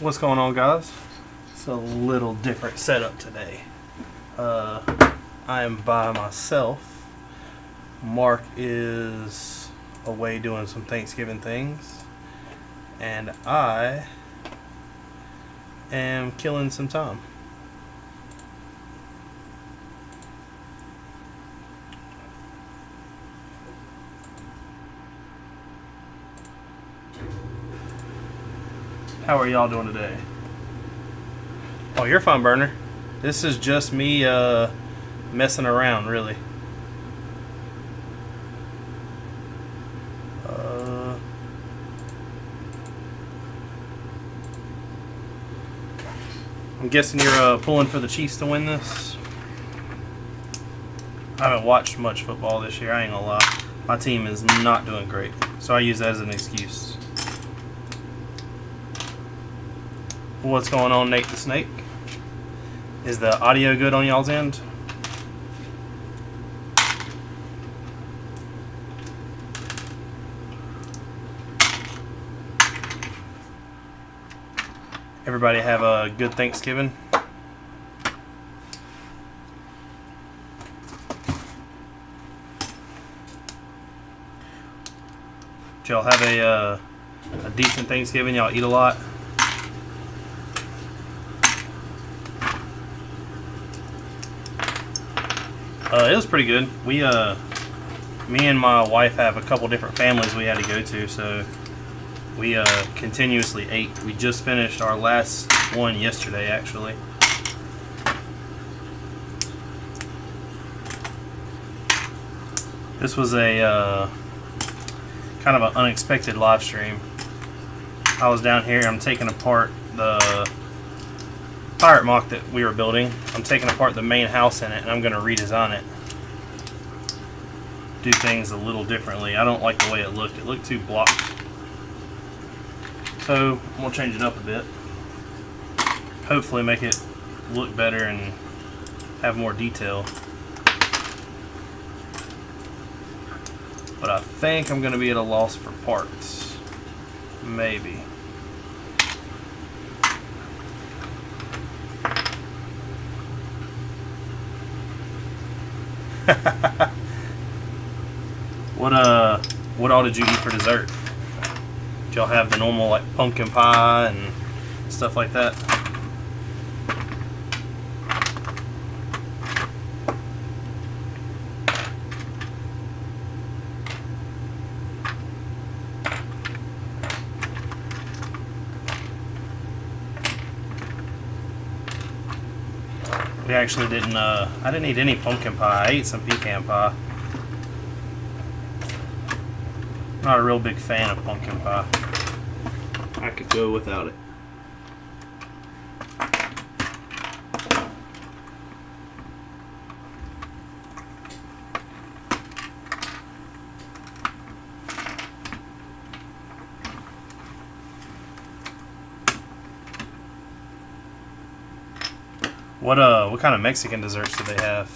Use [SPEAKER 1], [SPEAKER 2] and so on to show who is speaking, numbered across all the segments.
[SPEAKER 1] What's going on, guys? It's a little different setup today. I am by myself. Mark is away doing some Thanksgiving things, and I am killing some time. How are y'all doing today? Oh, you're fine, burner. This is just me messing around, really. I'm guessing you're pulling for the Chiefs to win this. I haven't watched much football this year, I ain't gonna lie. My team is not doing great, so I use that as an excuse. What's going on, Nate the Snake? Is the audio good on y'all's end? Everybody have a good Thanksgiving? Did y'all have a decent Thanksgiving? Y'all eat a lot? It was pretty good. Me and my wife have a couple different families we had to go to, so we continuously ate. We just finished our last one yesterday, actually. This was a kind of an unexpected live stream. I was down here. I'm taking apart the pirate MOC that we were building. I'm taking apart the main house in it, and I'm going to redesign it. Do things a little differently. I don't like the way it looked. It looked too blocked. So I'm going to change it up a bit. Hopefully make it look better and have more detail. But I think I'm going to be at a loss for parts. Maybe. What all did you eat for dessert? Did y'all have the normal like pumpkin pie and stuff like that? We actually didn't, I didn't eat any pumpkin pie. I ate some pecan pie. Not a real big fan of pumpkin pie. I could go without it. What kind of Mexican desserts do they have?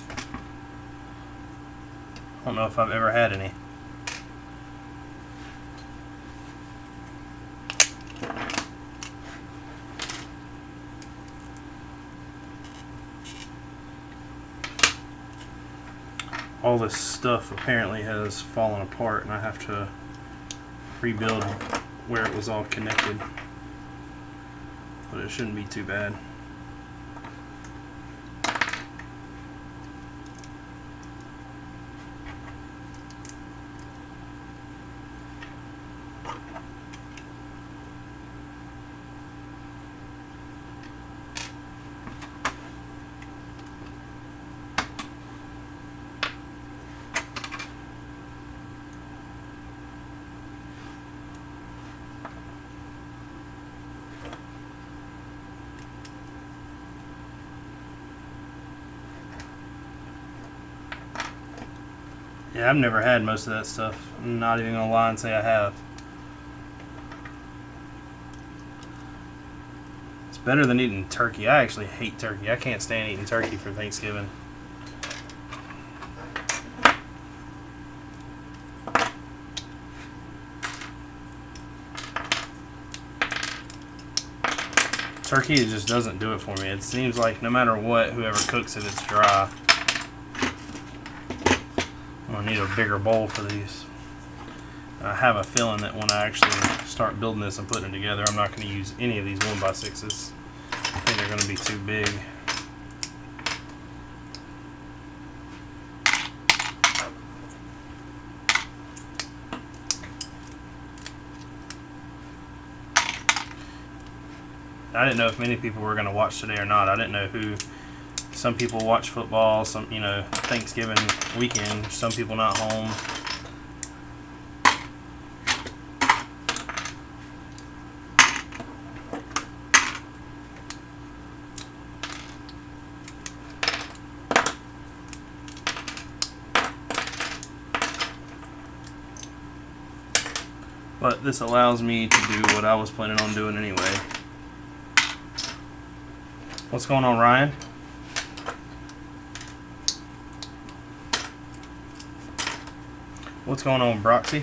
[SPEAKER 1] I don't know if I've ever had any. All this stuff apparently has fallen apart, and I have to rebuild where it was all connected. But it shouldn't be too bad. Yeah, I've never had most of that stuff. I'm not even gonna lie and say I have. It's better than eating turkey. I actually hate turkey. I can't stand eating turkey for Thanksgiving. Turkey, it just doesn't do it for me. It seems like no matter what, whoever cooks it, it's dry. I'm gonna need a bigger bowl for these. I have a feeling that when I actually start building this and putting it together, I'm not going to use any of these 1x6s. I think they're going to be too big. I didn't know if many people were going to watch today or not. I didn't know who. Some people watch football, some, you know, Thanksgiving weekend, some people not home. But this allows me to do what I was planning on doing anyway. What's going on, Ryan? What's going on, Broxy?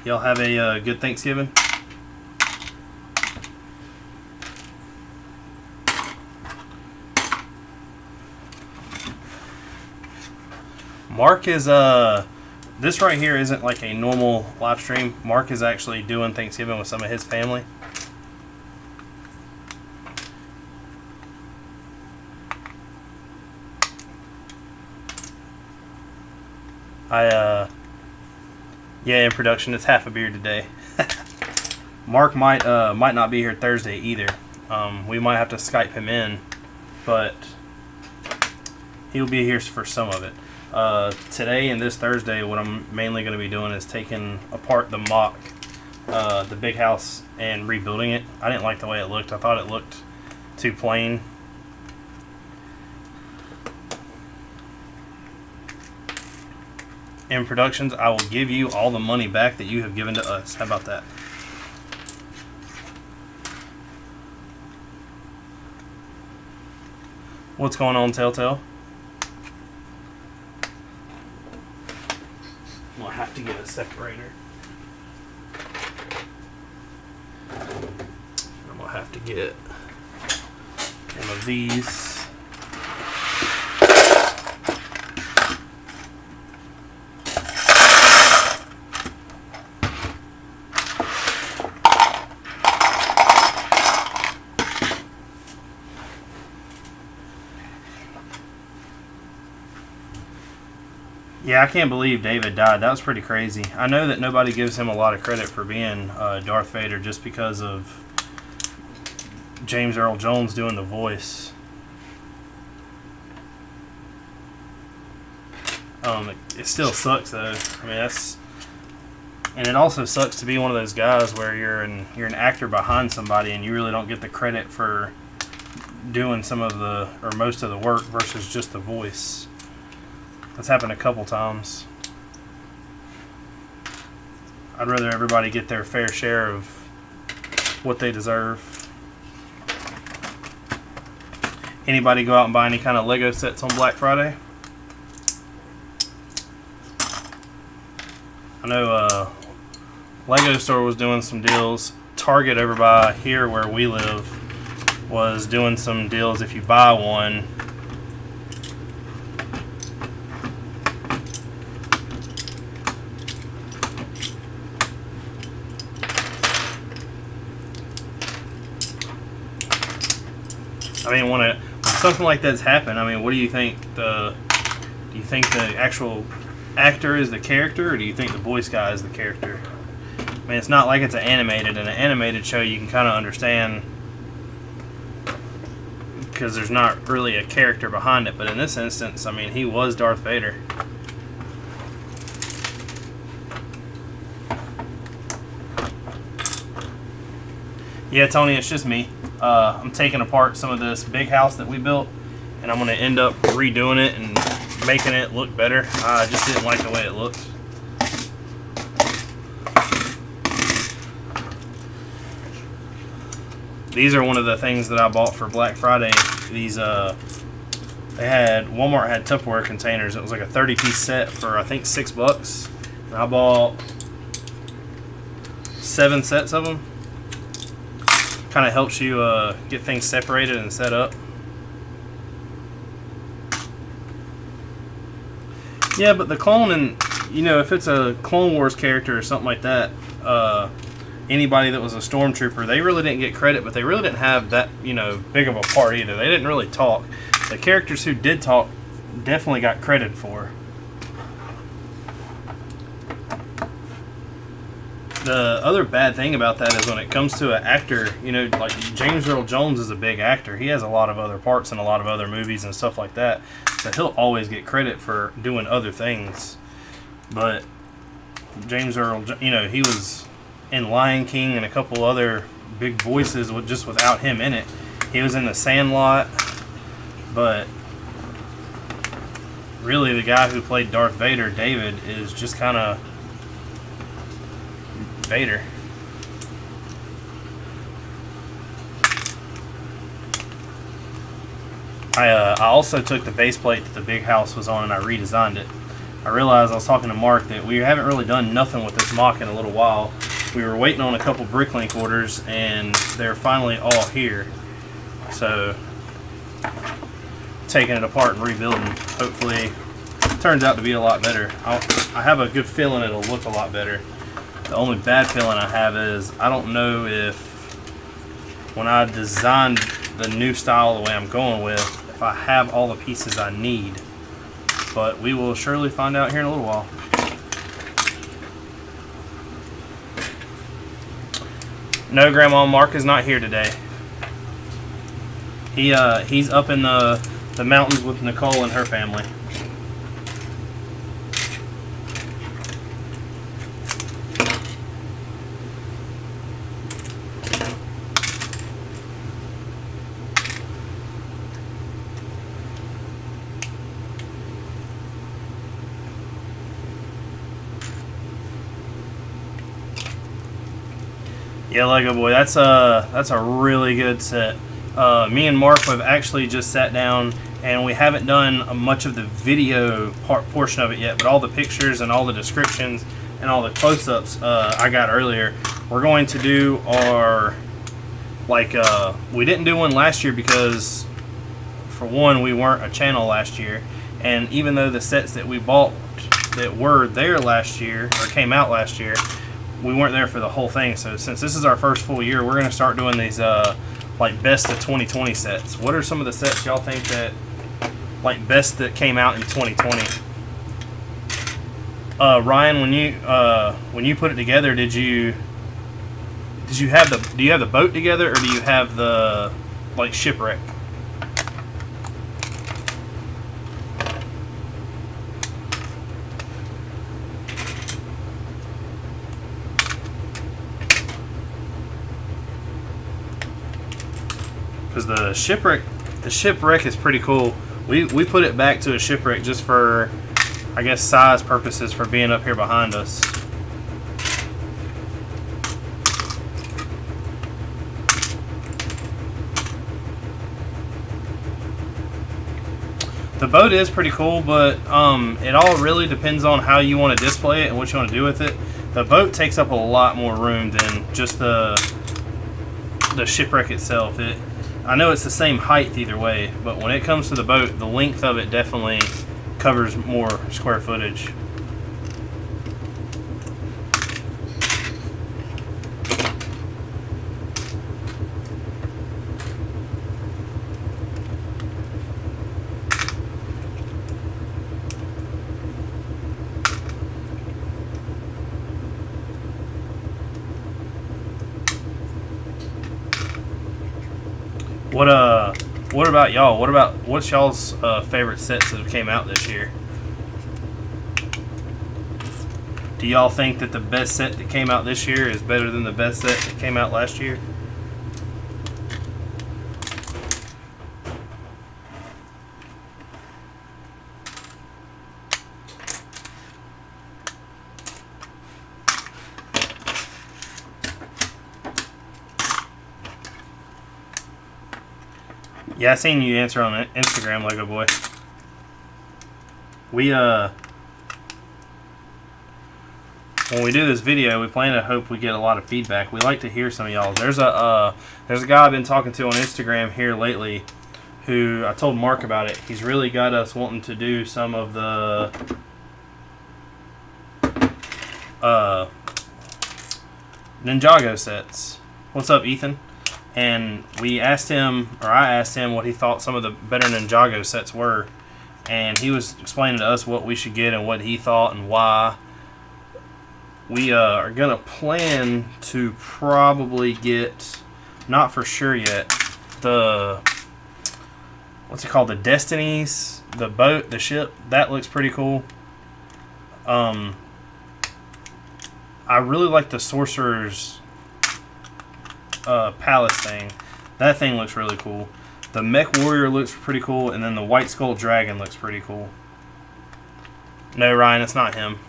[SPEAKER 1] Y'all have a good Thanksgiving? Mark is this right here isn't like a normal live stream. Mark is actually doing Thanksgiving with some of his family. Yeah, in production, it's half a beer today. Mark might not be here Thursday either. We might have to Skype him in, but he'll be here for some of it. Today and this Thursday, what I'm mainly going to be doing is taking apart the MOC, the big house, and rebuilding it. I didn't like the way it looked. I thought it looked too plain. In productions, I will give you all the money back that you have given to us. How about that? What's going on, Telltale? I'm going to have to get a separator. I'm going to have to get one of these. Yeah, I can't believe David died. That was pretty crazy. I know that nobody gives him a lot of credit for being Darth Vader just because of James Earl Jones doing the voice. It still sucks though. I mean, and it also sucks to be one of those guys where you're an actor behind somebody and you really don't get the credit for doing some of the or most of the work versus just the voice. That's happened a couple times. I'd rather everybody get their fair share of what they deserve. Anybody go out and buy any kind of Lego sets on Black Friday? I know Lego store was doing some deals. Target over by here where we live was doing some deals. If you buy one, I mean, when something like that's happened, I mean, what do you think? Do you think the actual actor is the character, or do you think the voice guy is the character? I mean, it's not like it's in an animated show. You can kind of understand because there's not really a character behind it. But in this instance, I mean, he was Darth Vader. Yeah, Tony, it's just me. I'm taking apart some of this big house that we built, and I'm going to end up redoing it and making it look better. I just didn't like the way it looked. These are one of the things that I bought for Black Friday. These Walmart had Tupperware containers. It was like a 30-piece set for I think $6, and I bought 7 sets of them. Kind of helps you get things separated and set up. Yeah, but the clone, and you know, if it's a Clone Wars character or something like that, anybody that was a stormtrooper, they really didn't get credit, but they really didn't have that, you know, big of a part either. They didn't really talk. The characters who did talk definitely got credit for. The other bad thing about that is when it comes to an actor, you know, like James Earl Jones is a big actor. He has a lot of other parts in a lot of other movies and stuff like that. So he'll always get credit for doing other things. But James Earl, you know, he was in Lion King and a couple other big voices with just without him in it. He was in The Sandlot, but really the guy who played Darth Vader, David, is just kind of Vader. I also took the base plate that the big house was on and I redesigned it. I realized, I was talking to Mark, that we haven't really done nothing with this MOC in a little while. We were waiting on a couple Bricklink orders and they're finally all here. So taking it apart and rebuilding, hopefully it turns out to be a lot better. I have a good feeling it'll look a lot better. The only bad feeling I have is I don't know if when I designed the new style the way I'm going with, if I have all the pieces I need. But we will surely find out here in a little while. No, Grandma, Mark is not here today. He's up in the mountains with Nicole and her family. Yeah, Lego Boy, that's a really good set. Me and Mark have actually just sat down and we haven't done much of the video portion of it yet, but all the pictures and all the descriptions and all the close-ups I got earlier. We're going to do our, like, we didn't do one last year because, for one, we weren't a channel last year, and even though the sets that we bought that were there last year, or came out last year, we weren't there for the whole thing. So since this is our first full year, we're going to start doing these like best of 2020 sets. What are some of the sets y'all think that, like, best that came out in 2020? Ryan, when you put it together, do you have the boat together, or do you have the, like, shipwreck? Because the shipwreck is pretty cool. We put it back to a shipwreck just for, I guess, size purposes, for being up here behind us. The boat is pretty cool, but it all really depends on how you want to display it and what you want to do with it. The boat takes up a lot more room than just the shipwreck itself. I know it's the same height either way, but when it comes to the boat, the length of it definitely covers more square footage. What about y'all? What's y'all's favorite sets that have came out this year? Do y'all think that the best set that came out this year is better than the best set that came out last year? Yeah, I seen you answer on Instagram, Lego Boy. when we do this video, we plan to hope we get a lot of feedback. We like to hear some of y'all. There's a guy I've been talking to on Instagram here lately, who I told Mark about it. He's really got us wanting to do some of the Ninjago sets. What's up, Ethan? And we asked him, or I asked him, what he thought some of the better Ninjago sets were, and he was explaining to us what we should get and what he thought and why. We are gonna plan to probably get, not for sure yet, the, what's it called, the Destinies, the boat, the ship. That looks pretty cool. I really like the Sorcerer's palace thing. That thing looks really cool. The Mech Warrior looks pretty cool, and then the White Skull Dragon looks pretty cool. No, Ryan, it's not him.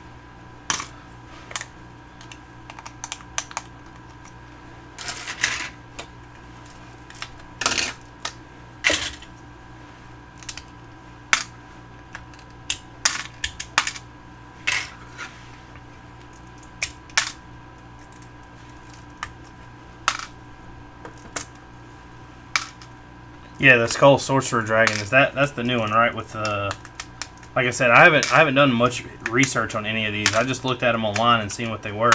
[SPEAKER 1] Yeah, the Skull Sorcerer Dragon that's the new one, right? With like I said, I haven't done much research on any of these. I just looked at them online and seen what they were.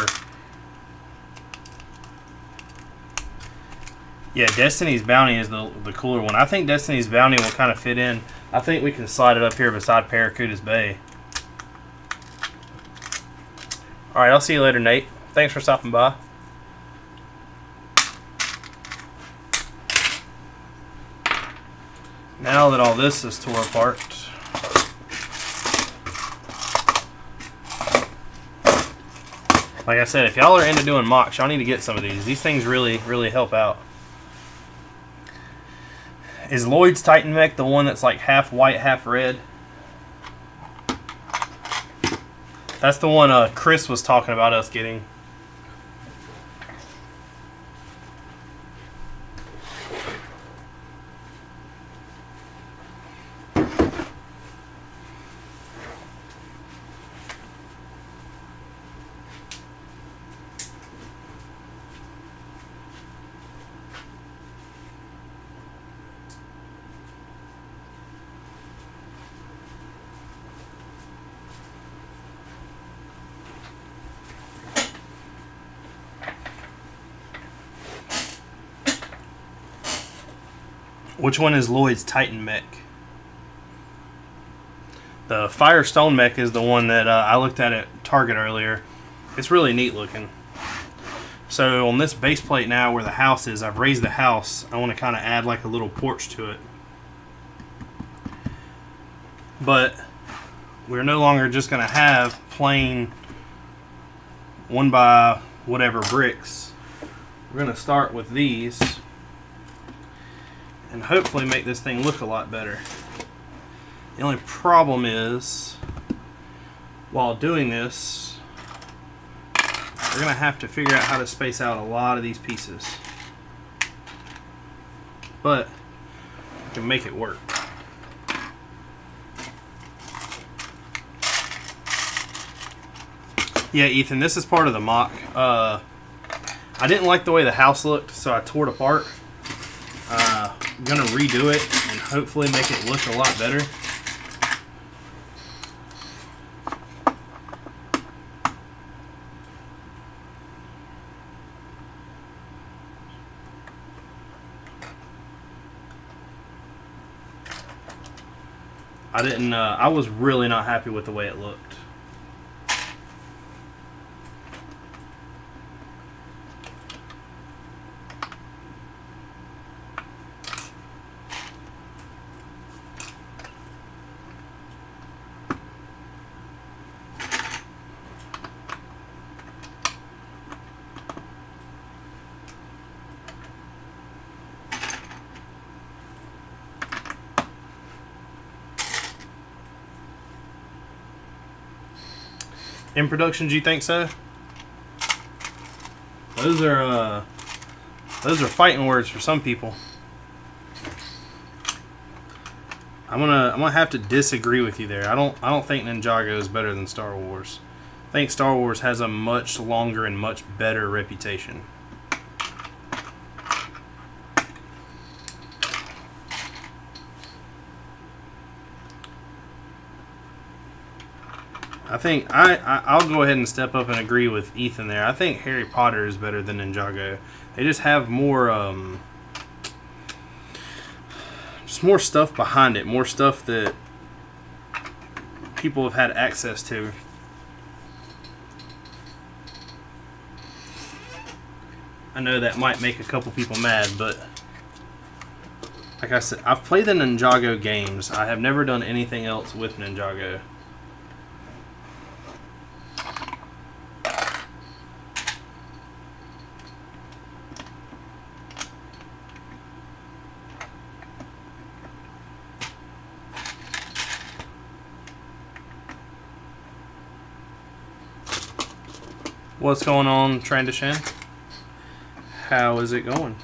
[SPEAKER 1] Yeah, Destiny's Bounty is the cooler one. I think Destiny's Bounty will kind of fit in. I think we can slide it up here beside Paracuda's Bay. All right, I'll see you later, Nate. Thanks for stopping by. Now that all this is tore apart, like I said, if y'all are into doing MOCs, y'all need to get some of these. These things really, really help out. Is Lloyd's Titan Mech the one that's like half white, half red? That's the one Chris was talking about us getting. Which one is Lloyd's Titan Mech? The Firestone Mech is the one that I looked at Target earlier. It's really neat looking. So on this base plate now where the house is, I've raised the house. I want to kind of add like a little porch to it. But we're no longer just going to have plain 1 by whatever bricks. We're going to start with these and hopefully make this thing look a lot better. The only problem is, while doing this, we're going to have to figure out how to space out a lot of these pieces. But we can make it work. Yeah, Ethan, this is part of the MOC. I didn't like the way the house looked, so I tore it apart. I'm going to redo it and hopefully make it look a lot better. I was really not happy with the way it looked. In production, do you think so? Those are fighting words for some people. I'm gonna have to disagree with you there. I don't think Ninjago is better than Star Wars. think Star Wars has a much longer and much better reputation. I think I'll go ahead and step up and agree with Ethan there. I think Harry Potter is better than Ninjago. They just have more more stuff behind it, more stuff that people have had access to. I know that might make a couple people mad, but like I said, I've played the Ninjago games. I have never done anything else with Ninjago. What's going on, Trandishan? How is it going?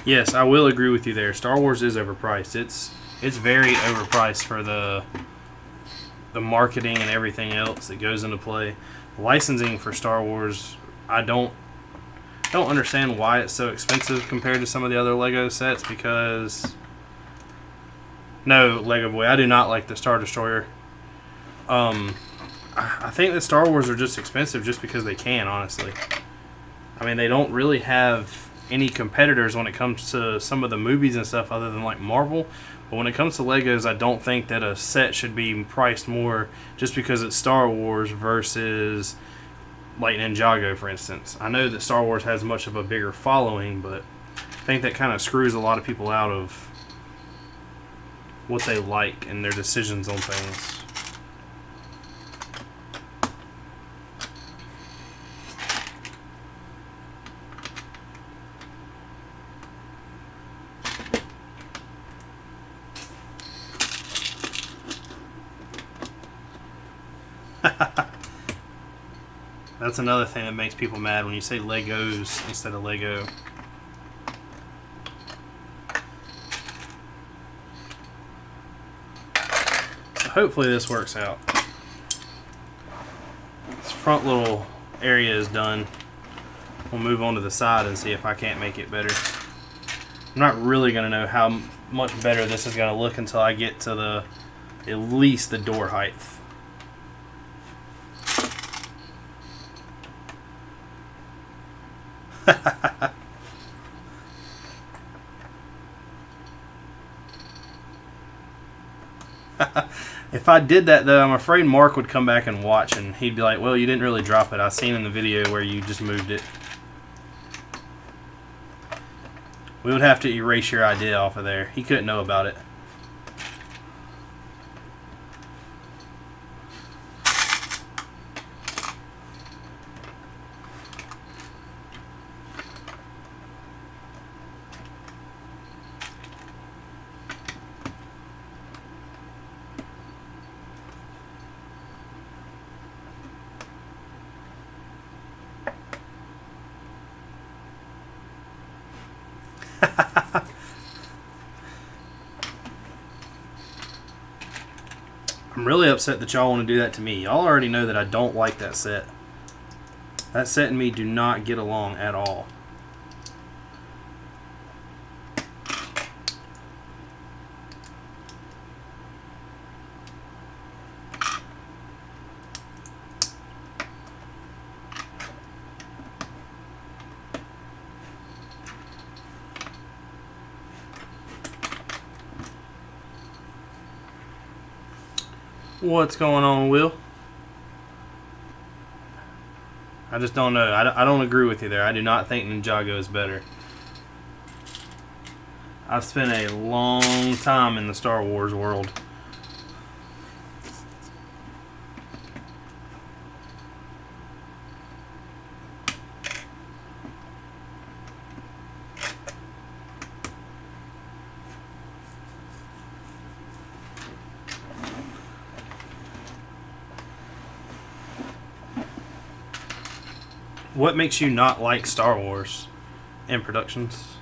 [SPEAKER 1] Yes, I will agree with you there. Star Wars is overpriced. It's very overpriced for the marketing and everything else that goes into play. Licensing for Star Wars, I don't understand why it's so expensive compared to some of the other Lego sets, because no, Lego Boy, I do not like the Star Destroyer. I think that Star Wars are just expensive just because they can, honestly. I mean, they don't really have any competitors when it comes to some of the movies and stuff other than like Marvel. But when it comes to Legos, I don't think that a set should be priced more just because it's Star Wars versus like Ninjago, for instance. I know that Star Wars has much of a bigger following, but I think that kind of screws a lot of people out of what they like and their decisions on things. That's another thing that makes people mad when you say Legos instead of Lego. So hopefully this works out. This front little area is done. We'll move on to the side and see if I can't make it better. I'm not really going to know how much better this is going to look until I get to at least the door height. If I did that though, I'm afraid Mark would come back and watch and he'd be like, well, you didn't really drop it. I seen in the video where you just moved it. We would have to erase your idea off of there. He couldn't know about it. I'm really upset that y'all want to do that to me. Y'all already know that I don't like that set. That set and me do not get along at all. What's going on, Will? I just don't know. I don't agree with you there. I do not think Ninjago is better. I've spent a long time in the Star Wars world. What makes you not like Star Wars in productions?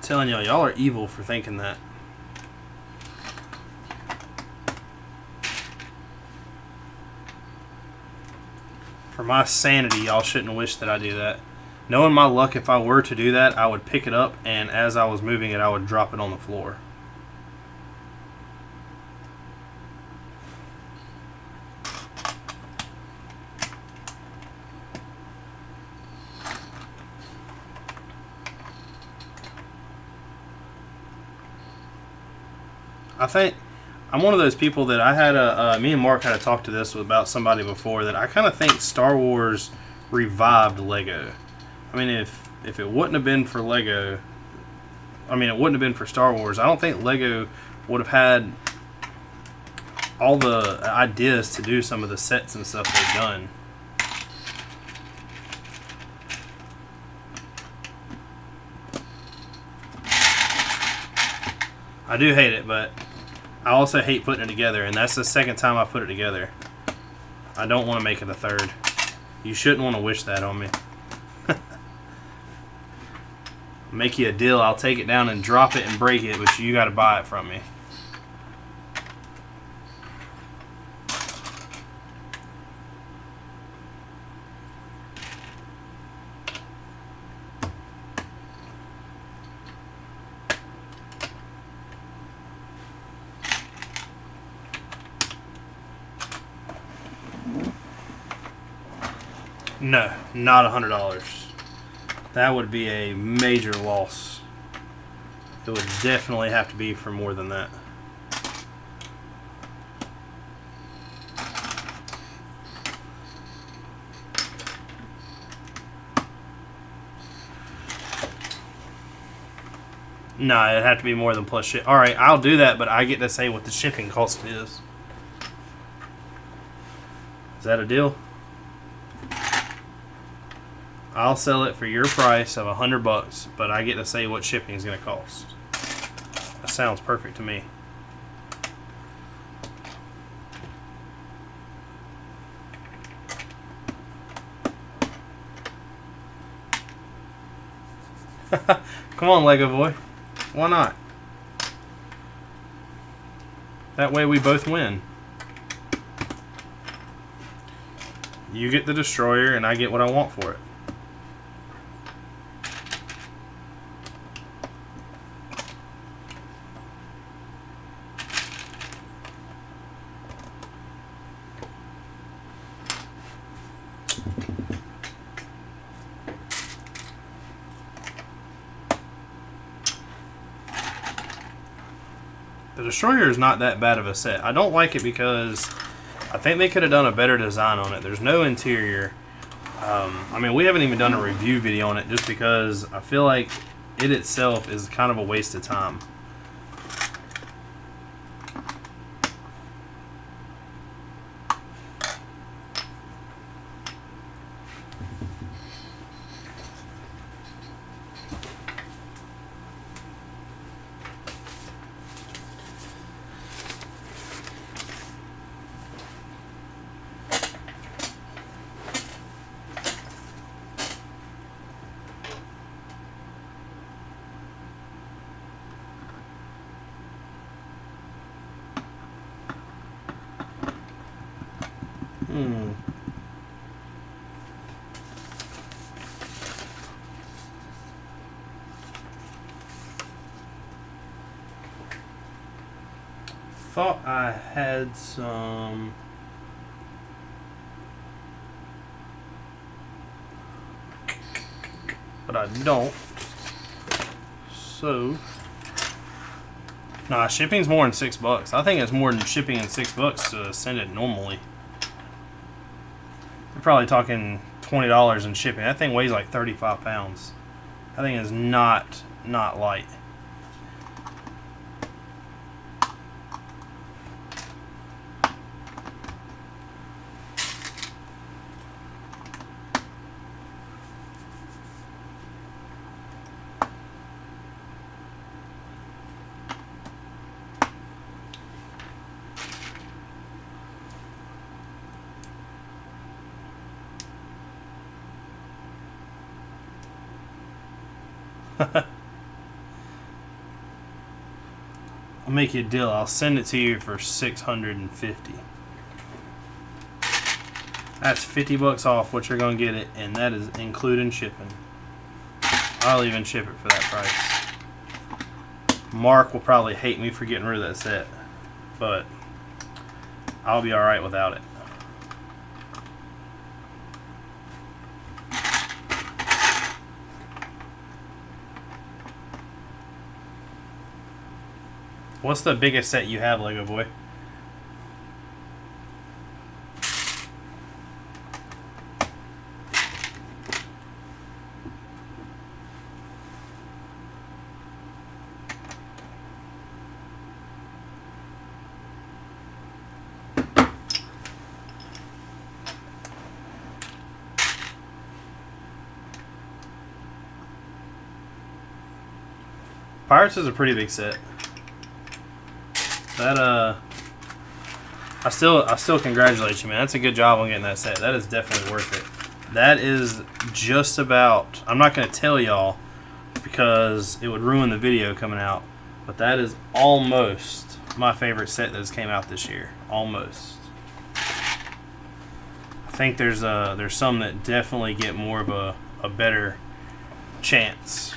[SPEAKER 1] Telling y'all are evil for thinking that. For my sanity, y'all shouldn't wish that I do that. Knowing my luck, if I were to do that, I would pick it up, and as I was moving it, I would drop it on the floor. I think I'm one of those people that I had me and Mark had a talk to this about somebody before, that I kind of think Star Wars revived Lego. I mean, if it wouldn't have been for Lego, I mean, it wouldn't have been for Star Wars, I don't think Lego would have had all the ideas to do some of the sets and stuff they've done. I do hate it, but I also hate putting it together, and that's the second time I put it together. I don't want to make it a third. You shouldn't want to wish that on me. Make you a deal, I'll take it down and drop it and break it, but you got to buy it from me. No, not $100. That would be a major loss. It would definitely have to be for more than that. No, it'd have to be more than plus ship. Alright, I'll do that, but I get to say what the shipping cost is. Is that a deal? I'll sell it for your price of $100, but I get to say what shipping is going to cost. That sounds perfect to me. Come on, Lego boy. Why not? That way we both win. You get the destroyer and I get what I want for it. The Destroyer is not that bad of a set. I don't like it because I think they could have done a better design on it. There's no interior. I mean, we haven't even done a review video on it just because I feel like it itself is kind of a waste of time. Thought I had some. But I don't. So Nah, shipping's more than $6. I think it's more than shipping and $6 to send it normally. You're probably talking $20 in shipping. That thing weighs like 35 pounds. That thing is not light. I'll make you a deal. I'll send it to you for $650. That's $50 off what you're gonna get it, and that is including shipping. I'll even ship it for that price. Mark will probably hate me for getting rid of that set, but I'll be alright without it. What's the biggest set you have, Lego Boy? Pirates is a pretty big set. That I still congratulate you, man. That's a good job on getting that set. That is definitely worth it. That is just about, I'm not going to tell y'all because it would ruin the video coming out, but that is almost my favorite set that has came out this year. Almost. I think there's some that definitely get more of a better chance.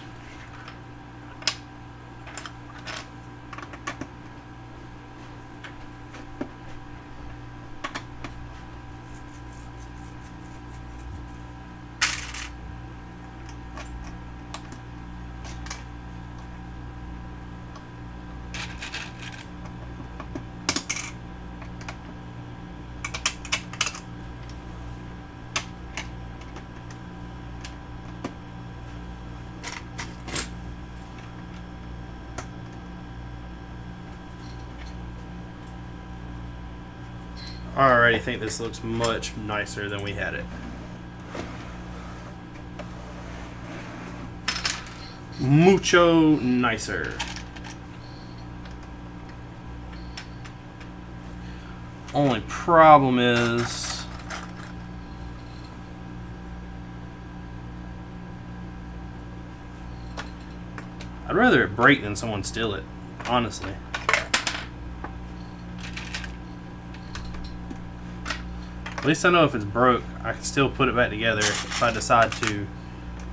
[SPEAKER 1] I already think this looks much nicer than we had it. Mucho nicer. Only problem is I'd rather it break than someone steal it, honestly. At least I know if it's broke, I can still put it back together if I decide to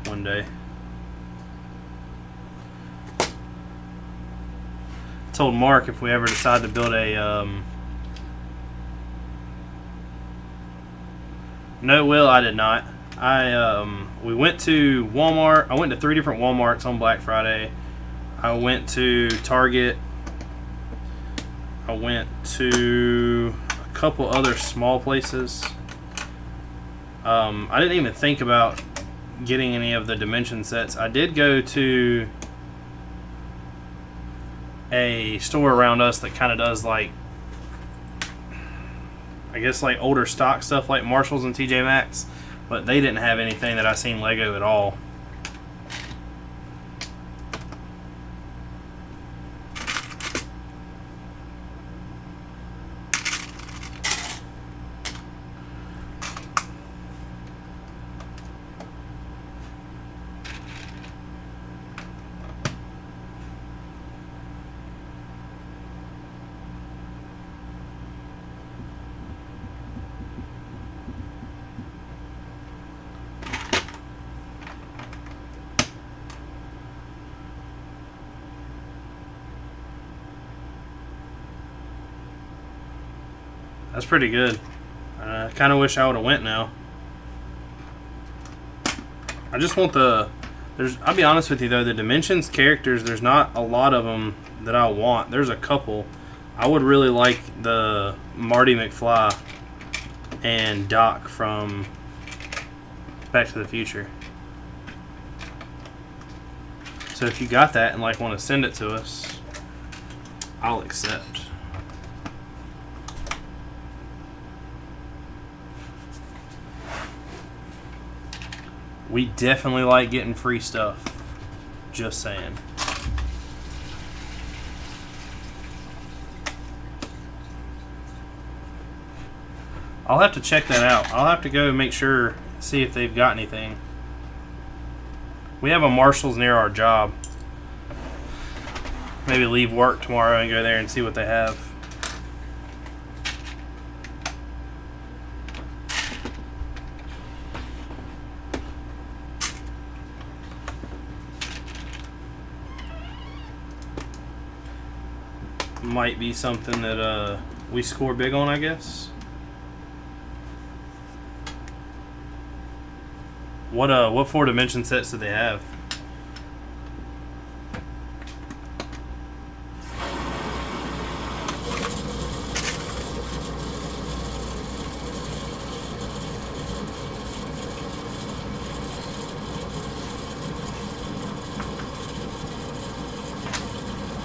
[SPEAKER 1] one day. I told Mark if we ever decide to build a no, Will, I did not. We went to Walmart. I went to 3 different Walmarts on Black Friday. I went to Target. I went to a couple other small places. I didn't even think about getting any of the dimension sets. I did go to a store around us that kind of does like, I guess like older stock stuff like Marshalls and TJ Maxx, but they didn't have anything that I seen Lego at all. That's pretty good. I kind of wish I would have went now. I just want the I'll be honest with you though, the Dimensions characters, there's not a lot of them that I want. There's a couple. I would really like the Marty McFly and Doc from Back to the Future. So if you got that and like want to send it to us, I'll accept. We definitely like getting free stuff. Just saying. I'll have to check that out. I'll have to go make sure, see if they've got anything. We have a Marshall's near our job. Maybe leave work tomorrow and go there and see what they have. Might be something that we score big on, I guess. What 4 dimension sets do they have?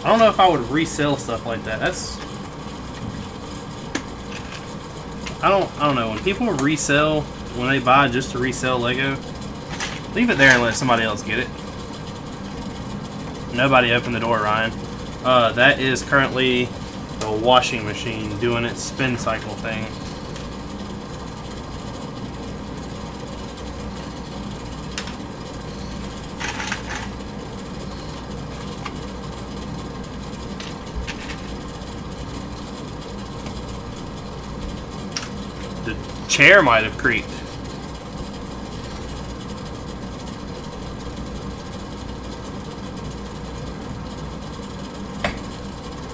[SPEAKER 1] I don't know if I would resell stuff like that. I don't know. When people resell, when they buy just to resell Lego, leave it there and let somebody else get it. Nobody opened the door, Ryan. That is currently the washing machine doing its spin cycle thing. The chair might have creaked.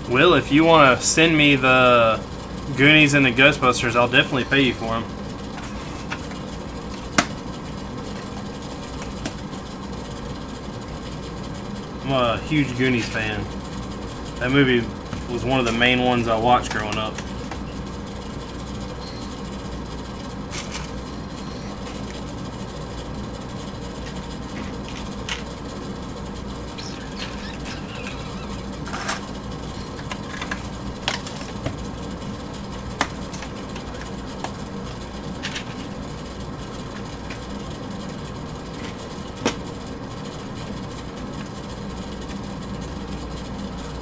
[SPEAKER 1] Will, if you want to send me the Goonies and the Ghostbusters, I'll definitely pay you for them. I'm a huge Goonies fan. That movie was one of the main ones I watched growing up.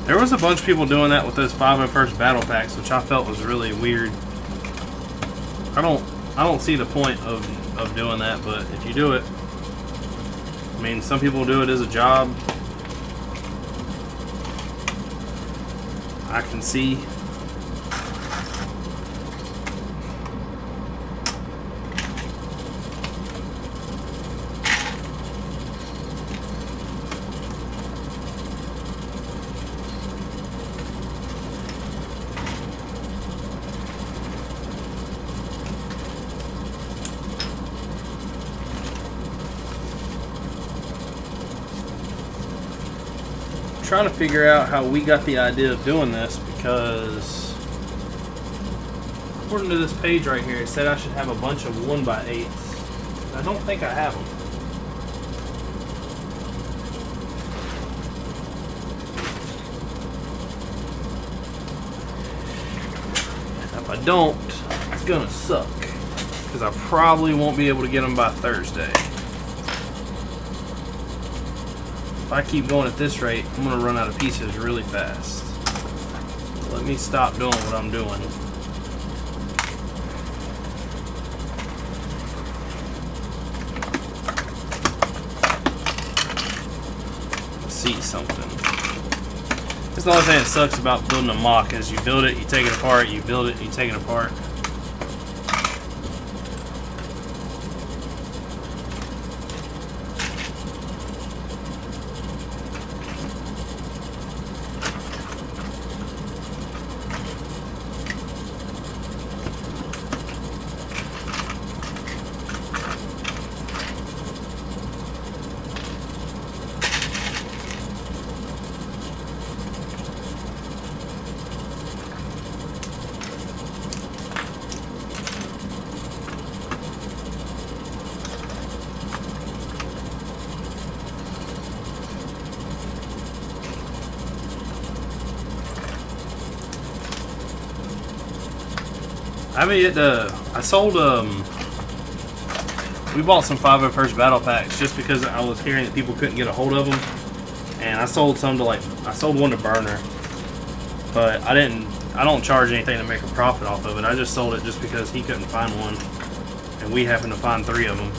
[SPEAKER 1] There was a bunch of people doing that with those 501st battle packs, which I felt was really weird. I don't see the point of doing that, but if you do it, I mean, some people do it as a job. I can see. Trying to figure out how we got the idea of doing this, because according to this page right here, it said I should have a bunch of 1x8s. I don't think I have them. If I don't, it's gonna suck, because I probably won't be able to get them by Thursday. If I keep going at this rate, I'm going to run out of pieces really fast. Let me stop doing what I'm doing. Let's see something. That's the only thing that sucks about building a MOC is you build it, you take it apart, you build it, you take it apart. I haven't yet I sold we bought some 501st battle packs just because I was hearing that people couldn't get a hold of them, and I sold some to I sold one to Burner, but I don't charge anything to make a profit off of it. I just sold it just because he couldn't find one, and we happened to find 3 of them.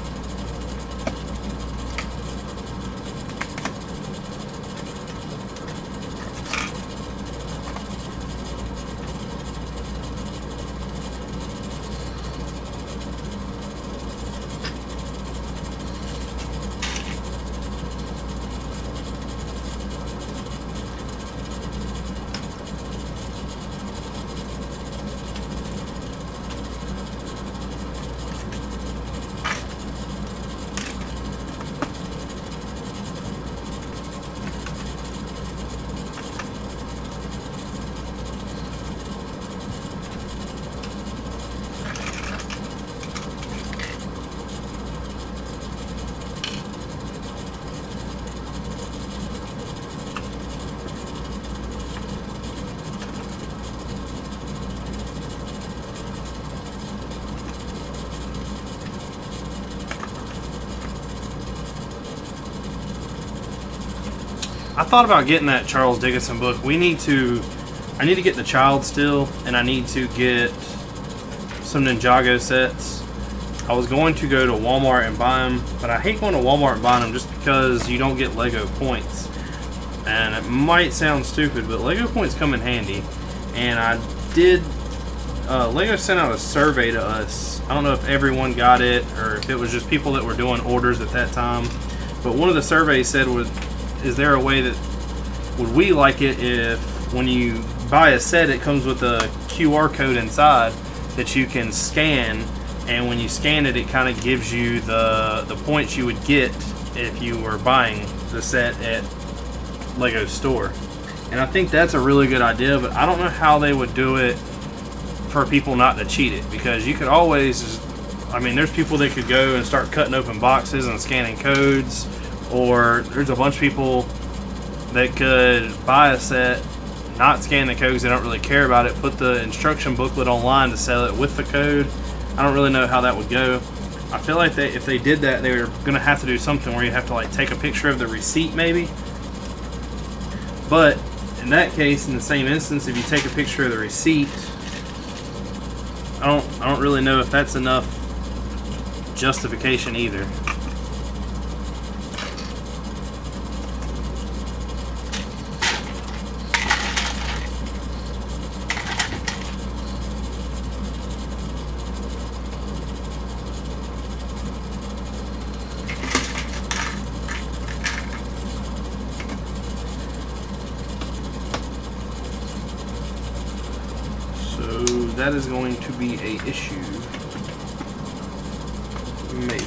[SPEAKER 1] I thought about getting that Charles Dickinson book. I need to get the Child still, and I need to get some Ninjago sets. I was going to go to Walmart and buy them, but I hate going to Walmart and buying them just because you don't get Lego points. And it might sound stupid, but Lego points come in handy. And I did, Lego sent out a survey to us. I don't know if everyone got it or if it was just people that were doing orders at that time. But one of the surveys said, is there a way that, would we like it if when you buy a set it comes with a QR code inside that you can scan, and when you scan it, it kind of gives you the points you would get if you were buying the set at Lego store. And I think that's a really good idea, but I don't know how they would do it for people not to cheat it, because you could always, I mean, there's people that could go and start cutting open boxes and scanning codes, or there's a bunch of people that could buy a set, not scan the codes, they don't really care about it, put the instruction booklet online to sell it with the code. I don't really know how that would go. I feel like if they did that, they were going to have to do something where you have to like take a picture of the receipt maybe. But in that case, in the same instance, if you take a picture of the receipt, I don't really know if that's enough justification either. That is going to be a issue. Maybe.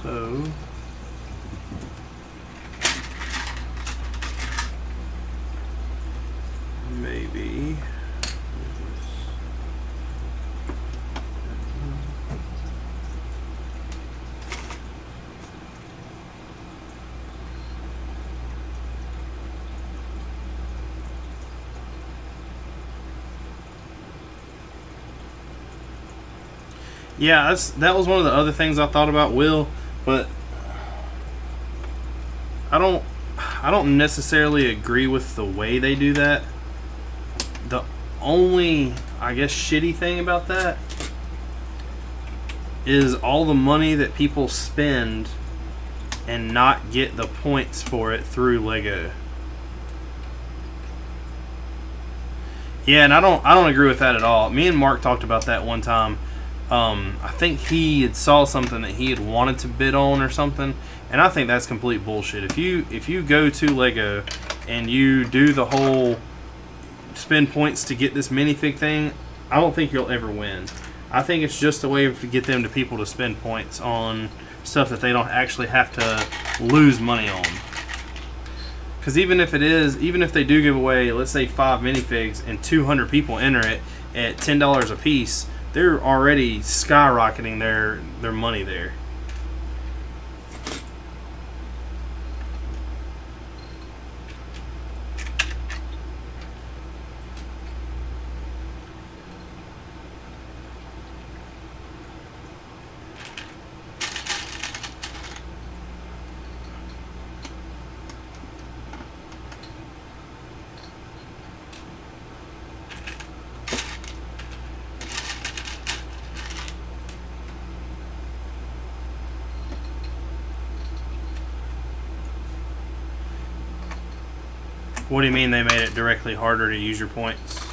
[SPEAKER 1] So maybe yeah, that was one of the other things I thought about, Will, but I don't necessarily agree with the way they do that. The only, I guess, shitty thing about that is all the money that people spend and not get the points for it through Lego. Yeah, and I don't agree with that at all. Me and Mark talked about that one time. I think he had saw something that he had wanted to bid on or something, and I think that's complete bullshit. If you go to Lego and you do the whole spend points to get this minifig thing, I don't think you'll ever win. I think it's just a way to get them to people to spend points on stuff that they don't actually have to lose money on. Because even if they do give away, let's say 5 minifigs and 200 people enter it at $10 a piece, they're already skyrocketing their money there. What do you mean they made it directly harder to use your points?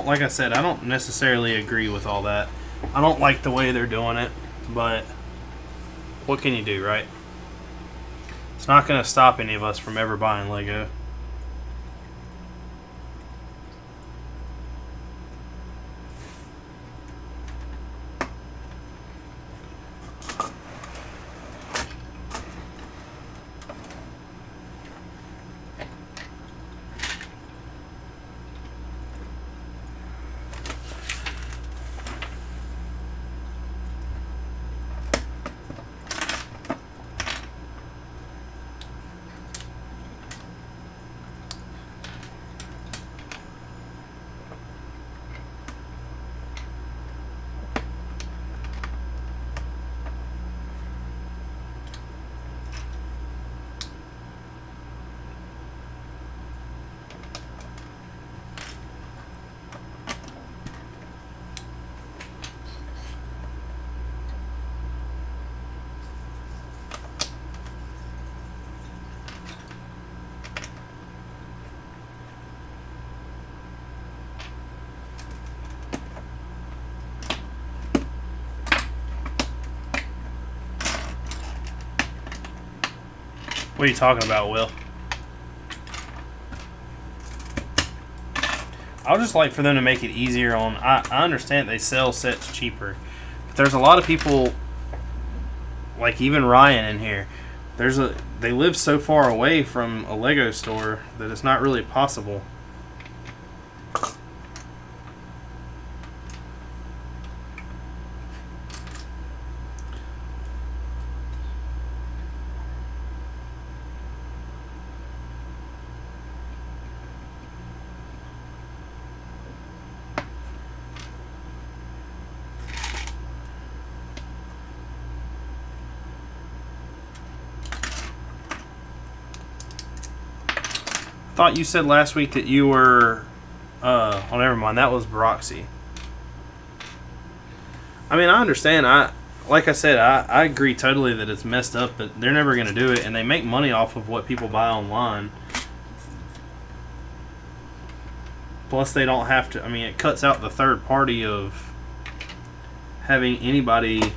[SPEAKER 1] Like I said, I don't necessarily agree with all that. I don't like the way they're doing it, but what can you do, right? It's not going to stop any of us from ever buying Lego. What are you talking about, Will? I would just like for them to make it easier on... I understand they sell sets cheaper. But there's a lot of people, like even Ryan in here, they live so far away from a Lego store that it's not really possible. I thought you said last week that you were... oh, never mind. That was Broxy. I mean, I understand. Like I said, I agree totally that it's messed up, but they're never going to do it, and they make money off of what people buy online. Plus, they don't have to... I mean, it cuts out the third party of having anybody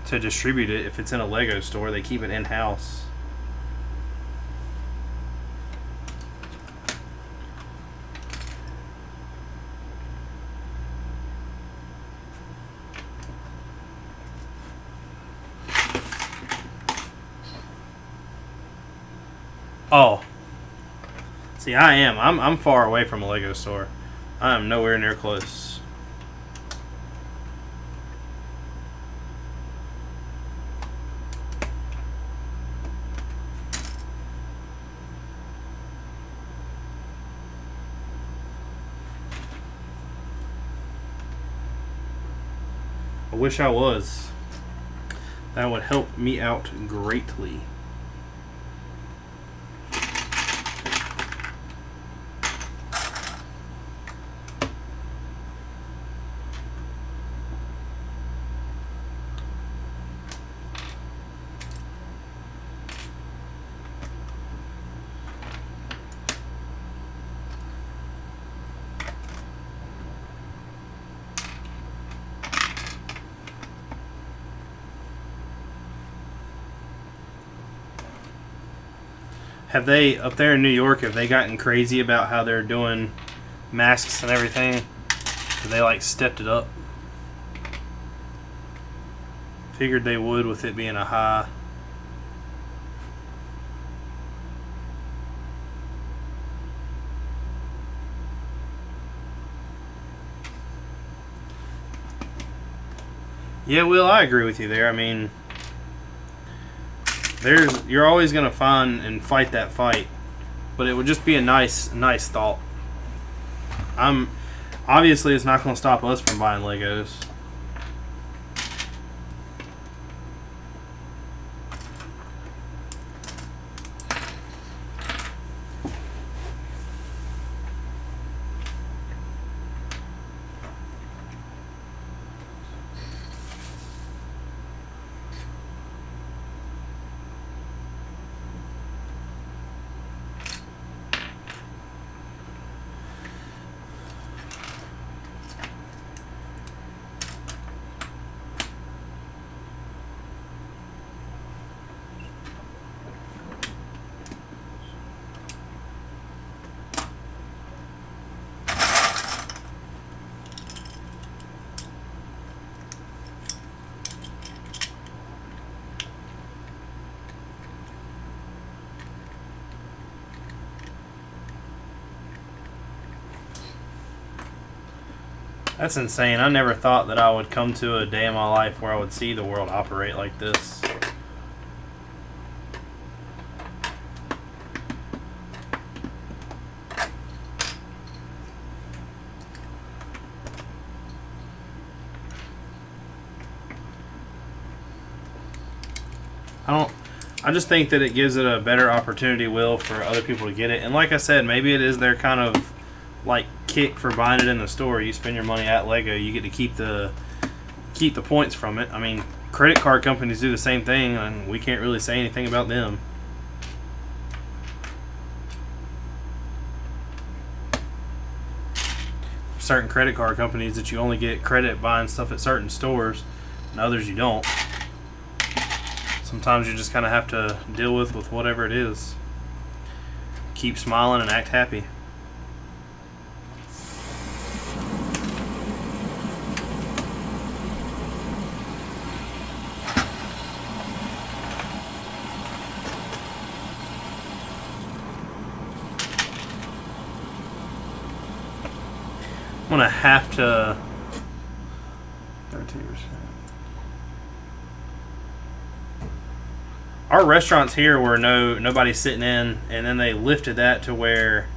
[SPEAKER 1] to distribute it. If it's in a Lego store, they keep it in-house. Oh. See, I am. I'm far away from a Lego store. I am nowhere near close. I wish I was. That would help me out greatly. Have they, up there in New York, have they gotten crazy about how they're doing masks and everything? Have they, like, stepped it up? Figured they would with it being a high. Yeah, Will, I agree with you there. I mean, you're always gonna find and fight that fight, but it would just be a nice thought. Obviously it's not gonna stop us from buying Legos. That's insane. I never thought that I would come to a day in my life where I would see the world operate like this. I just think that it gives it a better opportunity, Will, for other people to get it. And like I said, maybe it is their kind of like kick for buying it in the store. You spend your money at Lego, you get to keep the points from it. I mean, credit card companies do the same thing, and we can't really say anything about them. Certain credit card companies that you only get credit buying stuff at certain stores, and others you don't. Sometimes you just kind of have to deal with whatever it is. Keep smiling and act happy. I'm gonna have to 13%. Our restaurants here were nobody's sitting in, and then they lifted that to where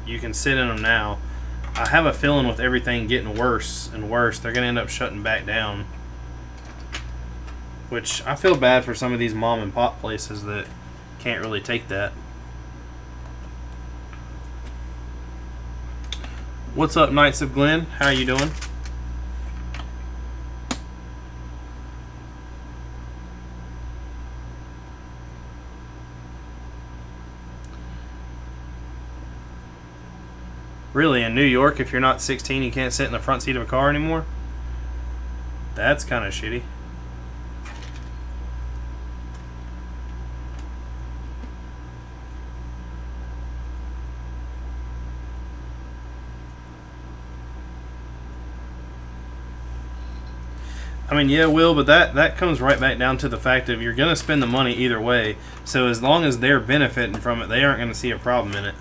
[SPEAKER 1] you can sit in them now. I have a feeling with everything getting worse and worse, they're gonna end up shutting back down. Which I feel bad for some of these mom and pop places that can't really take that. What's up, Knights of Glen? How you doing? Really, in New York, if you're not 16, you can't sit in the front seat of a car anymore? That's kind of shitty. I mean, yeah, Will, but that comes right back down to the fact of you're going to spend the money either way. So as long as they're benefiting from it, they aren't going to see a problem in it.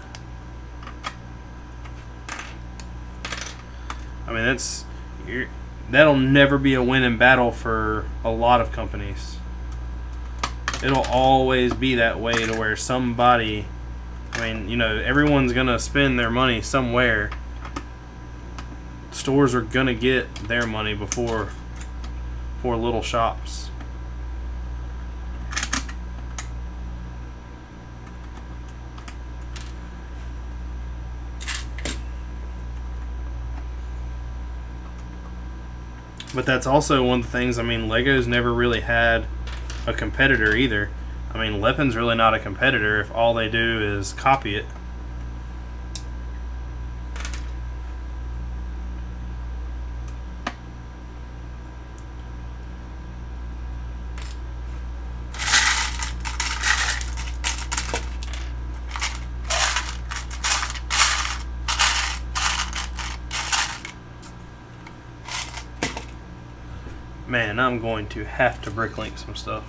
[SPEAKER 1] I mean, that'll never be a winning battle for a lot of companies. It'll always be that way to where somebody, I mean, you know, everyone's going to spend their money somewhere. Stores are going to get their money before little shops. But that's also one of the things, I mean, Lego's never really had a competitor either. I mean, Lepin's really not a competitor if all they do is copy it. Man, I'm going to have to bricklink some stuff.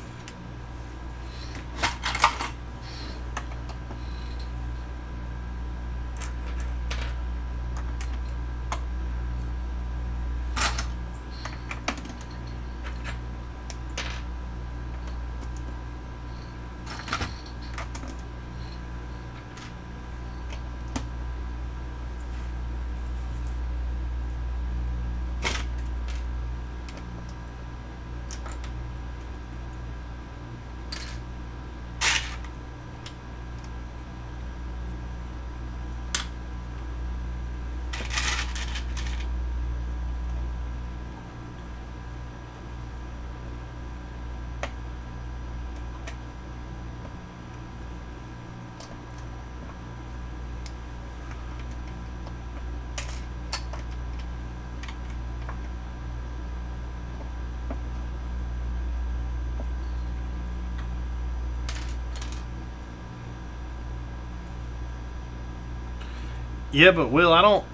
[SPEAKER 1] Yeah, but Will, I don't.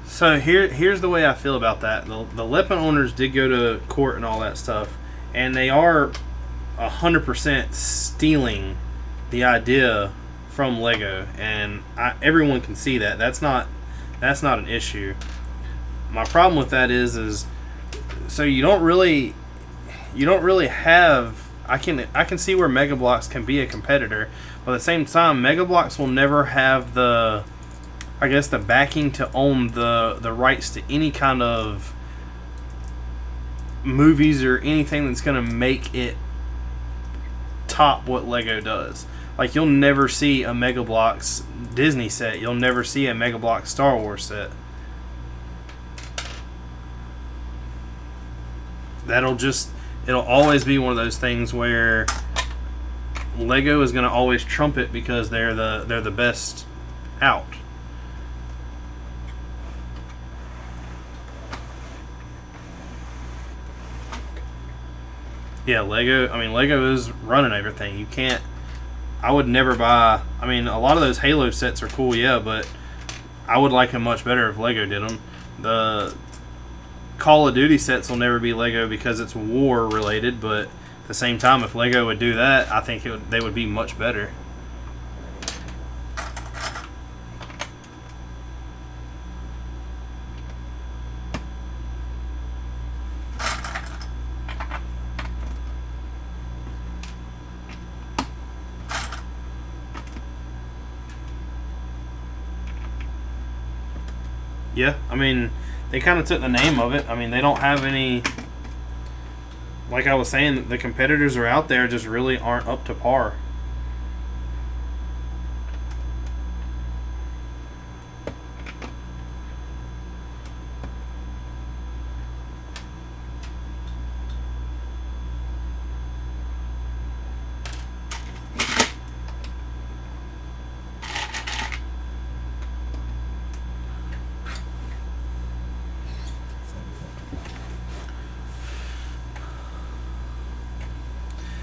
[SPEAKER 1] So here's the way I feel about that. The weapon owners did go to court and all that stuff, and they are 100% stealing the idea from Lego, and everyone can see that. That's not an issue. My problem with that is so you don't really have. I can see where Mega Bloks can be a competitor, but at the same time, Mega Bloks will never have the backing to own the rights to any kind of movies or anything that's going to make it top what Lego does. Like, you'll never see a Mega Bloks Disney set. You'll never see a Mega Bloks Star Wars set. It'll always be one of those things where Lego is going to always trump it because they're the best out. Yeah, Lego is running everything. You can't. I would never buy. I mean, a lot of those Halo sets are cool, yeah, but I would like them much better if Lego did them. The Call of Duty sets will never be Lego because it's war related, but at the same time, if Lego would do that, I think they would be much better. Yeah, I mean, they kind of took the name of it. I mean, they don't have any. Like I was saying, the competitors are out there just really aren't up to par.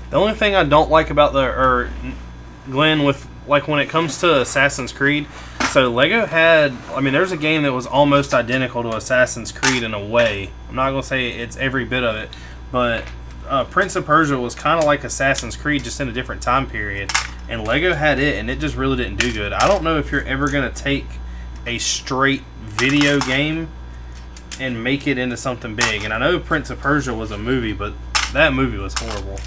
[SPEAKER 1] The only thing I don't like about Glenn, with like when it comes to Assassin's Creed, so Lego had, I mean, there's a game that was almost identical to Assassin's Creed in a way. I'm not gonna say it's every bit of it, but Prince of Persia was kind of like Assassin's Creed, just in a different time period, and Lego had it, and it just really didn't do good. I don't know if you're ever gonna take a straight video game and make it into something big. And I know Prince of Persia was a movie, but that movie was horrible.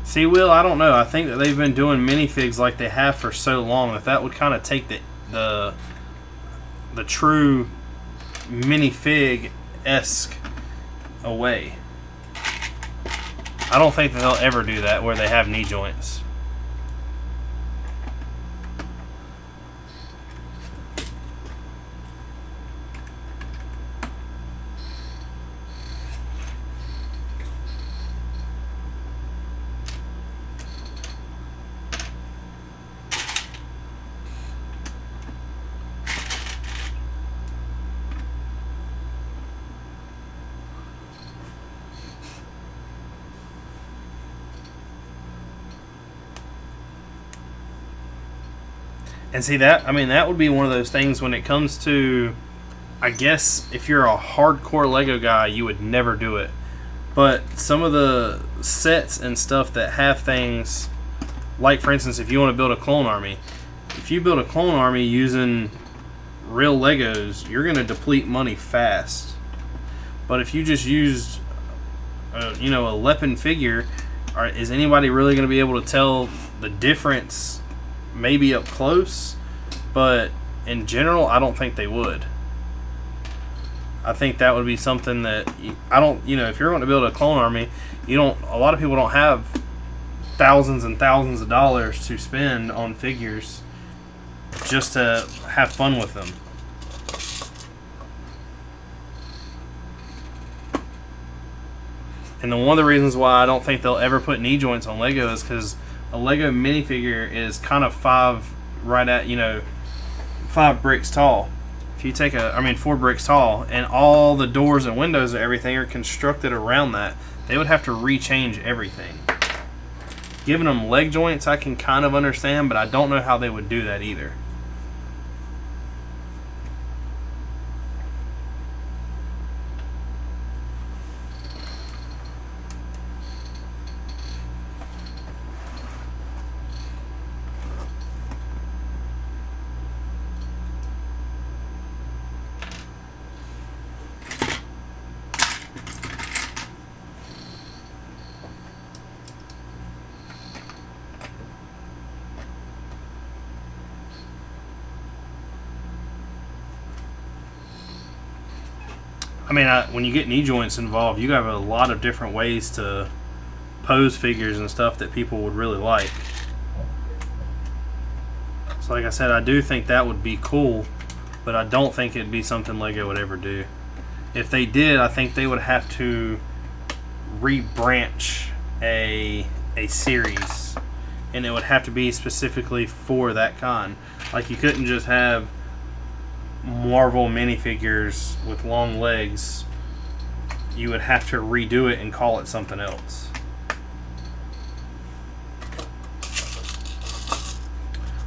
[SPEAKER 1] See, Will, I don't know. I think that they've been doing minifigs like they have for so long that would kind of take the true minifig-esque away. I don't think that they'll ever do that where they have knee joints. And see that, I mean, that would be one of those things when it comes to, I guess, if you're a hardcore Lego guy, you would never do it. But some of the sets and stuff that have things, like for instance, if you want to build a clone army, if you build a clone army using real Legos, you're going to deplete money fast. But if you just used, a Leppen figure, is anybody really going to be able to tell the difference? Maybe up close, but in general, I don't think they would. I think that would be something that if you're going to build a clone army, a lot of people don't have thousands and thousands of dollars to spend on figures just to have fun with them. And then one of the reasons why I don't think they'll ever put knee joints on Lego is because a Lego minifigure is kind of 5 bricks tall. If you take 4 bricks tall, and all the doors and windows and everything are constructed around that, they would have to rechange everything. Giving them leg joints, I can kind of understand, but I don't know how they would do that either. I mean, when you get knee joints involved, you have a lot of different ways to pose figures and stuff that people would really like. So like I said, I do think that would be cool, but I don't think it'd be something Lego would ever do. If they did, I think they would have to rebranch a series, and it would have to be specifically for that con. Like, you couldn't just have Marvel minifigures with long legs. You would have to redo it and call it something else.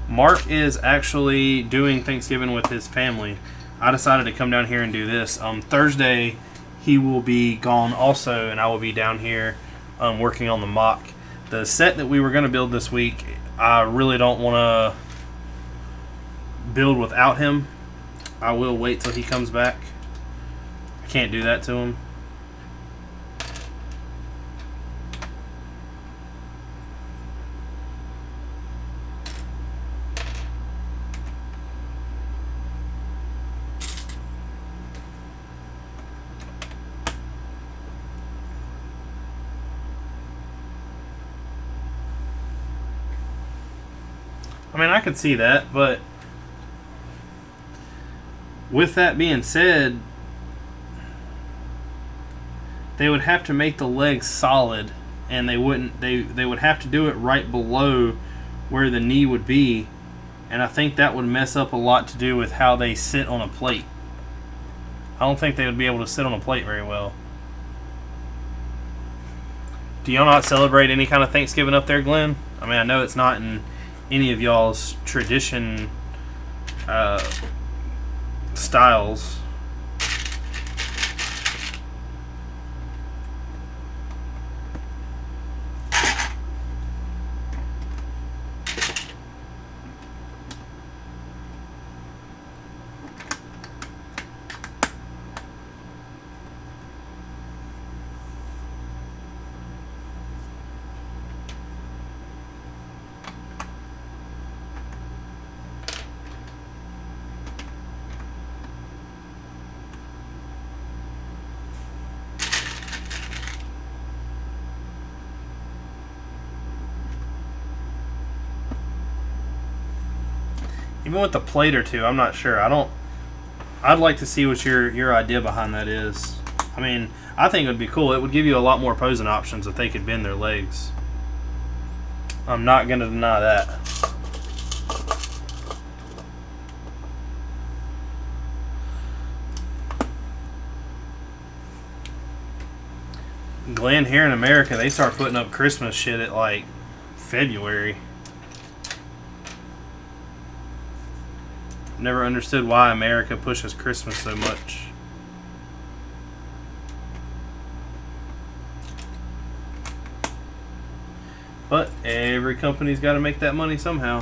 [SPEAKER 1] Mark is actually doing Thanksgiving with his family. I decided to come down here and do this. Thursday he will be gone also, and I will be down here working on the MOC. The set that we were going to build this week, I really don't want to build without him. I will wait till he comes back. I can't do that to him. I mean, I could see that, but with that being said, they would have to make the legs solid, and they would have to do it right below where the knee would be, and I think that would mess up a lot to do with how they sit on a plate. I don't think they would be able to sit on a plate very well. Do y'all not celebrate any kind of Thanksgiving up there, Glenn? I mean, I know it's not in any of y'all's tradition styles. Even with the plate or two, I'm not sure. I'd like to see what your idea behind that is. I mean, I think it would be cool. It would give you a lot more posing options if they could bend their legs. I'm not going to deny that. Glenn, here in America, they start putting up Christmas shit at like February. Never understood why America pushes Christmas so much. But every company's got to make that money somehow.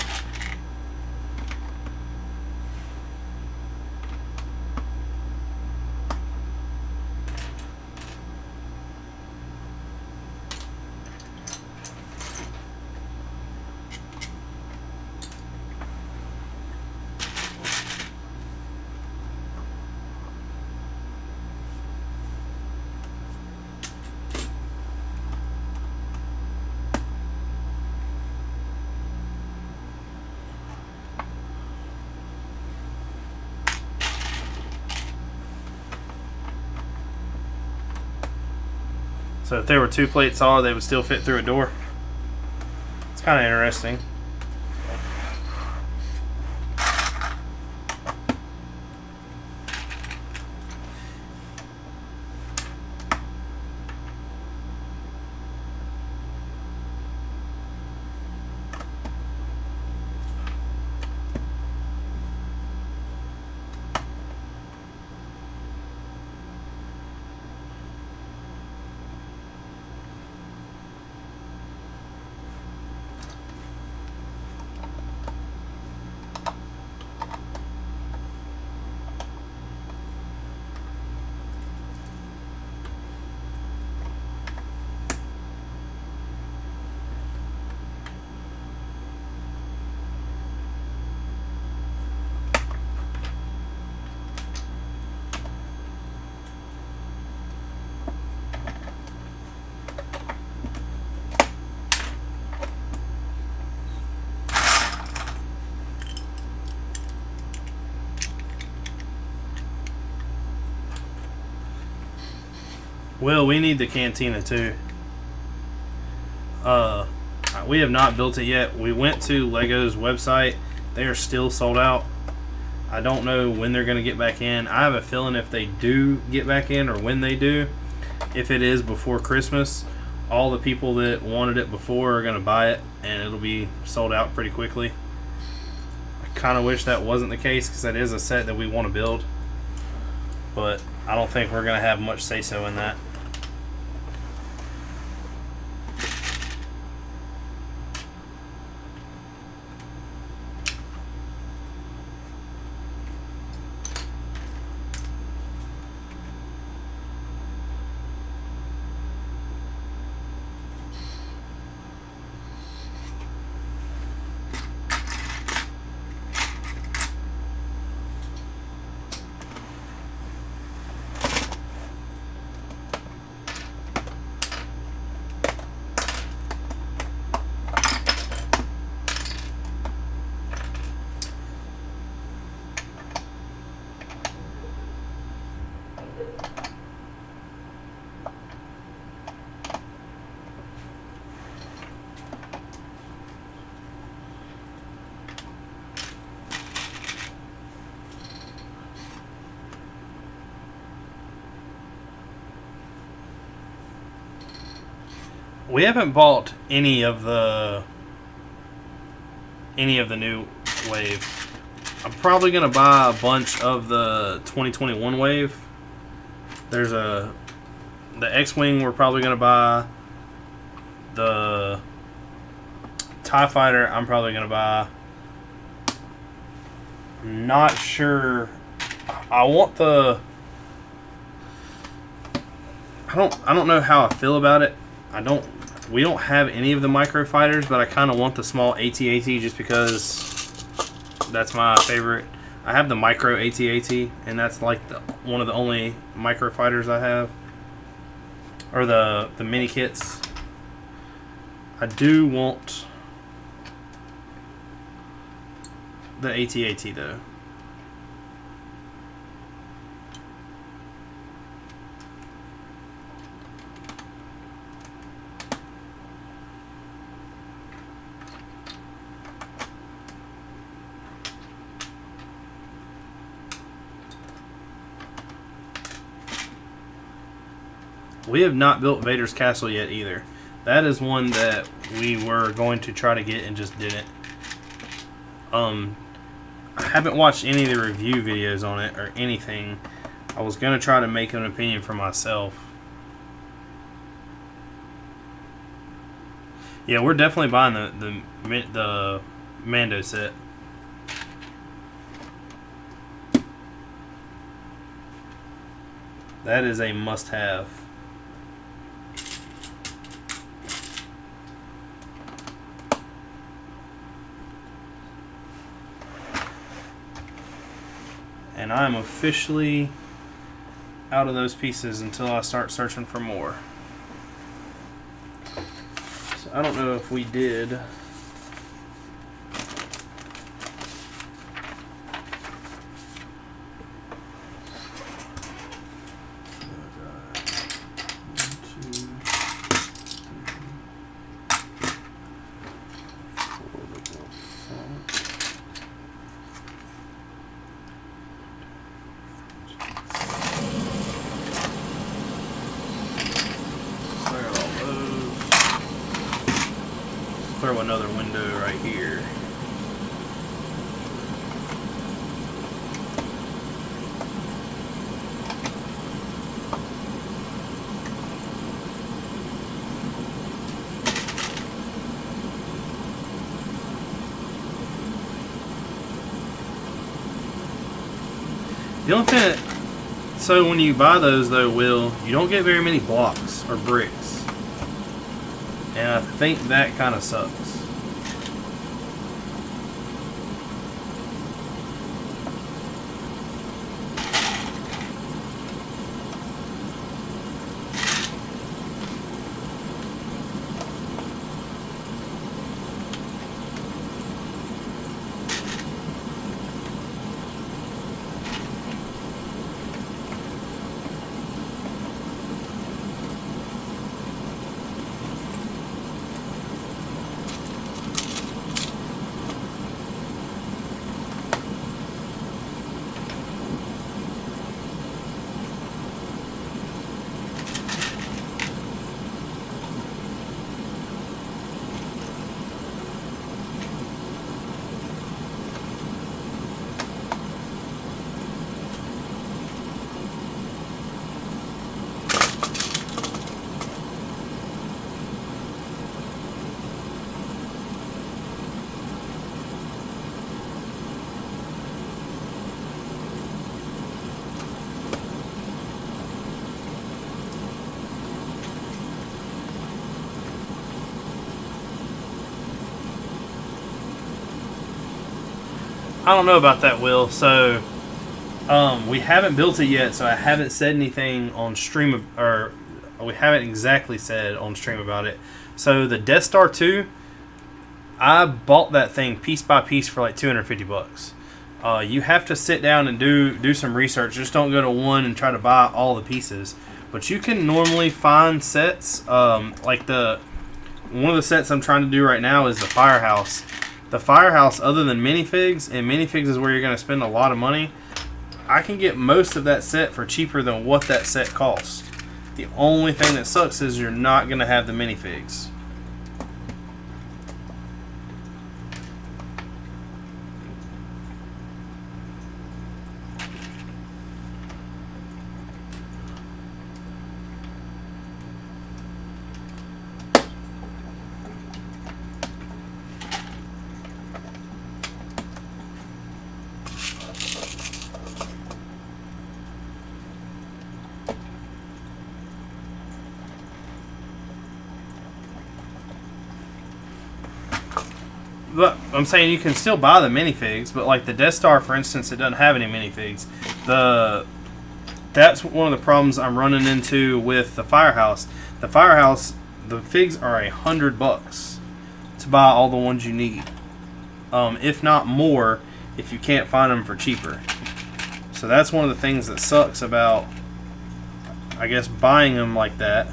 [SPEAKER 1] So if there were 2 plates solid, they would still fit through a door. It's kind of interesting. Well, we need the cantina too. We have not built it yet. We went to Lego's website. They are still sold out. I don't know when they're going to get back in. I have a feeling if they do get back in, or when they do, if it is before Christmas, all the people that wanted it before are going to buy it, and it'll be sold out pretty quickly. I kind of wish that wasn't the case, because that is a set that we want to build. But I don't think we're going to have much say-so in that. We haven't bought any of the new wave. I'm probably gonna buy a bunch of the 2021 wave. There's the X-Wing we're probably gonna buy. The TIE Fighter I'm probably gonna buy. I'm not sure. I want the. I don't know how I feel about it. We don't have any of the micro fighters, but I kind of want the small AT-AT just because that's my favorite. I have the micro AT-AT, and that's like one of the only micro fighters I have, or the mini kits. I do want the AT-AT though. We have not built Vader's Castle yet either. That is one that we were going to try to get and just didn't. I haven't watched any of the review videos on it or anything. I was going to try to make an opinion for myself. Yeah, we're definitely buying the Mando set. That is a must-have. And I'm officially out of those pieces until I start searching for more. So I don't know if we did. throw another window right here. The only thing that, so when you buy those though, Will, you don't get very many blocks or bricks. And I think that kind of sucks. I don't know about that, Will. So, we haven't built it yet, so I haven't said anything on stream, or we haven't exactly said on stream about it. So the Death Star 2, I bought that thing piece by piece for like $250. You have to sit down and do some research. Just don't go to one and try to buy all the pieces. But you can normally find sets, like one of the sets I'm trying to do right now is the Firehouse. The Firehouse, other than minifigs, and minifigs is where you're going to spend a lot of money, I can get most of that set for cheaper than what that set costs. The only thing that sucks is you're not going to have the minifigs. But I'm saying you can still buy the minifigs, but like the Death Star, for instance, it doesn't have any minifigs. That's one of the problems I'm running into with the Firehouse. The Firehouse, the figs are $100 to buy all the ones you need, if not more, if you can't find them for cheaper. So that's one of the things that sucks about, I guess, buying them like that.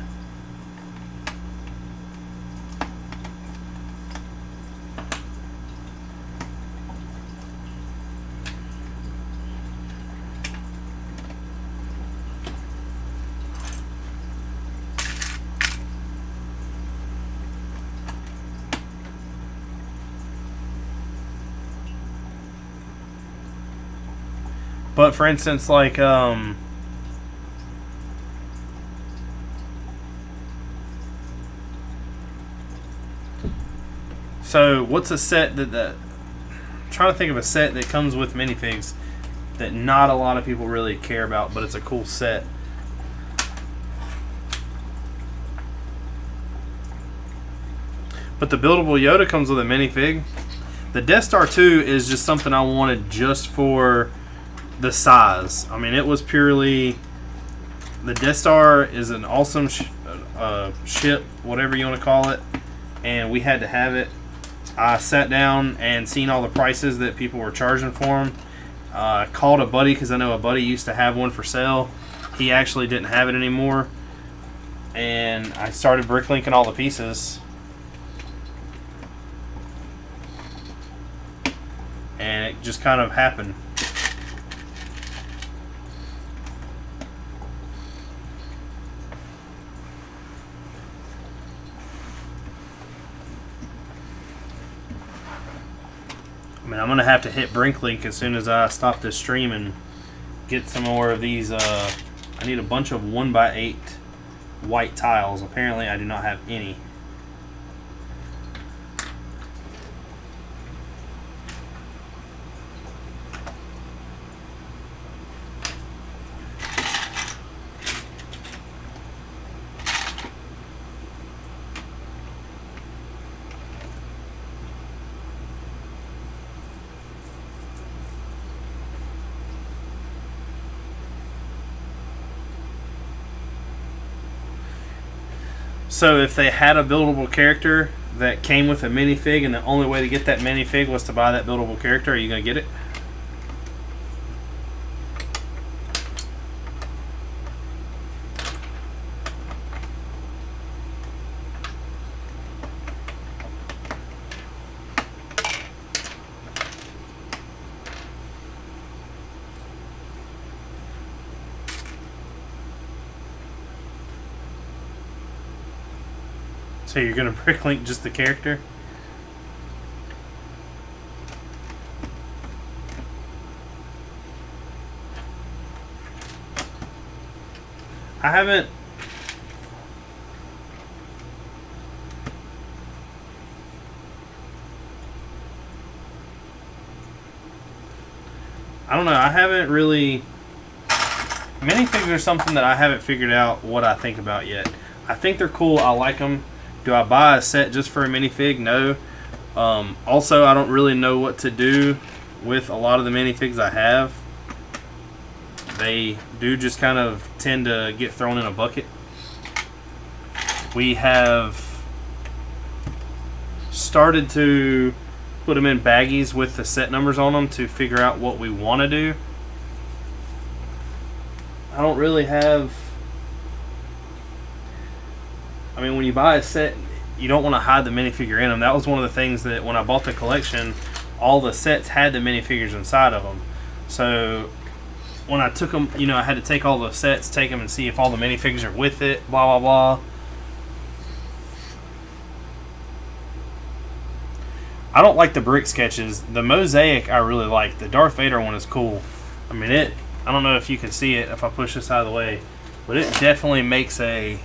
[SPEAKER 1] But for instance, like, so what's a set that I'm trying to think of a set that comes with minifigs that not a lot of people really care about, but it's a cool set. But the buildable Yoda comes with a minifig. The Death Star 2 is just something I wanted just for the size. I mean, it was purely, the Death Star is an awesome ship, whatever you want to call it, and we had to have it. I sat down and seen all the prices that people were charging for them. Called a buddy because I know a buddy used to have one for sale. He actually didn't have it anymore, and I started bricklinking all the pieces, and it just kind of happened. I mean, I'm gonna have to hit Brink link as soon as I stop this stream and get some more of these. I need a bunch of 1x8 white tiles. Apparently, I do not have any. So if they had a buildable character that came with a minifig and the only way to get that minifig was to buy that buildable character, are you going to get it? So you're going to brick link just the character? I haven't... I don't know, I haven't really... Minifigs are something that I haven't figured out what I think about yet. I think they're cool, I like them. Do I buy a set just for a minifig? No. Also, I don't really know what to do with a lot of the minifigs I have. They do just kind of tend to get thrown in a bucket. We have started to put them in baggies with the set numbers on them to figure out what we want to do. I don't really have... I mean, when you buy a set, you don't want to hide the minifigure in them. That was one of the things that when I bought the collection, all the sets had the minifigures inside of them. So when I took them, I had to take all the sets, take them and see if all the minifigures are with it, blah, blah, blah. I don't like the brick sketches. The mosaic I really like. The Darth Vader one is cool. I mean, I don't know if you can see it if I push this out of the way, but it definitely makes a...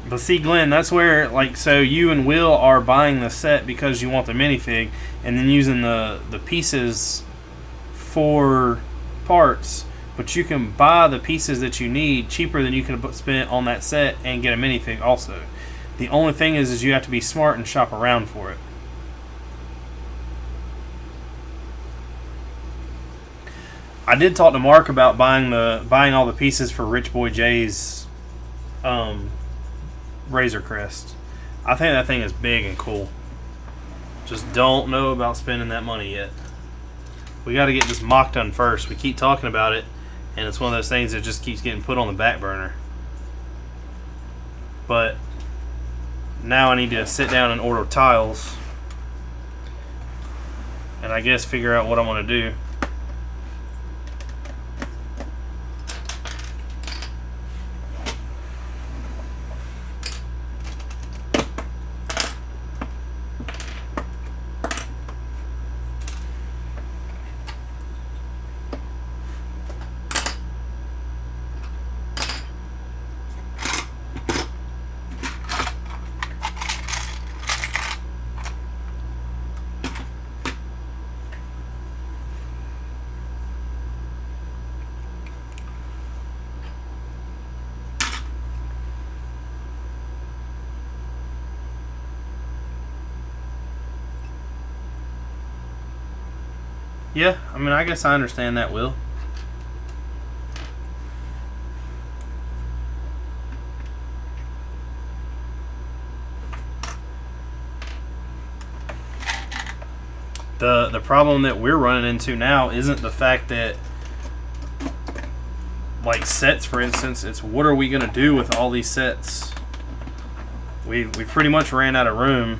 [SPEAKER 1] But see, Glenn, that's where, so you and Will are buying the set because you want the minifig, and then using the pieces for parts, but you can buy the pieces that you need cheaper than you could have spent on that set and get a minifig also. The only thing is you have to be smart and shop around for it. I did talk to Mark about buying all the pieces for Rich Boy J's Razor Crest. I think that thing is big and cool. Just don't know about spending that money yet. We got to get this MOC done first. We keep talking about it, and it's one of those things that just keeps getting put on the back burner. But now I need to sit down and order tiles, and I guess figure out what I want to do. Yeah, I mean, I guess I understand that, Will. The problem that we're running into now isn't the fact that, like sets, for instance, it's what are we going to do with all these sets? We pretty much ran out of room.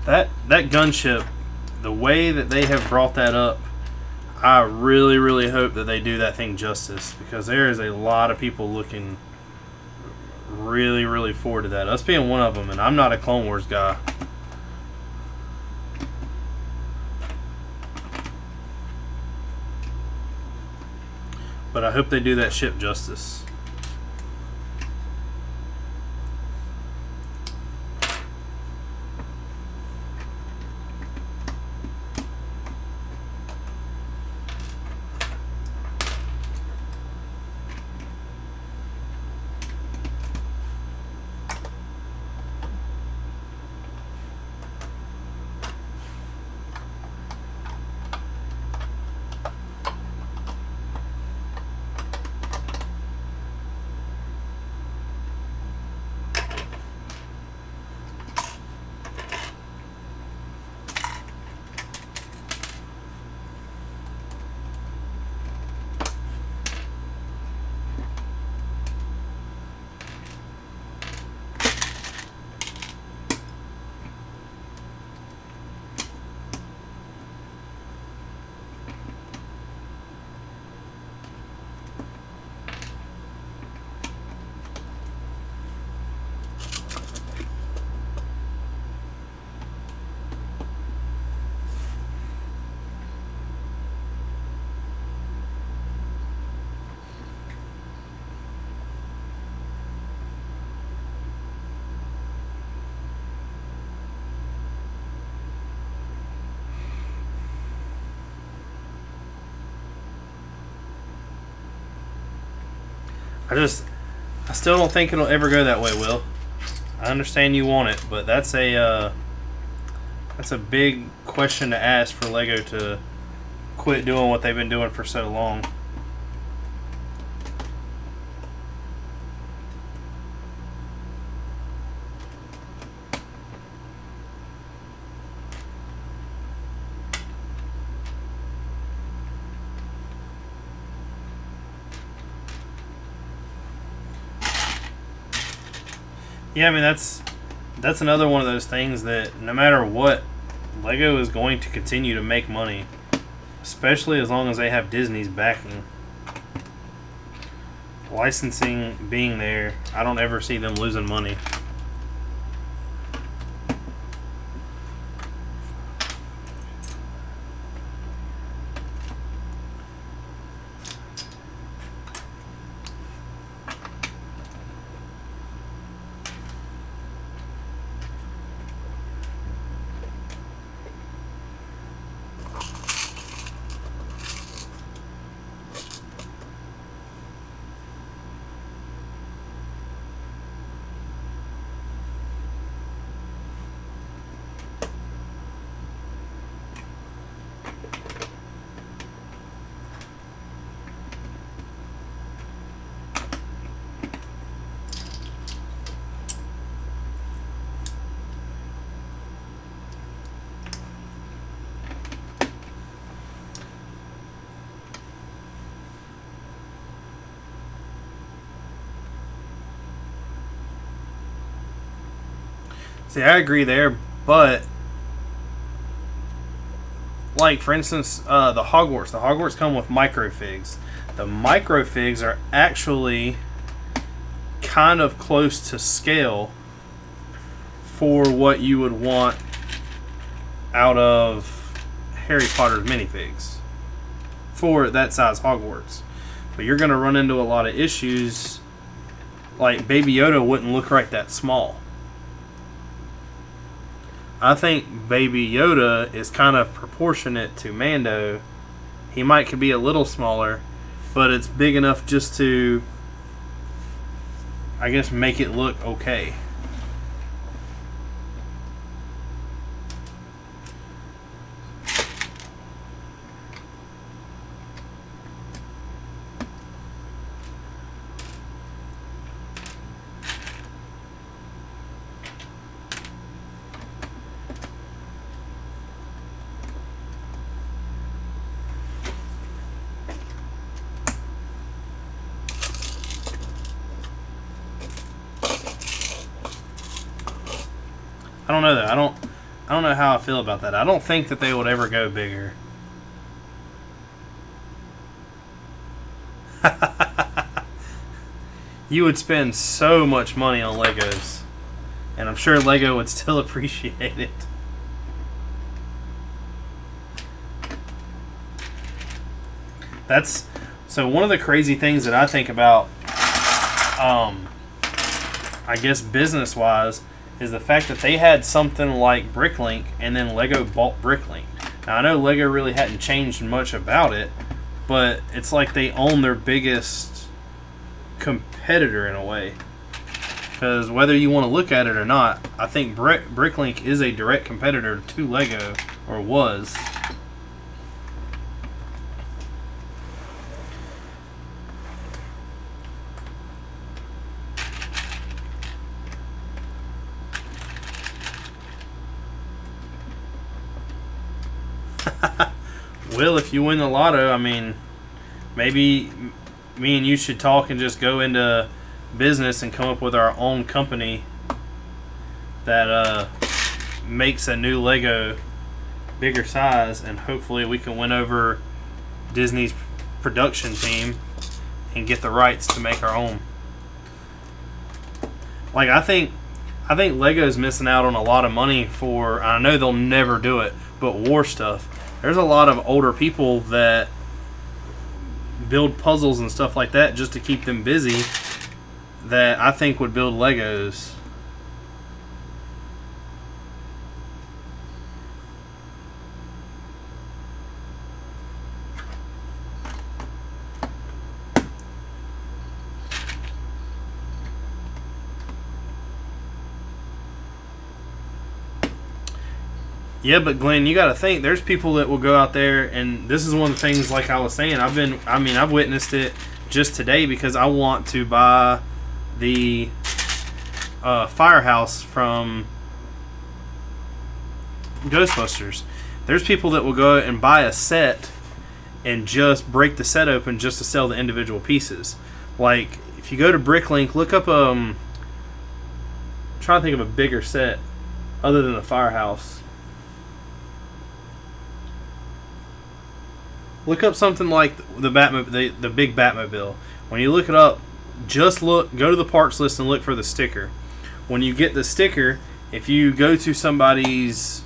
[SPEAKER 1] that gunship, the way that they have brought that up, I really, really hope that they do that thing justice, because there is a lot of people looking really, really forward to that. Us being one of them, and I'm not a Clone Wars guy. But I hope they do that ship justice. I still don't think it'll ever go that way, Will. I understand you want it, but that's a big question to ask for Lego to quit doing what they've been doing for so long. Yeah, I mean, that's another one of those things that no matter what, Lego is going to continue to make money, especially as long as they have Disney's backing. Licensing being there, I don't ever see them losing money. See, I agree there, but like for instance, the Hogwarts come with microfigs. The microfigs are actually kind of close to scale for what you would want out of Harry Potter's minifigs for that size Hogwarts. But you're going to run into a lot of issues. Like Baby Yoda wouldn't look right that small. I think Baby Yoda is kind of proportionate to Mando. He could be a little smaller, but it's big enough just to, I guess, make it look okay. I don't know though. I don't know how I feel about that. I don't think that they would ever go bigger. You would spend so much money on Legos, and I'm sure Lego would still appreciate it. That's so one of the crazy things that I think about, I guess business-wise, is the fact that they had something like Bricklink, and then Lego bought Bricklink. Now I know Lego really hadn't changed much about it, but it's like they own their biggest competitor in a way. Because whether you want to look at it or not, I think Bricklink is a direct competitor to Lego, or was. Will, if you win the lotto, I mean, maybe me and you should talk and just go into business and come up with our own company that makes a new Lego bigger size, and hopefully we can win over Disney's production team and get the rights to make our own. Like, I think Lego's missing out on a lot of money for, I know they'll never do it, but war stuff. There's a lot of older people that build puzzles and stuff like that just to keep them busy that I think would build Legos. Yeah, but Glenn, you got to think there's people that will go out there, and this is one of the things, like I was saying, I've witnessed it just today because I want to buy the firehouse from Ghostbusters. There's people that will go and buy a set and just break the set open just to sell the individual pieces. Like, if you go to Bricklink, look up I'm trying to think of a bigger set other than the firehouse. Look up something like the the big Batmobile. When you look it up, go to the parts list and look for the sticker. When you get the sticker, if you go to somebody's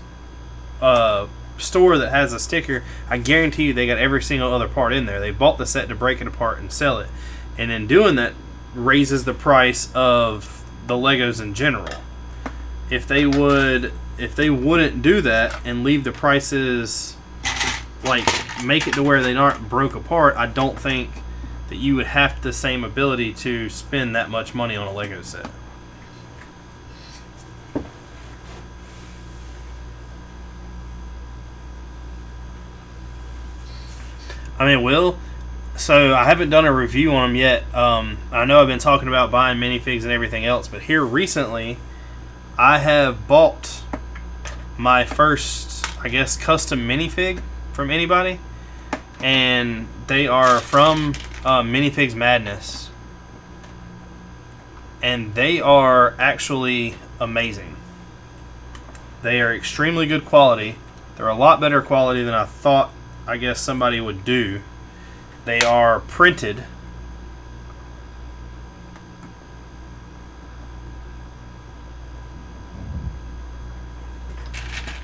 [SPEAKER 1] store that has a sticker, I guarantee you they got every single other part in there. They bought the set to break it apart and sell it. And in doing that, raises the price of the Legos in general. If they wouldn't do that and leave the prices, like, make it to where they aren't broke apart, I don't think that you would have the same ability to spend that much money on a Lego set. I mean, Will, so I haven't done a review on them yet. I know I've been talking about buying minifigs and everything else, but here recently I have bought my first, I guess, custom minifig from anybody, and they are from Minifigs Madness, and they are actually amazing. They are extremely good quality. They're a lot better quality than I thought, I guess, somebody would do. They are printed.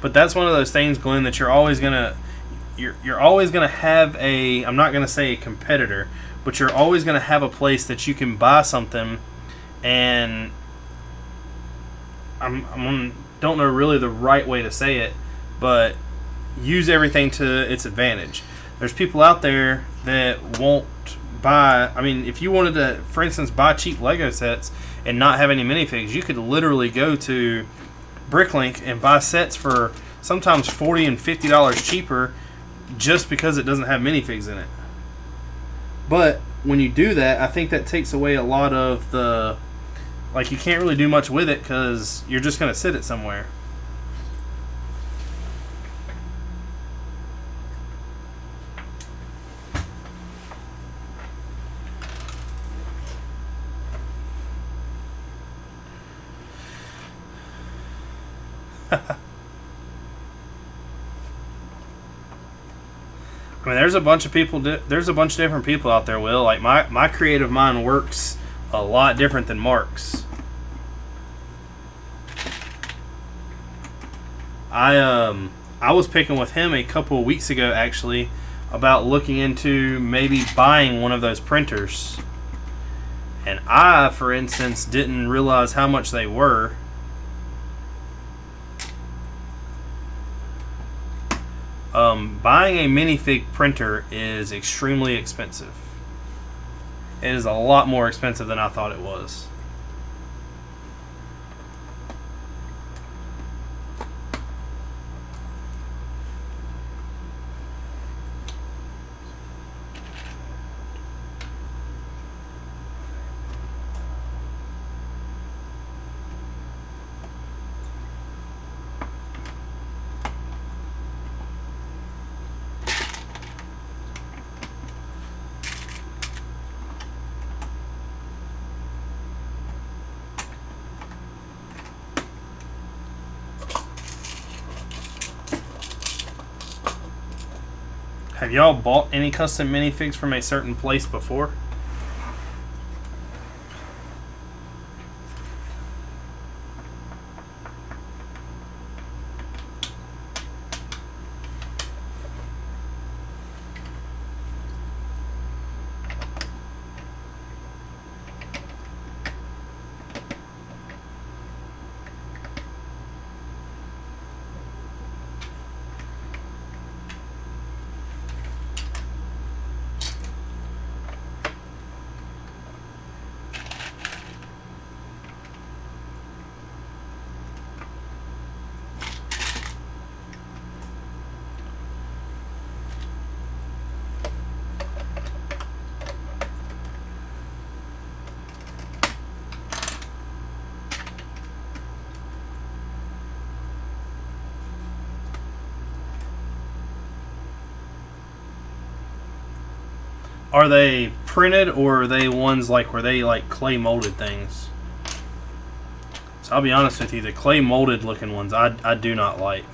[SPEAKER 1] But that's one of those things, Glenn, that you're always gonna have a, I'm not gonna say a competitor, but you're always gonna have a place that you can buy something, and don't know really the right way to say it, but use everything to its advantage. There's people out there that won't buy. I mean, if you wanted to, for instance, buy cheap Lego sets and not have any minifigs, you could literally go to Bricklink and buy sets for sometimes $40 and $50 cheaper just because it doesn't have minifigs in it. But when you do that, I think that takes away a lot of the, like, you can't really do much with it because you're just going to sit it somewhere. I mean, there's a bunch of people. There's a bunch of different people out there. Will, like my creative mind works a lot different than Mark's. I was picking with him a couple of weeks ago actually about looking into maybe buying one of those printers. And I, for instance, didn't realize how much they were. Buying a minifig printer is extremely expensive. It is a lot more expensive than I thought it was. Have y'all bought any custom minifigs from a certain place before? Are they printed or are they ones like where they like clay molded things? So I'll be honest with you, the clay molded looking ones I do not like.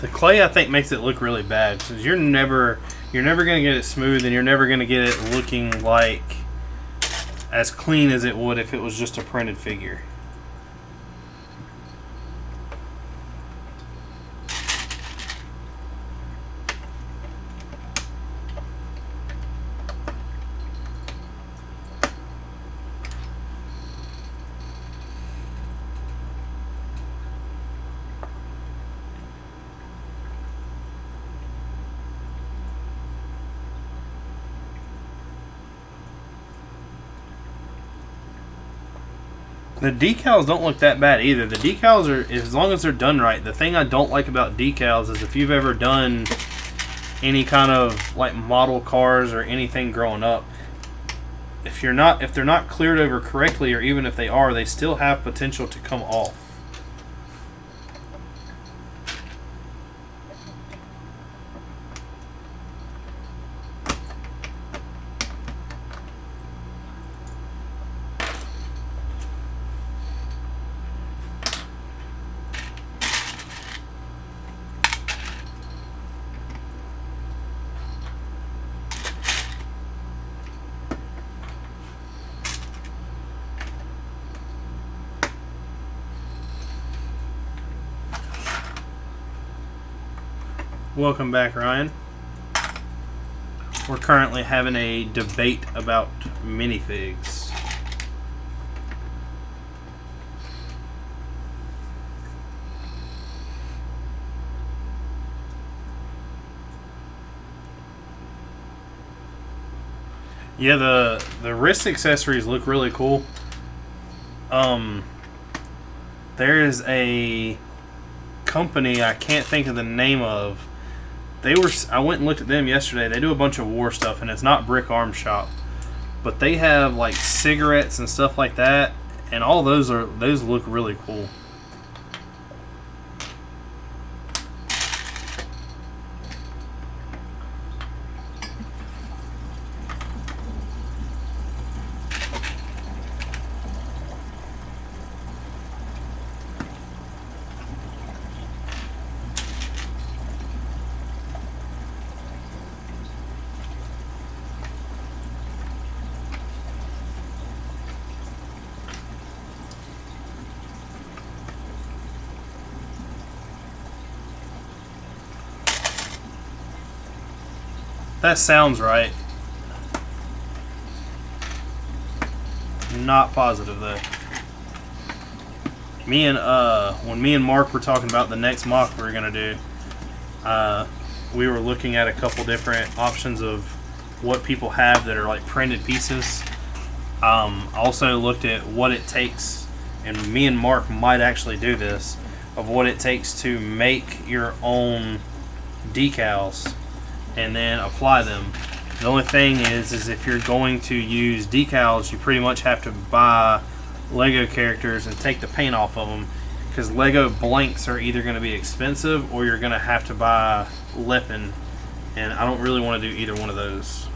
[SPEAKER 1] The clay, I think, makes it look really bad because you're never gonna get it smooth, and you're never gonna get it looking like as clean as it would if it was just a printed figure. The decals don't look that bad either. The decals are, as long as they're done right. The thing I don't like about decals is if you've ever done any kind of like model cars or anything growing up, if they're not cleared over correctly, or even if they are, they still have potential to come off. Welcome back, Ryan. We're currently having a debate about minifigs. Yeah, the wrist accessories look really cool. There is a company I can't think of the name of. I went and looked at them yesterday. They do a bunch of war stuff, and it's not Brick Arm Shop, but they have like cigarettes and stuff like that, and all those look really cool. That sounds right. Not positive though. When me and Mark were talking about the next MOC we were gonna do, we were looking at a couple different options of what people have that are like printed pieces. Also looked at what it takes, and me and Mark might actually do this, of what it takes to make your own decals and then apply them. The only thing is if you're going to use decals, you pretty much have to buy Lego characters and take the paint off of them, because Lego blanks are either going to be expensive or you're going to have to buy Lippin, and I don't really want to do either one of those.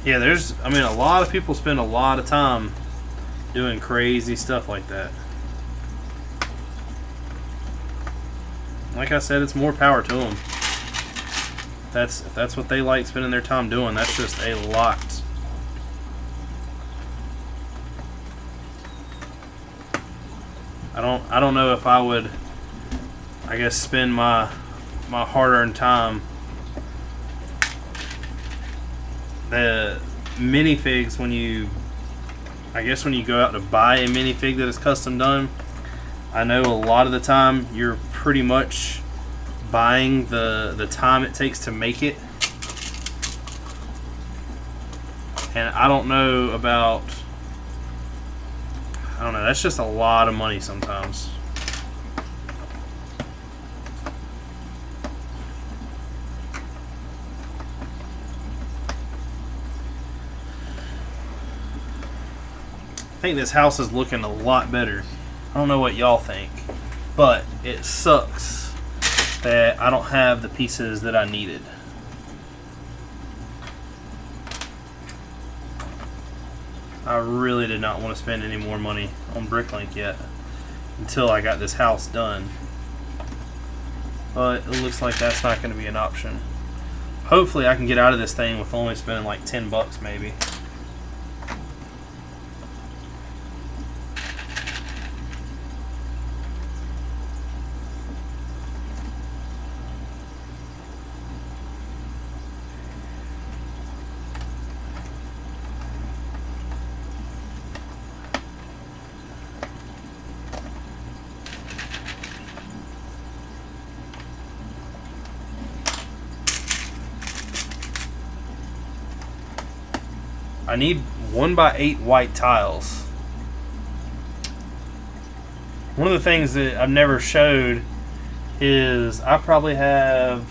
[SPEAKER 1] Yeah, a lot of people spend a lot of time doing crazy stuff like that. Like I said, it's more power to them. If that's what they like spending their time doing, that's just a lot. I don't know if I would, I guess, spend my hard-earned time. The minifigs, when you go out to buy a minifig that is custom done, I know a lot of the time you're pretty much buying the time it takes to make it. And I don't know, that's just a lot of money sometimes. I think this house is looking a lot better. I don't know what y'all think, but it sucks that I don't have the pieces that I needed. I really did not want to spend any more money on Bricklink yet until I got this house done. But it looks like that's not going to be an option. Hopefully I can get out of this thing with only spending like $10 maybe. I need 1x8 white tiles. One of the things that I've never showed is I probably have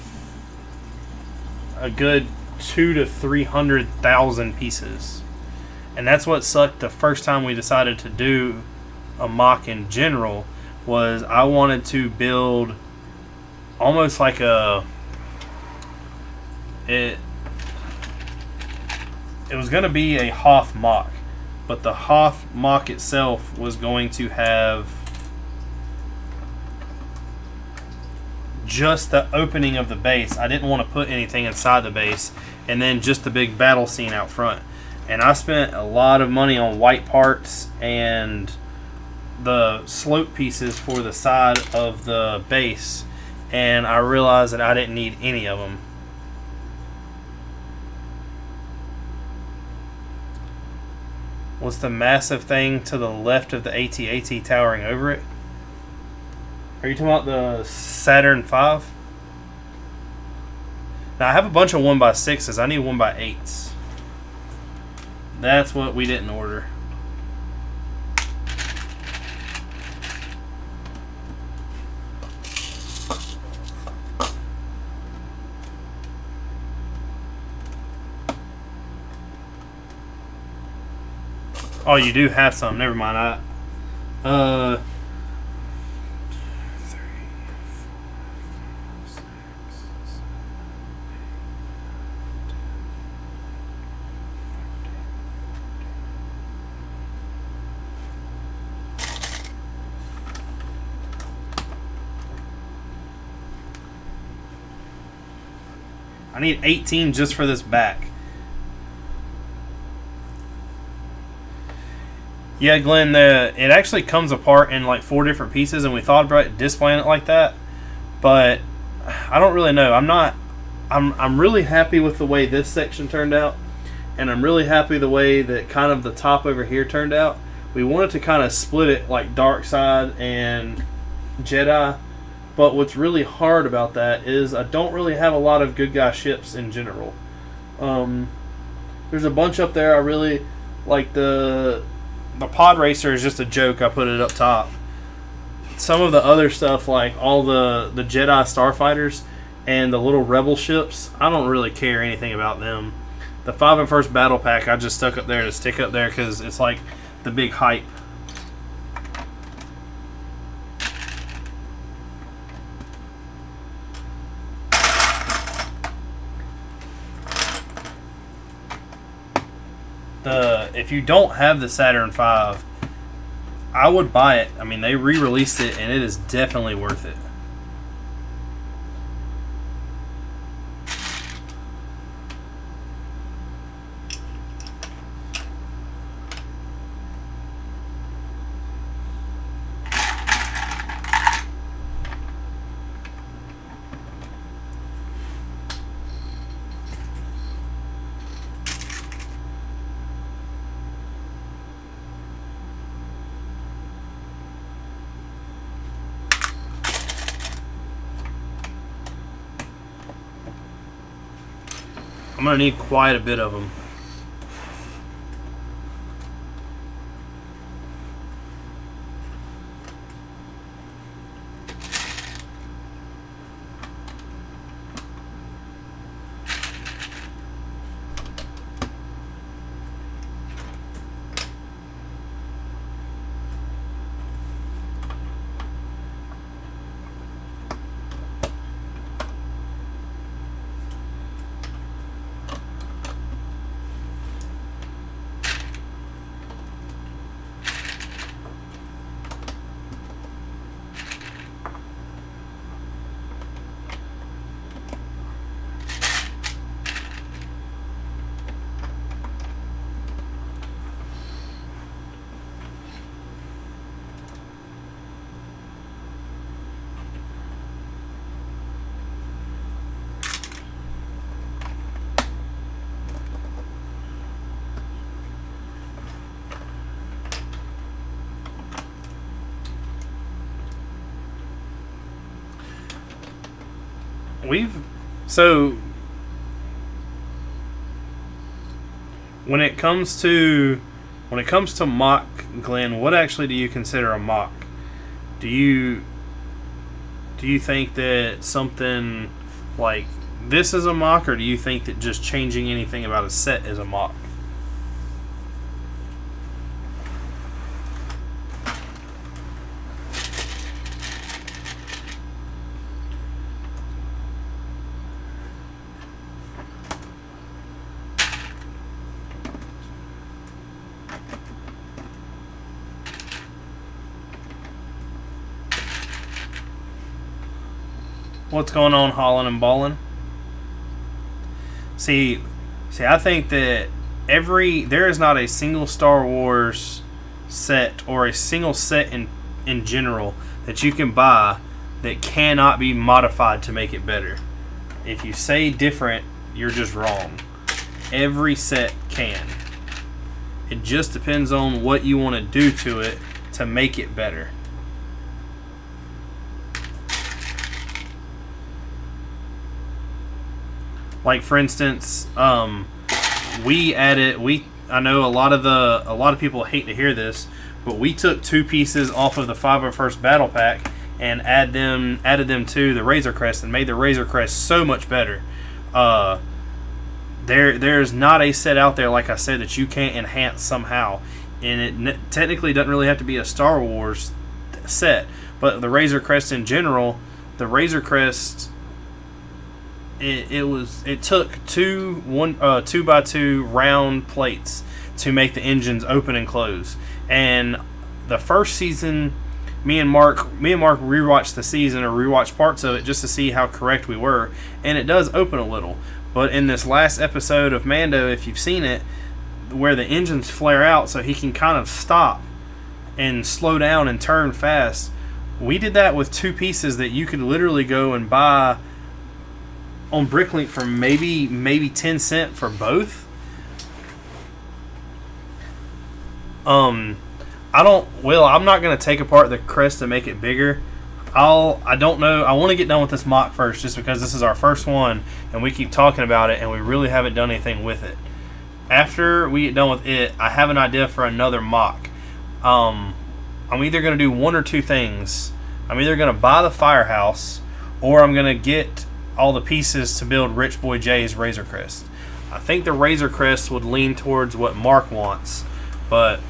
[SPEAKER 1] a good 200,000 to 300,000 pieces, and that's what sucked the first time we decided to do a MOC in general. Was I wanted to build almost like it was going to be a Hoth MOC, but the Hoth MOC itself was going to have just the opening of the base. I didn't want to put anything inside the base, and then just the big battle scene out front. And I spent a lot of money on white parts and the slope pieces for the side of the base, and I realized that I didn't need any of them. Was the massive thing to the left of the AT-AT towering over it? Are you talking about the Saturn V? Now I have a bunch of 1x6s. I need 1x8s. That's what we didn't order. Oh, you do have some. Never mind. I need 18 just for this back. Yeah, Glenn, it actually comes apart in like 4 different pieces, and we thought about displaying it like that, but I don't really know. I'm really happy with the way this section turned out, and I'm really happy the way that kind of the top over here turned out. We wanted to kind of split it like Dark Side and Jedi, but what's really hard about that is I don't really have a lot of good guy ships in general. There's a bunch up there I really like. The pod racer is just a joke. I put it up top. Some of the other stuff, like all the Jedi starfighters and the little rebel ships, I don't really care anything about them. The 5 and First battle pack I just stuck up there to stick up there because it's like the big hype. If you don't have the Saturn V, I would buy it. I mean, they re-released it, and it is definitely worth it. I'm going to need quite a bit of them. So when it comes to MOC, Glenn, what actually do you consider a MOC? Do you think that something like this is a MOC, or do you think that just changing anything about a set is a MOC? What's going on, Holland and Ballin? See, I think that there is not a single Star Wars set or a single set in general that you can buy that cannot be modified to make it better. If you say different, you're just wrong. Every set can. It just depends on what you want to do to it to make it better. Like for instance, I know a lot of people hate to hear this, but we took 2 pieces off of the 501st Battle Pack and added them to the Razor Crest and made the Razor Crest so much better. There's not a set out there, like I said, that you can't enhance somehow, and it technically doesn't really have to be a Star Wars set, but the Razor Crest in general, the Razor Crest, it took 2 2x2 round plates to make the engines open and close. And the first season, me and Mark rewatched the season, or rewatched parts of it just to see how correct we were, and it does open a little. But in this last episode of Mando, if you've seen it, where the engines flare out so he can kind of stop and slow down and turn fast, we did that with 2 pieces that you could literally go and buy on Bricklink for maybe 10 cents for both. I'm not going to take apart the crest to make it bigger. I don't know. I want to get done with this MOC first, just because this is our first one and we keep talking about it and we really haven't done anything with it. After we get done with it, I have an idea for another MOC. I'm either going to do one or 2 things. I'm either going to buy the Firehouse, or I'm going to get all the pieces to build Rich Boy J's Razor Crest. I think the Razor Crest would lean towards what Mark wants, but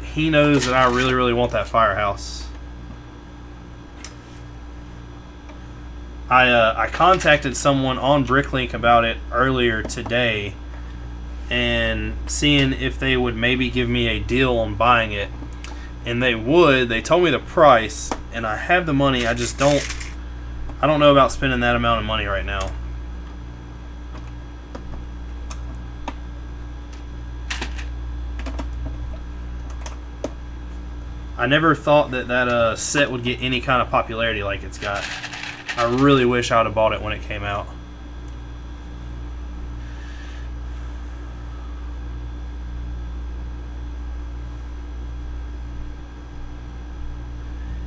[SPEAKER 1] he knows that I really, really want that Firehouse. I contacted someone on Bricklink about it earlier today, and seeing if they would maybe give me a deal on buying it. And they would. They told me the price, and I have the money. I don't know about spending that amount of money right now. I never thought that set would get any kind of popularity like it's got. I really wish I would have bought it when it came out.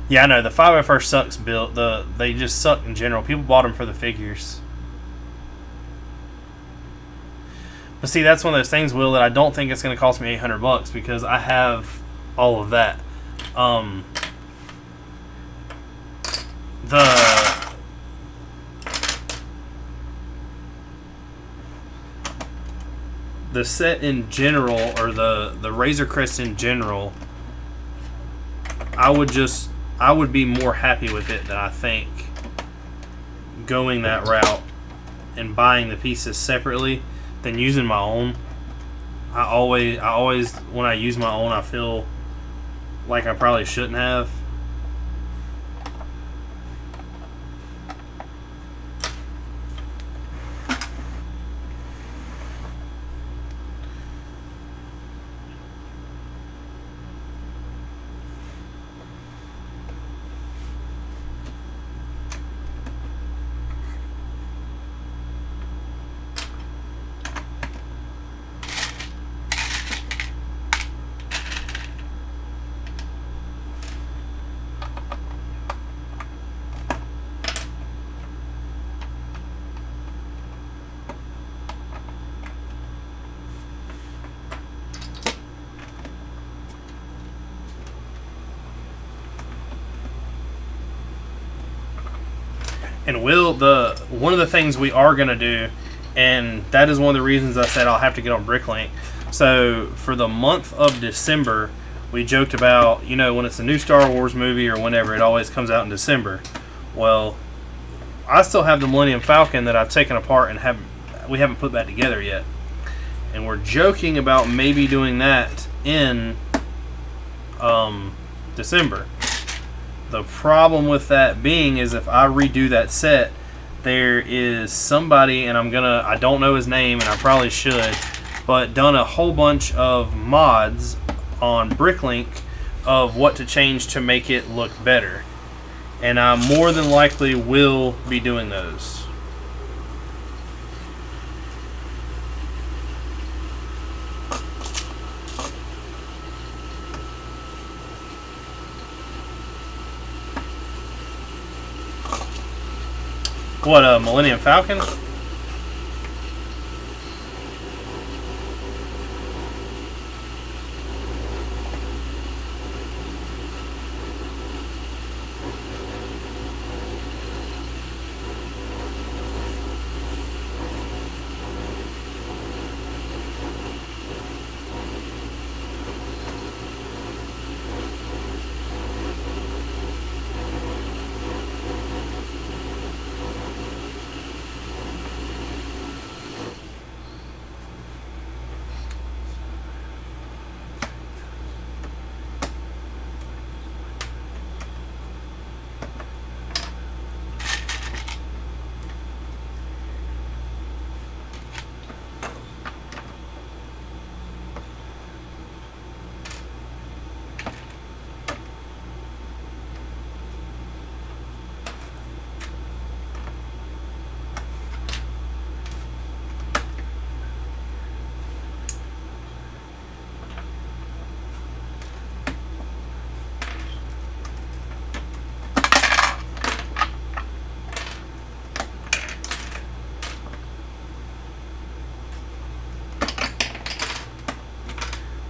[SPEAKER 1] Yeah, I know. The 501st sucks built. They just suck in general. People bought them for the figures. But see, that's one of those things, Will, that I don't think it's going to cost me $800 because I have all of that. The set in general, or the Razor Crest in general, I would be more happy with it than I think going that route and buying the pieces separately than using my own. I always when I use my own, I feel like I probably shouldn't have. And one of the things we are going to do, and that is one of the reasons I said I'll have to get on Bricklink. So for the month of December, we joked about, when it's a new Star Wars movie or whenever, it always comes out in December. Well, I still have the Millennium Falcon that I've taken apart and we haven't put that together yet. And we're joking about maybe doing that in December. The problem with that being is if I redo that set, there is somebody, and I don't know his name, and I probably should, but done a whole bunch of mods on Bricklink of what to change to make it look better. And I more than likely will be doing those. What, a Millennium Falcon?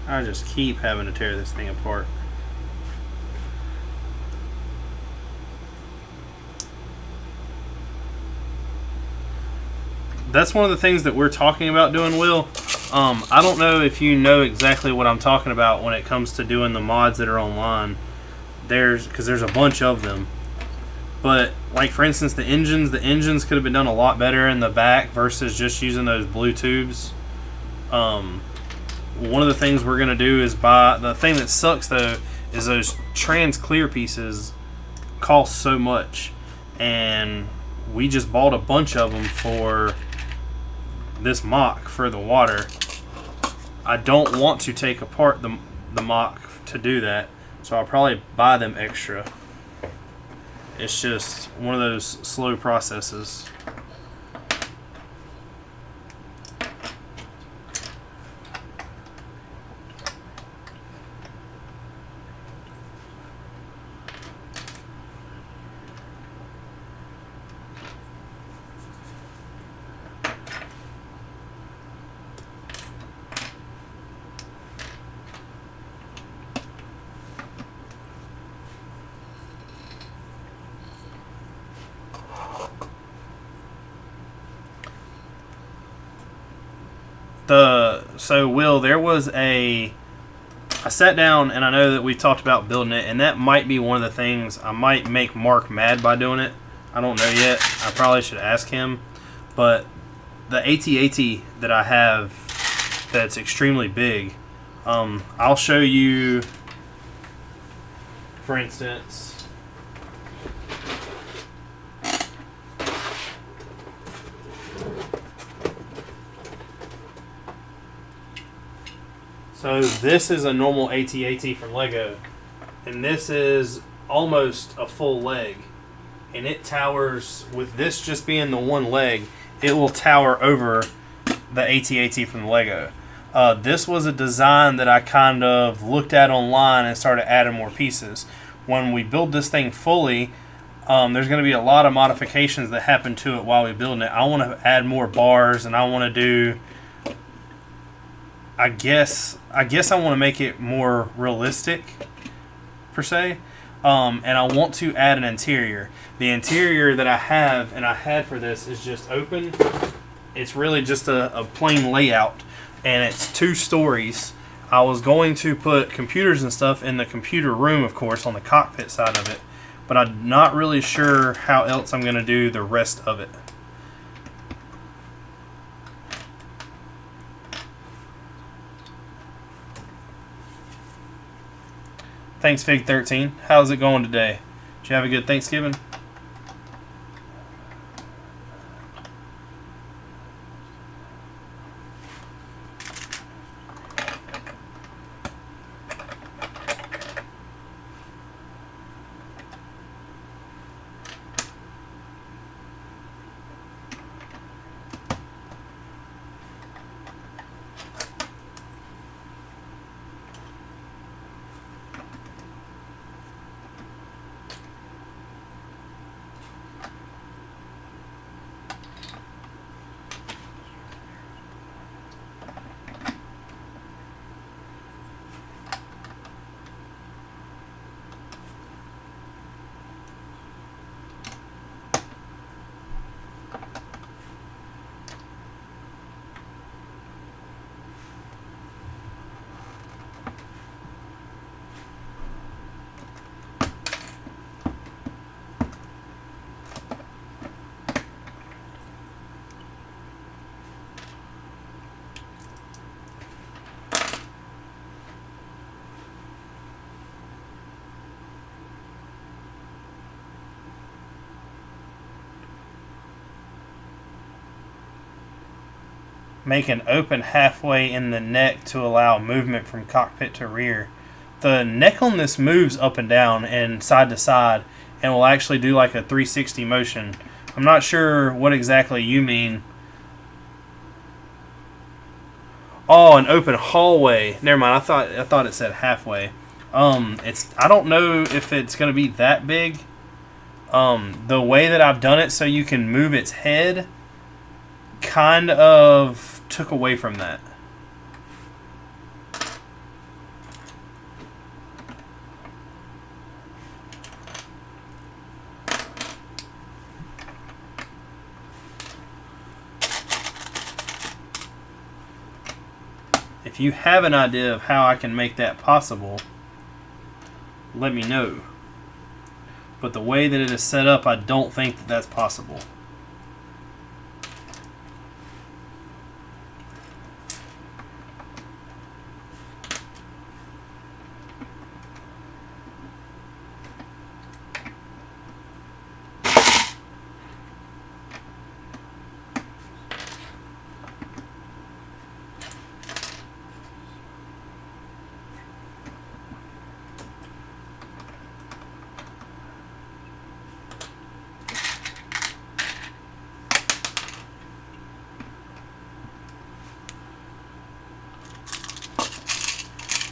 [SPEAKER 1] I just keep having to tear this thing apart. That's one of the things that we're talking about doing, Will. I don't know if you know exactly what I'm talking about when it comes to doing the mods that are online. Because there's a bunch of them. But, like, for instance, the engines could have been done a lot better in the back versus just using those blue tubes. One of the things we're going to do is buy... The thing that sucks, though, is those trans clear pieces cost so much. And we just bought a bunch of them for this MOC for the water. I don't want to take apart the MOC to do that, so I'll probably buy them extra. It's just one of those slow processes. So Will, there was I sat down and I know that we talked about building it, and that might be one of the things I might make Mark mad by doing it. I don't know yet. I probably should ask him. But the AT-AT that I have that's extremely big, I'll show you, for instance. So this is a normal AT-AT from Lego, and this is almost a full leg, and it towers, with this just being the one leg, it will tower over the AT-AT from Lego. This was a design that I kind of looked at online and started adding more pieces. When we build this thing fully, there's going to be a lot of modifications that happen to it while we're building it. I want to add more bars, and I want to do... I guess I want to make it more realistic, per se, and I want to add an interior. The interior that I have, and I had for this, is just open. It's really just a plain layout, and it's 2 stories. I was going to put computers and stuff in the computer room, of course, on the cockpit side of it, but I'm not really sure how else I'm going to do the rest of it. Thanks, Fig13. How's it going today? Did you have a good Thanksgiving? make an open halfway in the neck to allow movement from cockpit to rear. The neck on this moves up and down and side to side and will actually do like a 360 motion. I'm not sure what exactly you mean. Oh, an open hallway. Never mind. I thought it said halfway. I don't know if it's going to be that big. The way that I've done it so you can move its head kind of took away from that. If you have an idea of how I can make that possible, let me know. But the way that it is set up, I don't think that that's possible.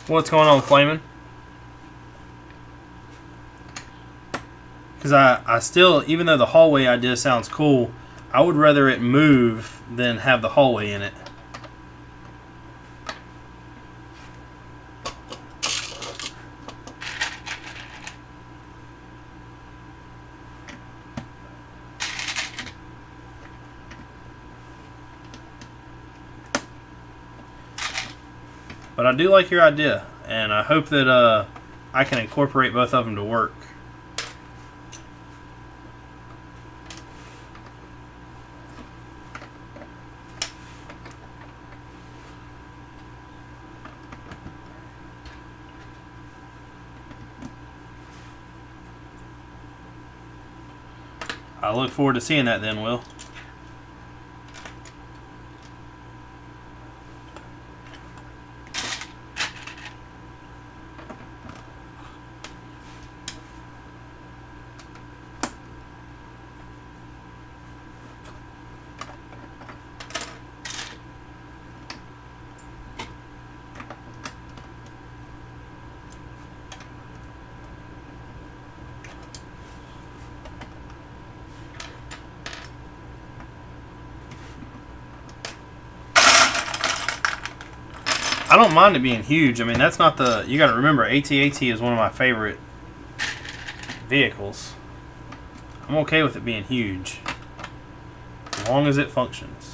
[SPEAKER 1] What's going on, Flamin'? Because I still, even though the hallway idea sounds cool, I would rather it move than have the hallway in it. But I do like your idea, and I hope that I can incorporate both of them to work. I look forward to seeing that then, Will. I don't mind it being huge. I mean, that's not the... You got to remember, AT-AT is one of my favorite vehicles. I'm okay with it being huge, as long as it functions.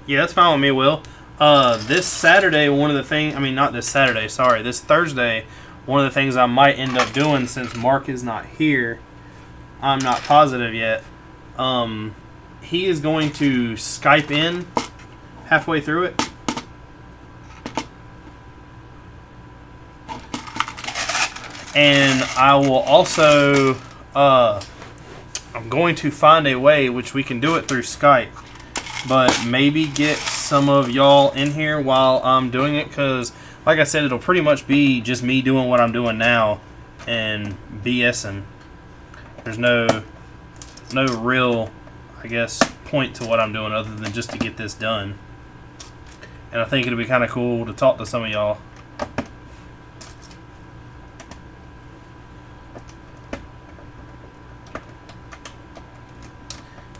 [SPEAKER 1] Yeah, that's fine with me, Will. This Saturday, one of the things... I mean, not this Saturday, sorry. This Thursday, one of the things I might end up doing, since Mark is not here, I'm not positive yet, he is going to Skype in halfway through it. And I will also... I'm going to find a way, which we can do it through Skype, but maybe get some of y'all in here while I'm doing it, because like I said, it'll pretty much be just me doing what I'm doing now and BSing. There's no real, I guess, point to what I'm doing other than just to get this done. And I think it'll be kind of cool to talk to some of y'all.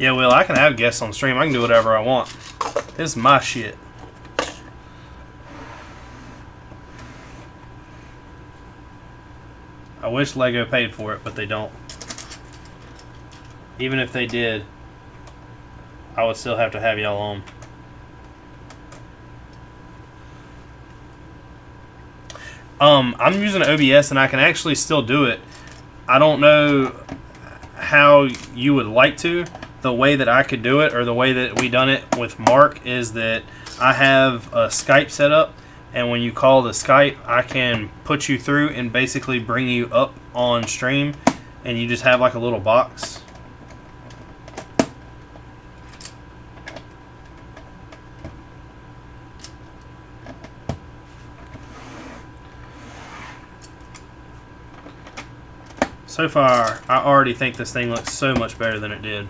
[SPEAKER 1] Yeah, well, I can have guests on stream. I can do whatever I want. This is my shit. I wish Lego paid for it, but they don't. Even if they did, I would still have to have y'all on. I'm using OBS and I can actually still do it. I don't know how you would like to. The way that I could do it, or the way that we done it with Mark, is that I have a Skype set up, and when you call the Skype, I can put you through and basically bring you up on stream, and you just have like a little box. So far, I already think this thing looks so much better than it did.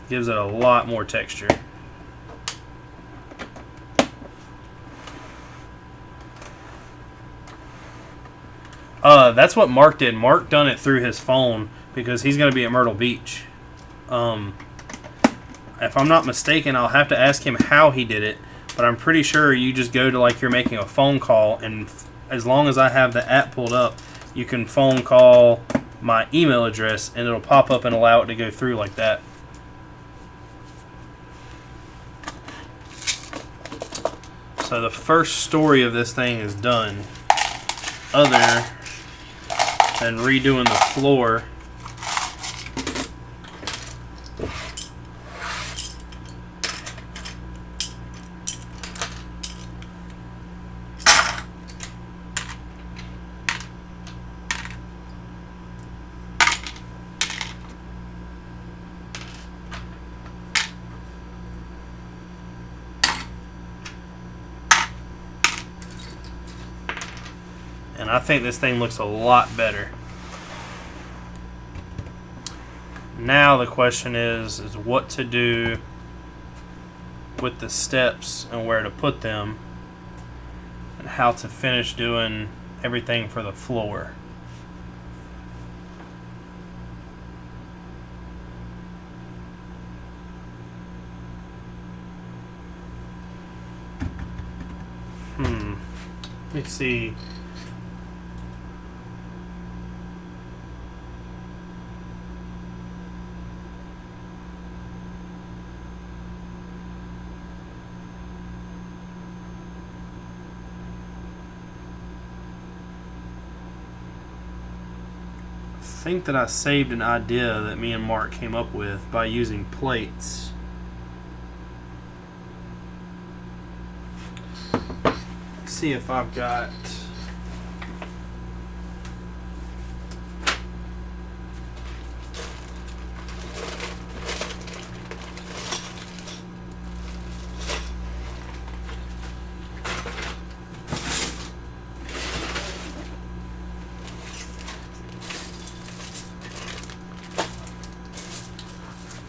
[SPEAKER 1] Gives it a lot more texture. That's what Mark did. Mark done it through his phone because he's going to be at Myrtle Beach. If I'm not mistaken, I'll have to ask him how he did it. But I'm pretty sure you just go to like you're making a phone call, and as long as I have the app pulled up, you can phone call my email address and it'll pop up and allow it to go through like that. So the first story of this thing is done, other than redoing the floor. And I think this thing looks a lot better. Now the question is what to do with the steps and where to put them, and how to finish doing everything for the floor. Let me see. I think that I saved an idea that me and Mark came up with by using plates. Let's see if I've got...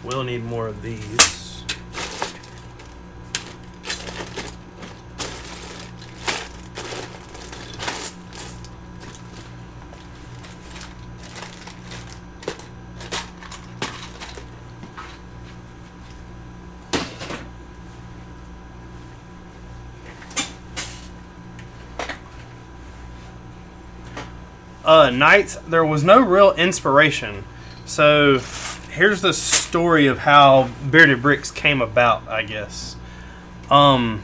[SPEAKER 1] We'll need more of these. Nights, there was no real inspiration. So here's the story of how Bearded Brix came about, I guess. I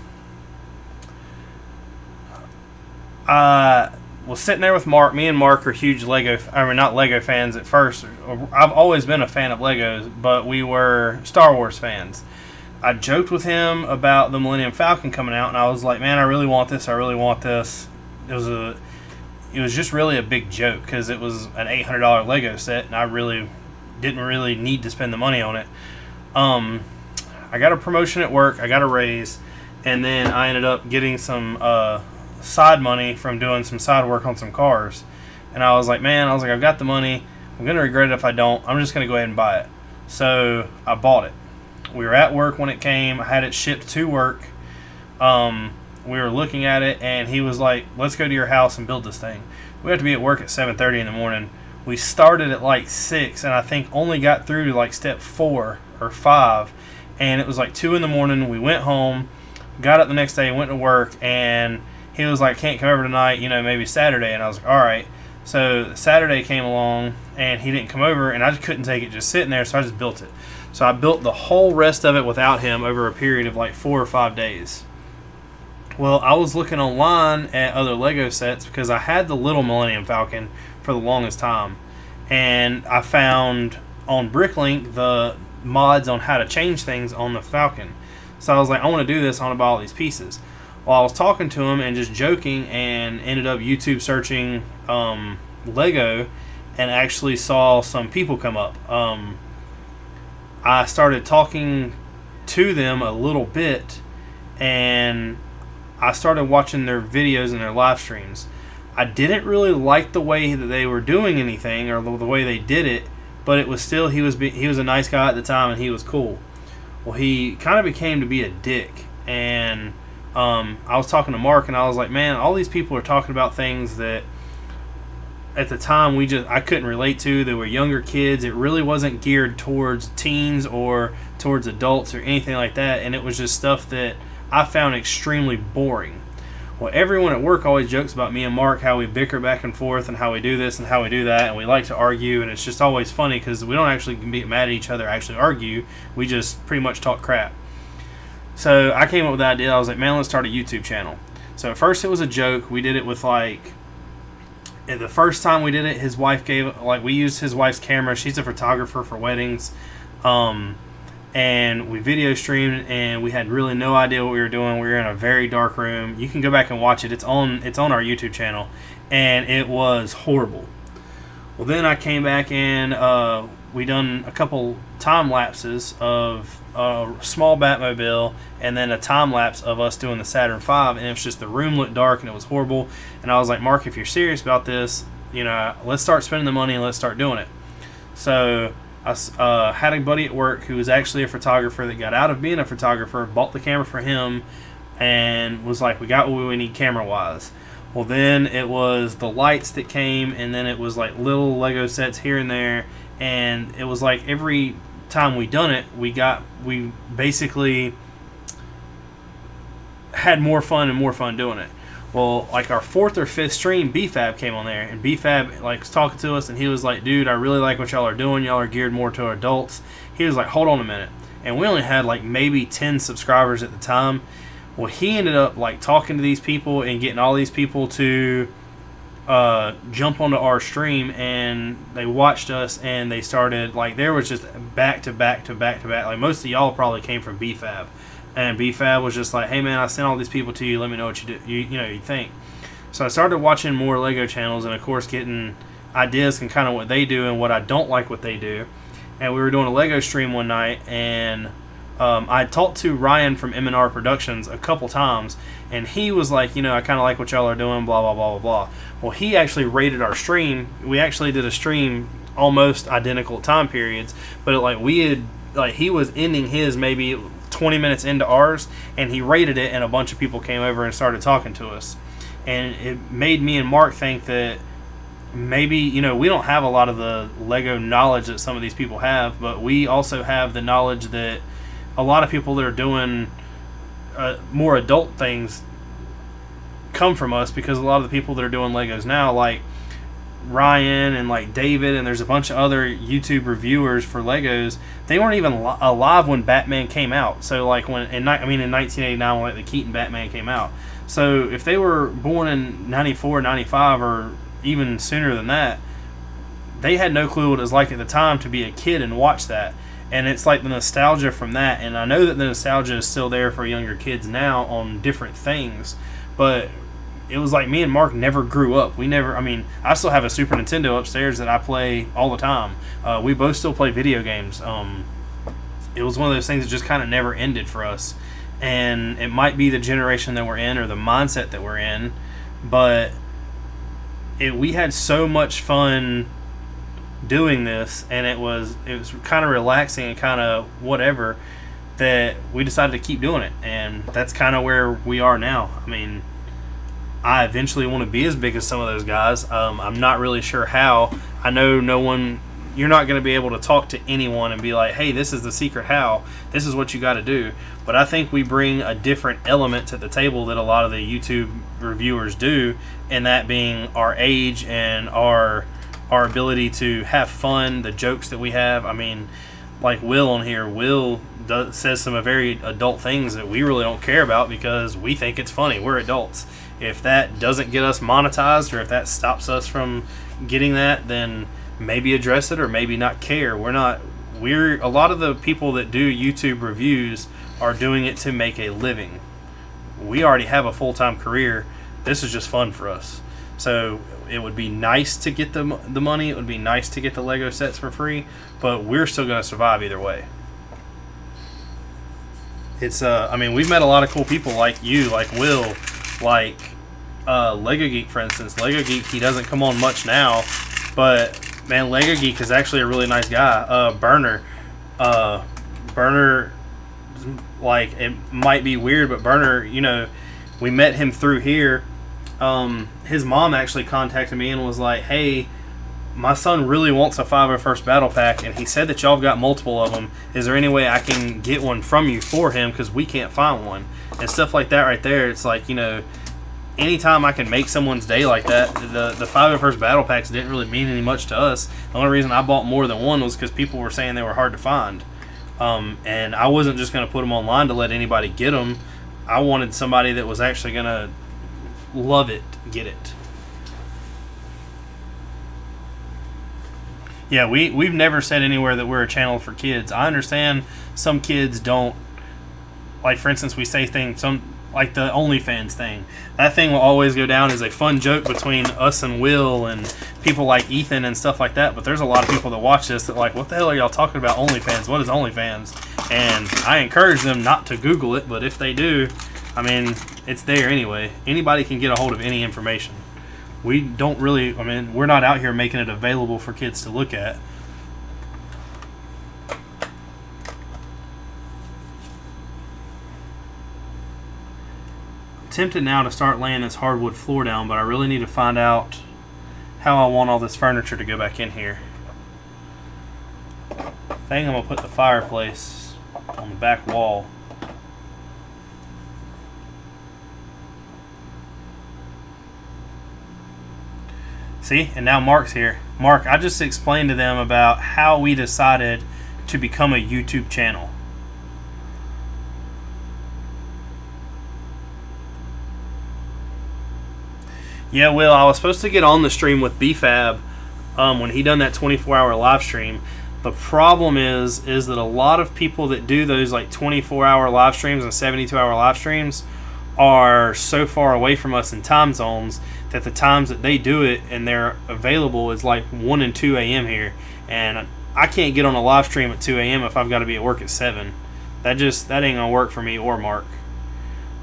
[SPEAKER 1] was sitting there with Mark. Me and Mark are huge not Lego fans at first. I've always been a fan of Legos, but we were Star Wars fans. I joked with him about the Millennium Falcon coming out, and I was like, man, I really want this. I really want this. It was just really a big joke because it was an $800 Lego set, and I didn't really need to spend the money on it. I got a promotion at work, I got a raise, and then I ended up getting some side money from doing some side work on some cars. And I was like, I've got the money. I'm going to regret it if I don't. I'm just going to go ahead and buy it. So I bought it. We were at work when it came. I had it shipped to work. We were looking at it, and he was like, let's go to your house and build this thing. We have to be at work at 7:30 in the morning. We started at like 6, and I think only got through to like step 4 or 5, and it was like 2 in the morning. We went home, got up the next day, went to work, and he was like, can't come over tonight, maybe Saturday. And I was like, all right. So Saturday came along, and he didn't come over, and I just couldn't take it just sitting there, so I just built it. So I built the whole rest of it without him over a period of like 4 or 5 days. Well, I was looking online at other Lego sets because I had the little Millennium Falcon for the longest time, and I found on Bricklink the mods on how to change things on the Falcon. So I was like, I want to do this, I want to buy all these pieces. Well, I was talking to him and just joking, and ended up YouTube searching Lego, and actually saw some people come up. I started talking to them a little bit, and I started watching their videos and their live streams. I didn't really like the way that they were doing anything, or the way they did it, but it was still, he was a nice guy at the time, and he was cool. Well, he kind of became to be a dick, and I was talking to Mark, and I was like, man, all these people are talking about things that at the time I couldn't relate to. They were younger kids. It really wasn't geared towards teens or towards adults or anything like that, and it was just stuff that I found extremely boring. Well, everyone at work always jokes about me and Mark, how we bicker back and forth, and how we do this and how we do that, and we like to argue, and it's just always funny because we don't actually get mad at each other, actually argue. We just pretty much talk crap. So I came up with the idea. I was like, man, let's start a YouTube channel. So at first it was a joke. We did it with the first time we did it, his wife we used his wife's camera. She's a photographer for weddings. And we video streamed, and we had really no idea what we were doing. We were in a very dark room. You can go back and watch it. It's on our YouTube channel, and it was horrible. Well, then I came back, and we done a couple time lapses of a small Batmobile, and then a time lapse of us doing the Saturn V, and it was just, the room looked dark and it was horrible. And I was like, Mark, if you're serious about this, let's start spending the money and let's start doing it. So I had a buddy at work who was actually a photographer that got out of being a photographer, bought the camera for him, and was like, we got what we need camera wise. Well, then it was the lights that came, and then it was like little Lego sets here and there, and it was like every time we done it, we basically had more fun and more fun doing it. Well, like our 4th or 5th stream, BFAB came on there, and BFAB was talking to us, and he was like, dude, I really like what y'all are doing. Y'all are geared more to adults. He was like, hold on a minute. And we only had like maybe 10 subscribers at the time. Well, he ended up like talking to these people and getting all these people to jump onto our stream, and they watched us, and they started, like, there was just back to back to back to back. Like, most of y'all probably came from BFAB, and BFAB was just like, hey man, I sent all these people to you, let me know what you do, you think. So I started watching more Lego channels, and of course getting ideas and kind of what they do and what I don't like what they do. And we were doing a Lego stream one night, and I talked to Ryan from M&R Productions a couple times, and he was like, I kind of like what y'all are doing, blah, blah, blah, blah, blah. Well, he actually rated our stream. We actually did a stream almost identical time periods, but he was ending his maybe 20 minutes into ours, and he rated it, and a bunch of people came over and started talking to us. And it made me and Mark think that maybe, we don't have a lot of the Lego knowledge that some of these people have, but we also have the knowledge that a lot of people that are doing more adult things come from us, because a lot of the people that are doing Legos now, like Ryan and like David, and there's a bunch of other YouTube reviewers for Legos, they weren't even alive when Batman came out. So like in 1989, when like the Keaton Batman came out. So if they were born in 94, 95, or even sooner than that, they had no clue what it was like at the time to be a kid and watch that. And it's like the nostalgia from that, and I know that the nostalgia is still there for younger kids now on different things, but it was like me and Mark never grew up. I still have a Super Nintendo upstairs that I play all the time. We both still play video games. It was one of those things that just kind of never ended for us, and it might be the generation that we're in or the mindset that we're in, but we had so much fun doing this, and it was kind of relaxing and kind of whatever, that we decided to keep doing it, and that's kind of where we are now. I eventually want to be as big as some of those guys. I'm not really sure how. I know no one. You're not going to be able to talk to anyone and be like, hey, this is the secret how. This is what you got to do. But I think we bring a different element to the table that a lot of the YouTube reviewers do, and that being our age and our ability to have fun, the jokes that we have. I mean, like Will on here, says some very adult things that we really don't care about because we think it's funny. We're adults. If that doesn't get us monetized, or if that stops us from getting that, then maybe address it or maybe not care. We're a lot of the people that do YouTube reviews are doing it to make a living. We already have a full-time career. This is just fun for us. So it would be nice to get the money. It would be nice to get the Lego sets for free, but we're still going to survive either way. It's I mean, we've met a lot of cool people like you, like Will, like Lego Geek, for instance. Lego Geek, he doesn't come on much now, but man, Lego Geek is actually a really nice guy. Burner, like, it might be weird, but Burner, you know, we met him through here. His mom actually contacted me and was like, hey, my son really wants a 501st Battle Pack, and he said that y'all have got multiple of them. Is there any way I can get one from you for him, because we can't find one? And stuff like that right there. It's like, you know, anytime I can make someone's day like that. The 501st Battle Packs didn't really mean any much to us. The only reason I bought more than one was because people were saying they were hard to find. And I wasn't just going to put them online to let anybody get them. I wanted somebody that was actually going to love it, get it. Yeah, we've never said anywhere that we're a channel for kids. I understand some kids don't, like, for instance, we say things, like the OnlyFans thing. That thing will always go down as a fun joke between us and Will and people like Ethan and stuff like that. But there's a lot of people that watch this that like, what the hell are y'all talking about OnlyFans? What is OnlyFans? And I encourage them not to Google it, but if they do, I mean, it's there anyway. Anybody can get a hold of any information. We don't really, I mean, we're not out here making it available for kids to look at. I'm tempted now to start laying this hardwood floor down, but I really need to find out how I want all this furniture to go back in here. I think I'm going to put the fireplace on the back wall. See, and now Mark's here. Mark, I just explained to them about how we decided to become a YouTube channel. Yeah, Will, I was supposed to get on the stream with BFAB when he done that 24-hour live stream. The problem is that a lot of people that do those like 24-hour live streams and 72-hour live streams are so far away from us in time zones that the times that they do it and they're available is like 1 and 2 a.m. here, and I can't get on a live stream at 2 a.m. if I've got to be at work at 7. That ain't gonna work for me or Mark.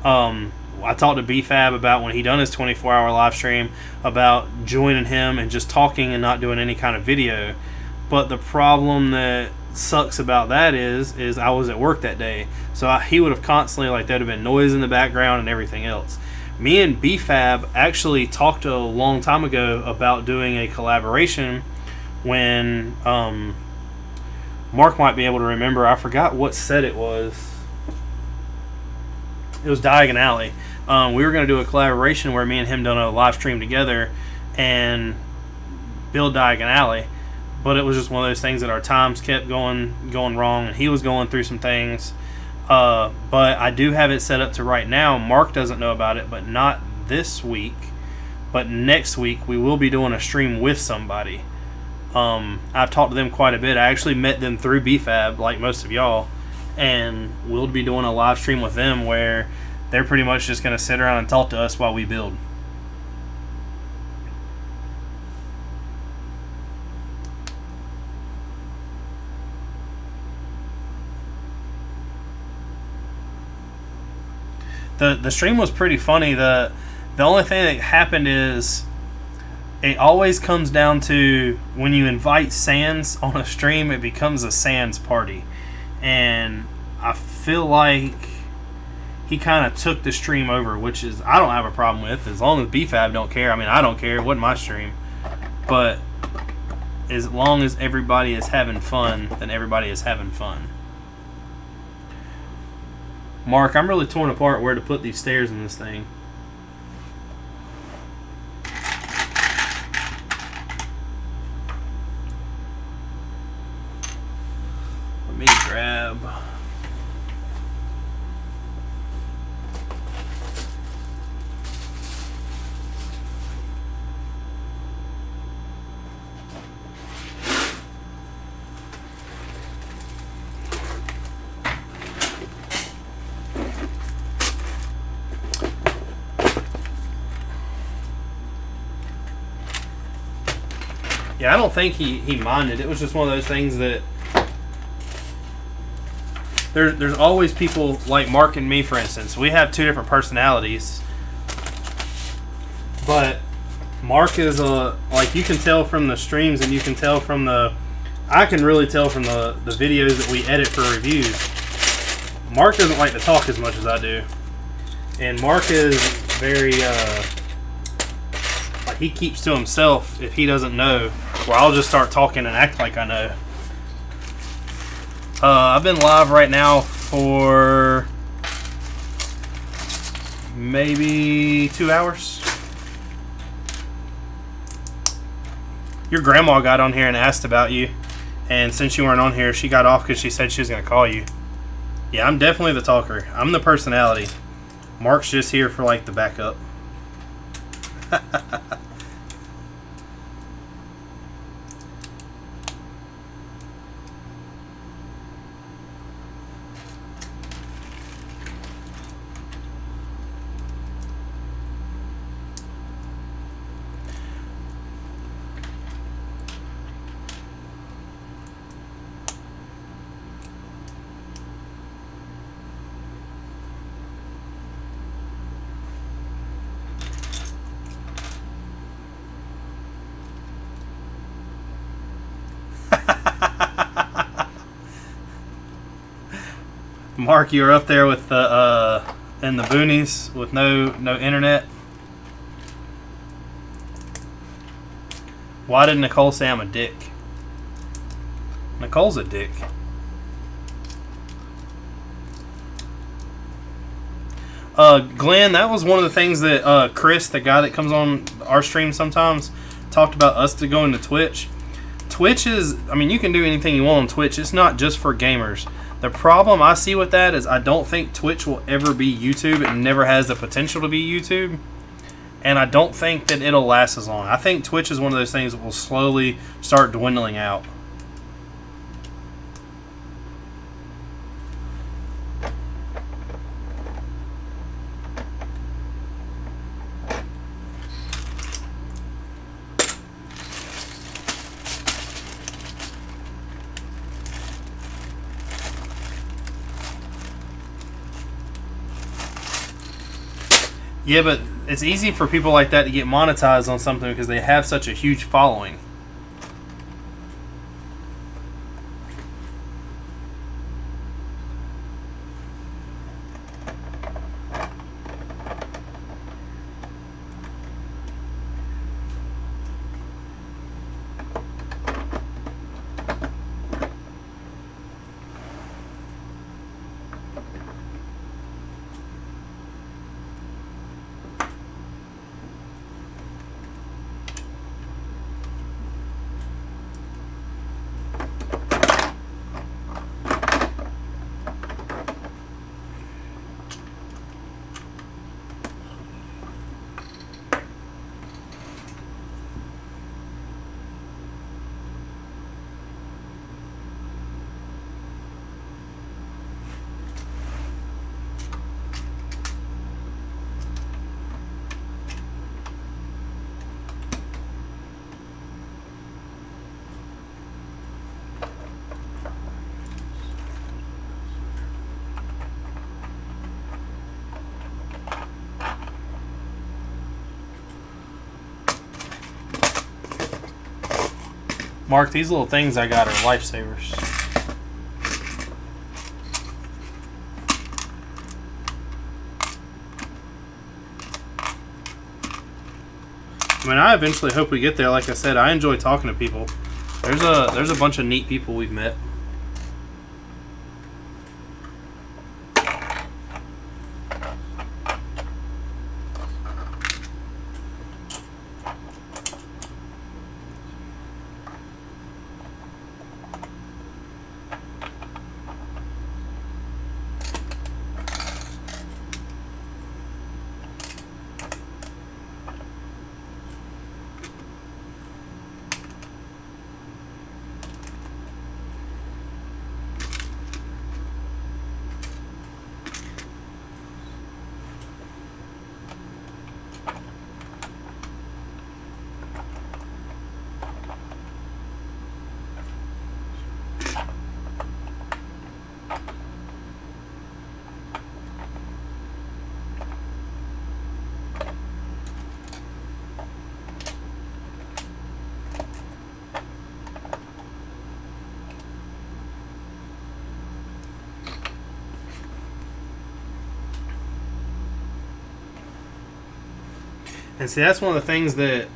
[SPEAKER 1] I talked to BFAB about when he done his 24-hour live stream about joining him and just talking and not doing any kind of video, but the problem that sucks about that is I was at work that day, so he would have constantly, like, there'd have been noise in the background and everything else. Me and BFAB actually talked a long time ago about doing a collaboration when Mark might be able to remember. I forgot what set it was. It was Diagon Alley. We were going to do a collaboration where me and him done a live stream together and build Diagon Alley, but it was just one of those things that our times kept going wrong, and he was going through some things. But I do have it set up to right now. Mark doesn't know about it, but not this week. But next week we will be doing a stream with somebody. I've talked to them quite a bit. I actually met them through BFAB, like most of y'all, and we'll be doing a live stream with them where they're pretty much just going to sit around and talk to us while we build. The stream was pretty funny. The only thing that happened is it always comes down to when you invite Sans on a stream, it becomes a Sans party. And I feel like he kind of took the stream over, which is I don't have a problem with, as long as BFAB don't care. I mean, I don't care. It wasn't my stream. But as long as everybody is having fun, then everybody is having fun. Mark, I'm really torn apart where to put these stairs in this thing. Let me grab... Yeah, I don't think he minded. It was just one of those things that there's always people like Mark and me, for instance. We have two different personalities, but Mark is like, you can tell from the streams, and you can tell from I can really tell from the videos that we edit for reviews. Mark doesn't like to talk as much as I do, and Mark is very like, he keeps to himself if he doesn't know, where I'll just start talking and act like I know. I've been live right now for maybe 2 hours. Your grandma got on here and asked about you, and since you weren't on here, she got off because she said she was going to call you. Yeah, I'm definitely the talker. I'm the personality. Mark's just here for like the backup. Mark, you were up there with the in the boonies with no internet. Why did Nicole say I'm a dick? Nicole's a dick. Glenn, that was one of the things that Chris, the guy that comes on our stream sometimes, talked about us to go into Twitch. Twitch is, I mean, you can do anything you want on Twitch. It's not just for gamers. The problem I see with that is I don't think Twitch will ever be YouTube. It never has the potential to be YouTube. And I don't think that it'll last as long. I think Twitch is one of those things that will slowly start dwindling out. Yeah, but it's easy for people like that to get monetized on something because they have such a huge following. Mark, these little things I got are lifesavers. I mean, I eventually hope we get there. Like I said, I enjoy talking to people. There's a bunch of neat people we've met. And see, that's one of the things that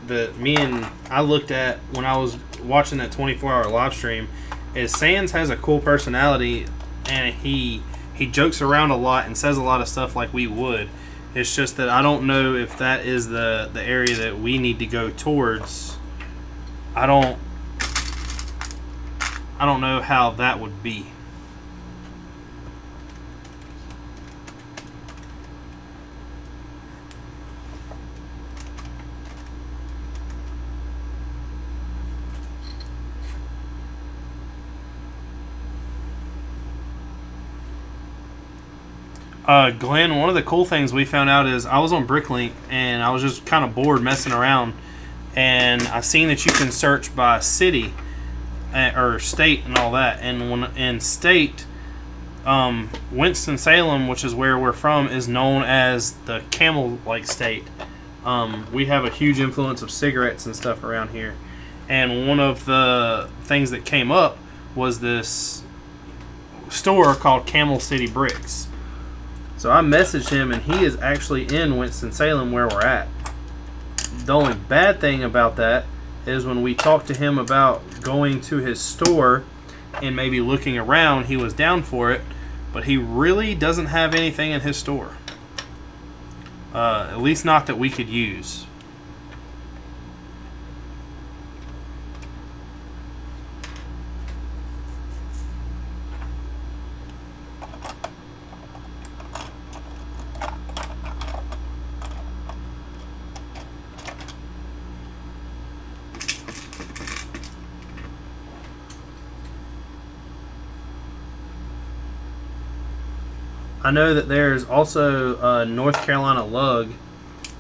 [SPEAKER 1] I looked at when I was watching that 24-hour live stream, is Sans has a cool personality, and he jokes around a lot and says a lot of stuff like we would. It's just that I don't know if that is the area that we need to go towards. I don't know how that would be. Glenn, one of the cool things we found out is I was on Bricklink and I was just kind of bored messing around, and I seen that you can search by city or state and all that. And when in state, Winston-Salem, which is where we're from, is known as the camel-like state. We have a huge influence of cigarettes and stuff around here, and one of the things that came up was this store called Camel City Brix. So I messaged him, and he is actually in Winston-Salem where we're at. The only bad thing about that is when we talked to him about going to his store and maybe looking around, he was down for it, but he really doesn't have anything in his store. At least not that we could use. I know that there's also North Carolina Lug,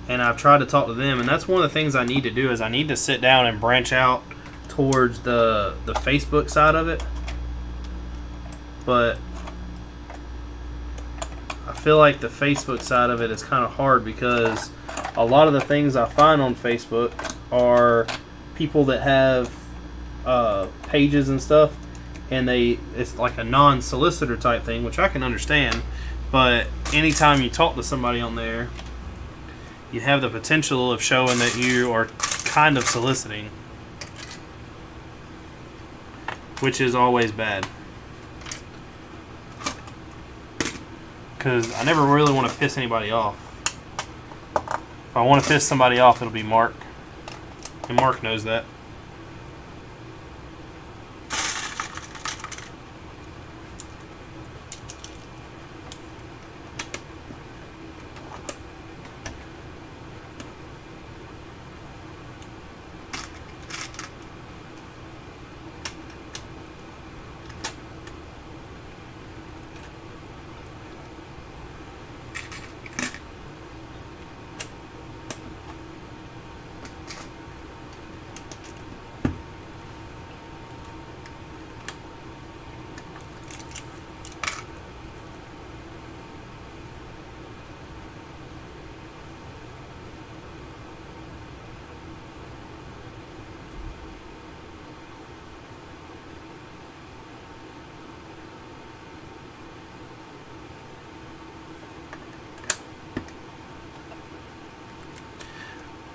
[SPEAKER 1] and I've tried to talk to them, and that's one of the things I need to do, is I need to sit down and branch out towards the Facebook side of it. But I feel like the Facebook side of it is kind of hard, because a lot of the things I find on Facebook are people that have pages and stuff, and it's like a non-solicitor type thing, which I can understand. But anytime you talk to somebody on there, you have the potential of showing that you are kind of soliciting, which is always bad. Because I never really want to piss anybody off. If I want to piss somebody off, it'll be Mark. And Mark knows that.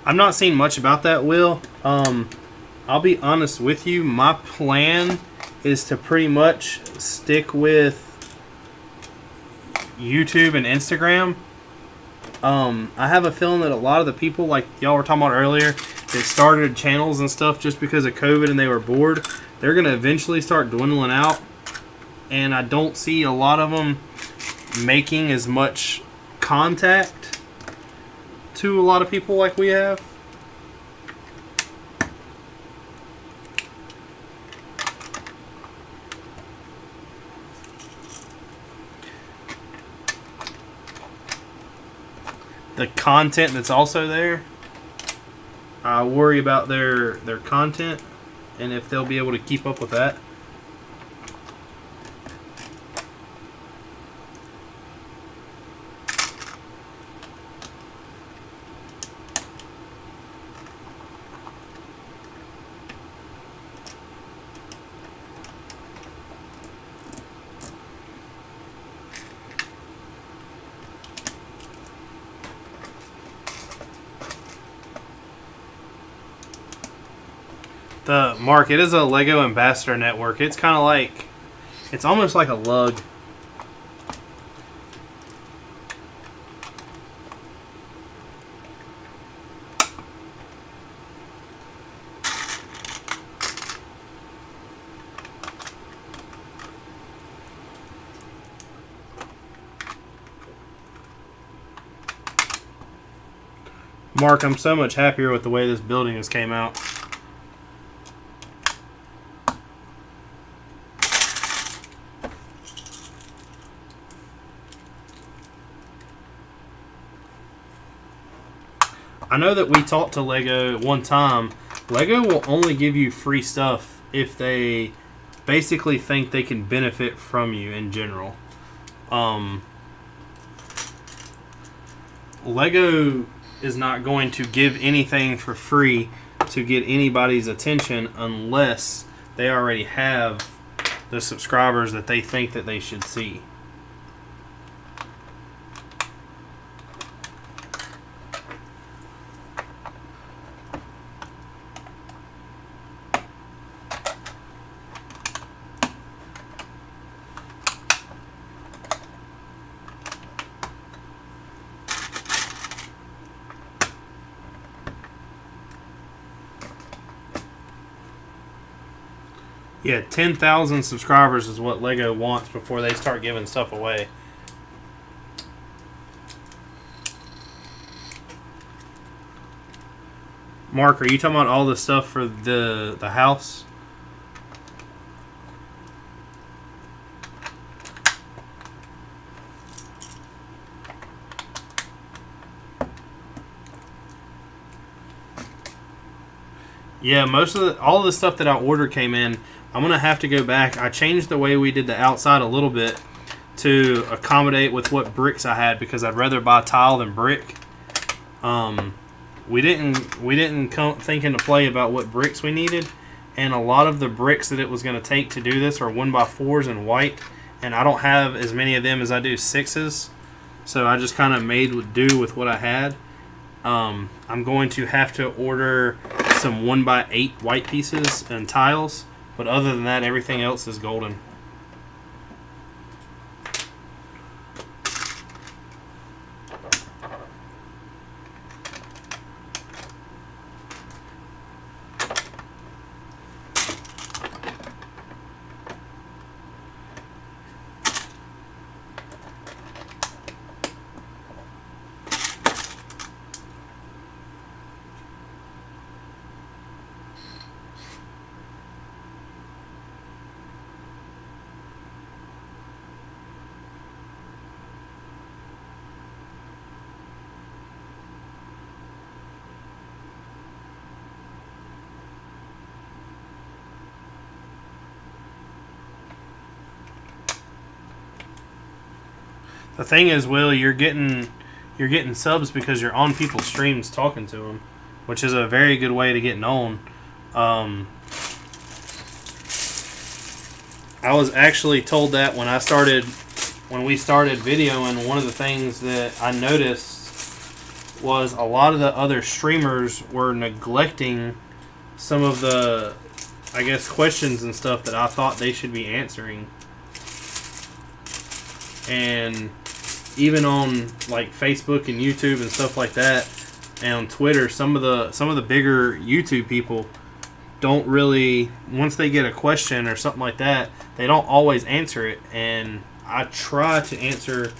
[SPEAKER 1] I'm not seeing much about that, Will. I'll be honest with you, my plan is to pretty much stick with YouTube and Instagram. I have a feeling that a lot of the people, like y'all were talking about earlier, that started channels and stuff just because of COVID and they were bored, they're going to eventually start dwindling out. And I don't see a lot of them making as much contact to a lot of people like we have. The content that's also there, I worry about their content and if they'll be able to keep up with that. Mark, it is a Lego Ambassador Network. It's kind of like, it's almost like a lug. Mark, I'm so much happier with the way this building has came out. I know that we talked to Lego one time. Lego will only give you free stuff if they basically think they can benefit from you in general. Lego is not going to give anything for free to get anybody's attention unless they already have the subscribers that they think that they should see. Yeah, 10,000 subscribers is what Lego wants before they start giving stuff away. Mark, are you talking about all the stuff for the house? Yeah, all of the stuff that I ordered came in. I'm going to have to go back. I changed the way we did the outside a little bit to accommodate with what bricks I had because I'd rather buy tile than brick. We didn't come thinking to play about what bricks we needed, and a lot of the bricks that it was going to take to do this are 1x4s in white, and I don't have as many of them as I do 6s, so I just kind of made do with what I had. I'm going to have to order some 1x8 white pieces and tiles, but other than that, everything else is golden. The thing is, Will, you're getting subs because you're on people's streams talking to them, which is a very good way to get known. I was actually told that when we started videoing. One of the things that I noticed was a lot of the other streamers were neglecting some of the, I guess, questions and stuff that I thought they should be answering. And even on like Facebook and YouTube and stuff like that, and on Twitter, some of the bigger YouTube people don't really, once they get a question or something like that, they don't always answer it. And I try to answer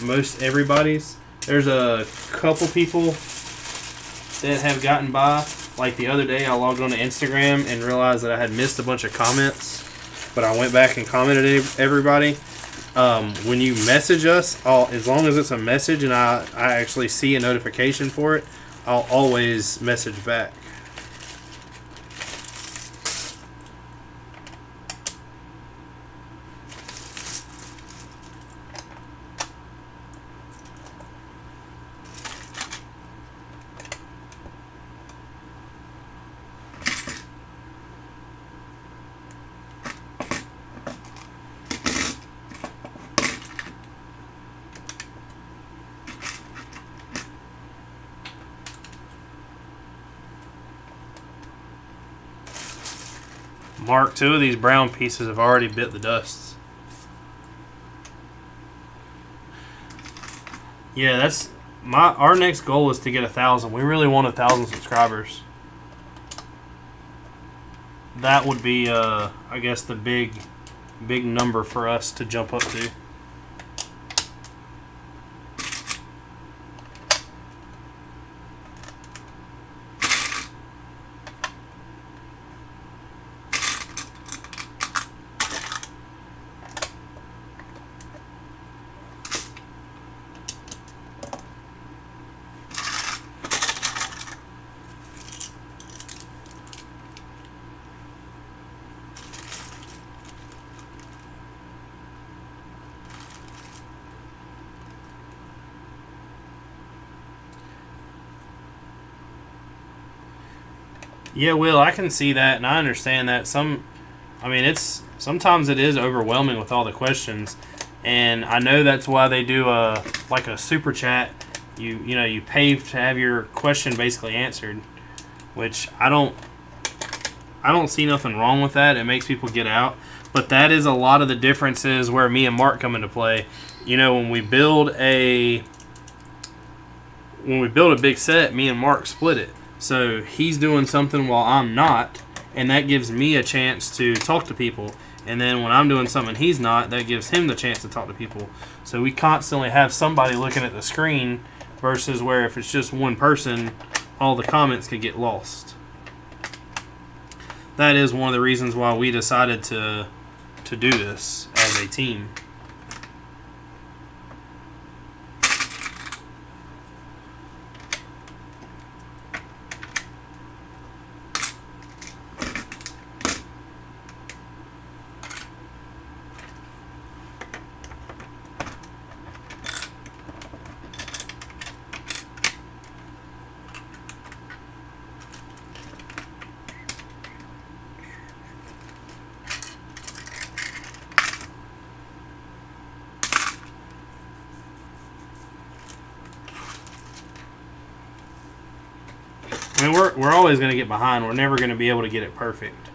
[SPEAKER 1] most everybody's. There's a couple people that have gotten by. Like the other day, I logged on to Instagram and realized that I had missed a bunch of comments, but I went back and commented everybody. When you message us, as long as it's a message and I actually see a notification for it, I'll always message back. Mark, 2 of these brown pieces have already bit the dust. Yeah, that's our next goal is to get 1,000. We really want 1,000 subscribers. That would be, I guess, the big number for us to jump up to. Yeah, Will, I can see that, and I understand that. Sometimes it is overwhelming with all the questions, and I know that's why they do a super chat. You pay to have your question basically answered, which I don't see nothing wrong with that. It makes people get out, but that is a lot of the differences where me and Mark come into play. When we build a big set, me and Mark split it. So he's doing something while I'm not, and that gives me a chance to talk to people. And then when I'm doing something he's not, that gives him the chance to talk to people. So we constantly have somebody looking at the screen versus where if it's just one person, all the comments could get lost. That is one of the reasons why we decided to do this as a team. We're always going to get behind. We're never going to be able to get it perfect.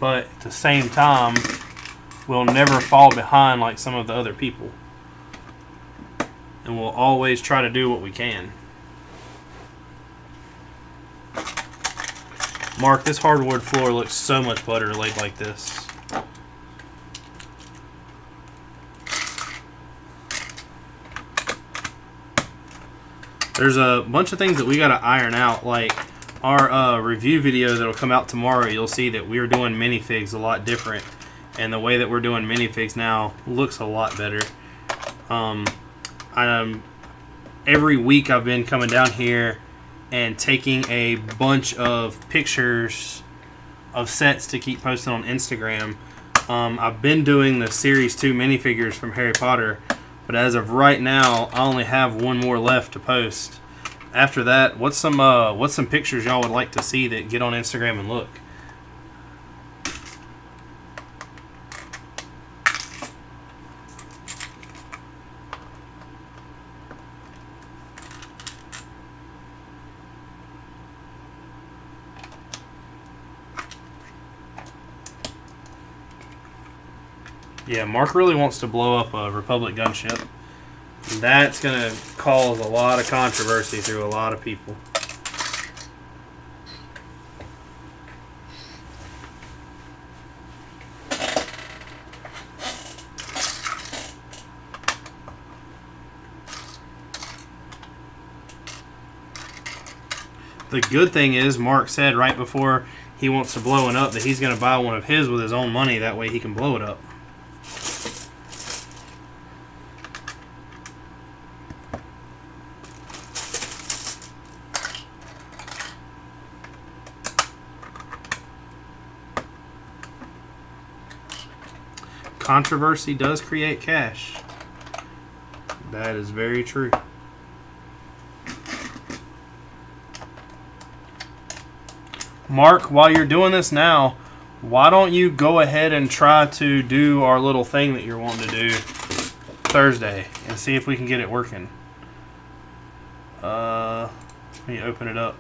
[SPEAKER 1] But at the same time, we'll never fall behind like some of the other people. And we'll always try to do what we can. Mark, this hardwood floor looks so much better laid like this. There's a bunch of things that we got to iron out, like our review video that'll come out tomorrow. You'll see that we're doing minifigs a lot different, and the way that we're doing minifigs now looks a lot better. Every week I've been coming down here and taking a bunch of pictures of sets to keep posting on Instagram. I've been doing the Series 2 minifigures from Harry Potter, but as of right now, I only have one more left to post. After that, what's some pictures y'all would like to see that get on Instagram and look? Yeah, Mark really wants to blow up a Republic gunship. That's going to cause a lot of controversy through a lot of people. The good thing is, Mark said right before he wants to blow it up that he's going to buy one of his with his own money. That way he can blow it up. Controversy does create cash. That is very true. Mark, while you're doing this now, why don't you go ahead and try to do our little thing that you're wanting to do Thursday and see if we can get it working. Let me open it up.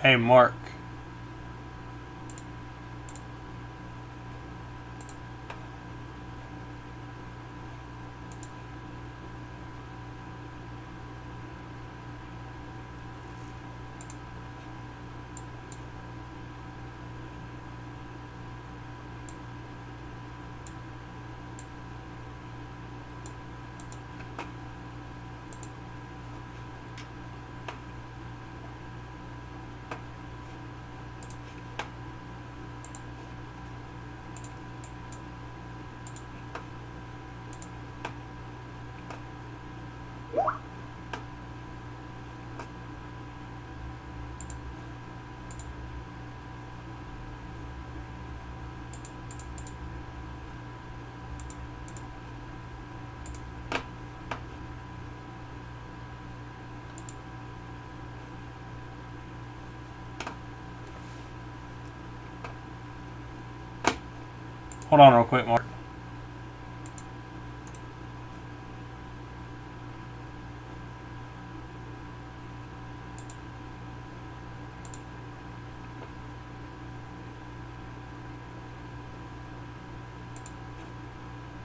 [SPEAKER 1] Hey, Mark. Hold on real quick, Mark.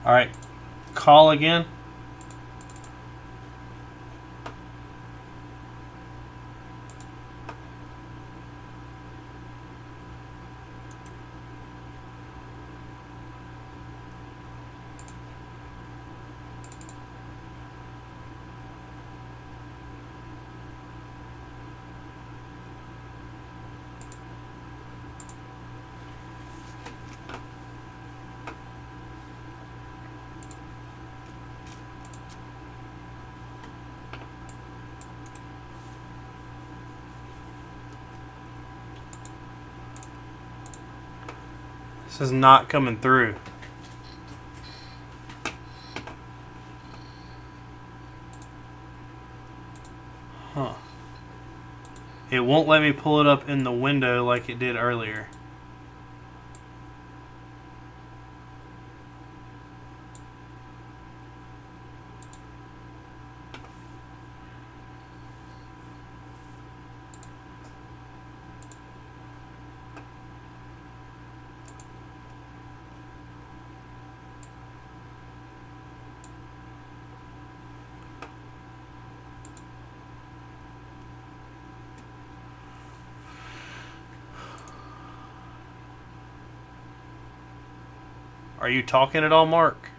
[SPEAKER 1] All right, call again. This is not coming through. Huh. It won't let me pull it up in the window like it did earlier. Are you talking at all, Mark?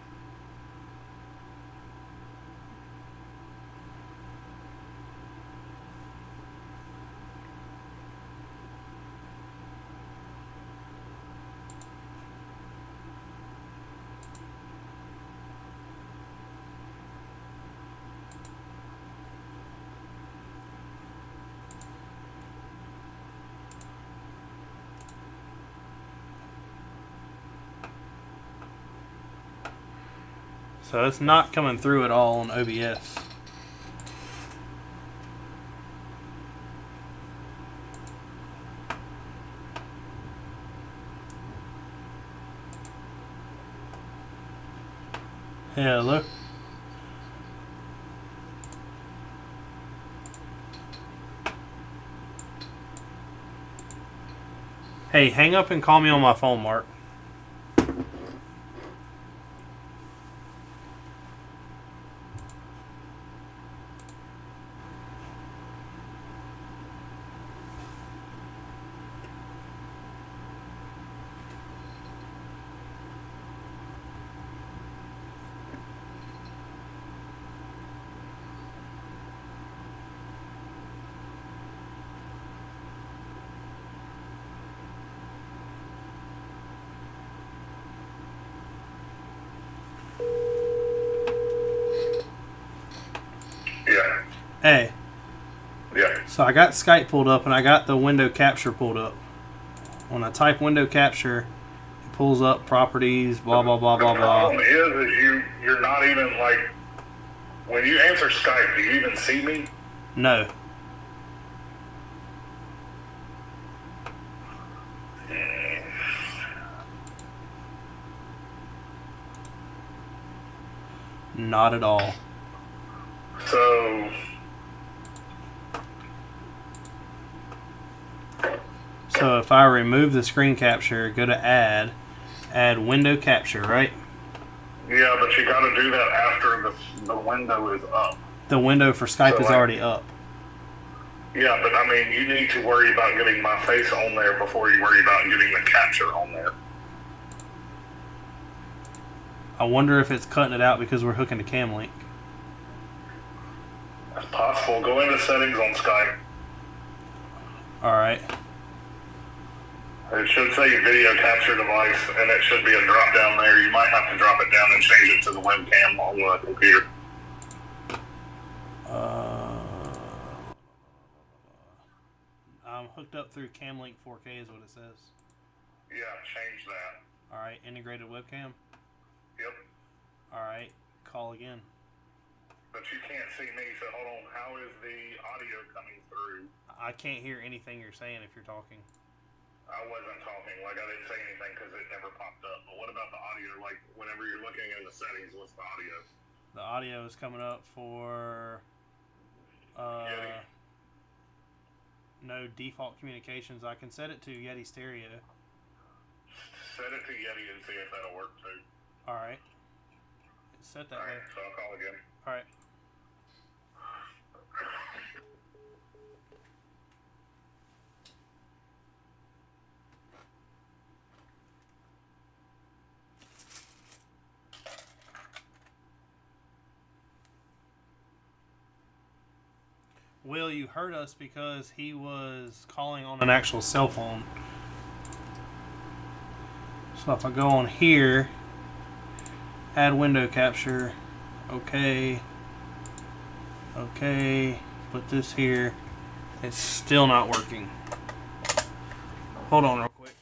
[SPEAKER 1] So it's not coming through at all on OBS. Hello. Hey, hang up and call me on my phone, Mark.
[SPEAKER 2] Yeah.
[SPEAKER 1] Hey.
[SPEAKER 2] Yeah.
[SPEAKER 1] So I got Skype pulled up and I got the window capture pulled up. When I type window capture, it pulls up properties, blah, blah, blah, blah, blah.
[SPEAKER 2] The problem is you're not even like, when you answer Skype, do you even see me?
[SPEAKER 1] No. Not at all. So if I remove the screen capture, go to add window capture, right?
[SPEAKER 2] Yeah, but you gotta do that after the window is up.
[SPEAKER 1] The window for Skype is already up.
[SPEAKER 2] Yeah, but I mean, you need to worry about getting my face on there before you worry about getting the capture on there.
[SPEAKER 1] I wonder if it's cutting it out because we're hooking to Camlink.
[SPEAKER 2] That's possible. Go into settings on Skype.
[SPEAKER 1] Alright.
[SPEAKER 2] It should say video capture device, and it should be a drop down there. You might have to drop it down and change it to the webcam on the computer.
[SPEAKER 1] I'm hooked up through Camlink 4K is what it says.
[SPEAKER 2] Yeah, change that.
[SPEAKER 1] Alright, integrated webcam?
[SPEAKER 2] Yep.
[SPEAKER 1] Alright, call again.
[SPEAKER 2] But you can't see me, so hold on. How is the audio coming through?
[SPEAKER 1] I can't hear anything you're saying if you're talking.
[SPEAKER 2] I wasn't talking, like I didn't say anything because it never popped up. But what about the audio? Like whenever you're looking in the settings, what's the audio?
[SPEAKER 1] The audio is coming up for no default communications. I can set it to Yeti stereo.
[SPEAKER 2] Set it to Yeti and see if that'll work too.
[SPEAKER 1] Alright. It's set that way.
[SPEAKER 2] So I'll call again.
[SPEAKER 1] Alright. Will, you heard us because he was calling on an actual cell phone. So if I go on here, add window capture, okay, put this here, it's still not working. Hold on real quick.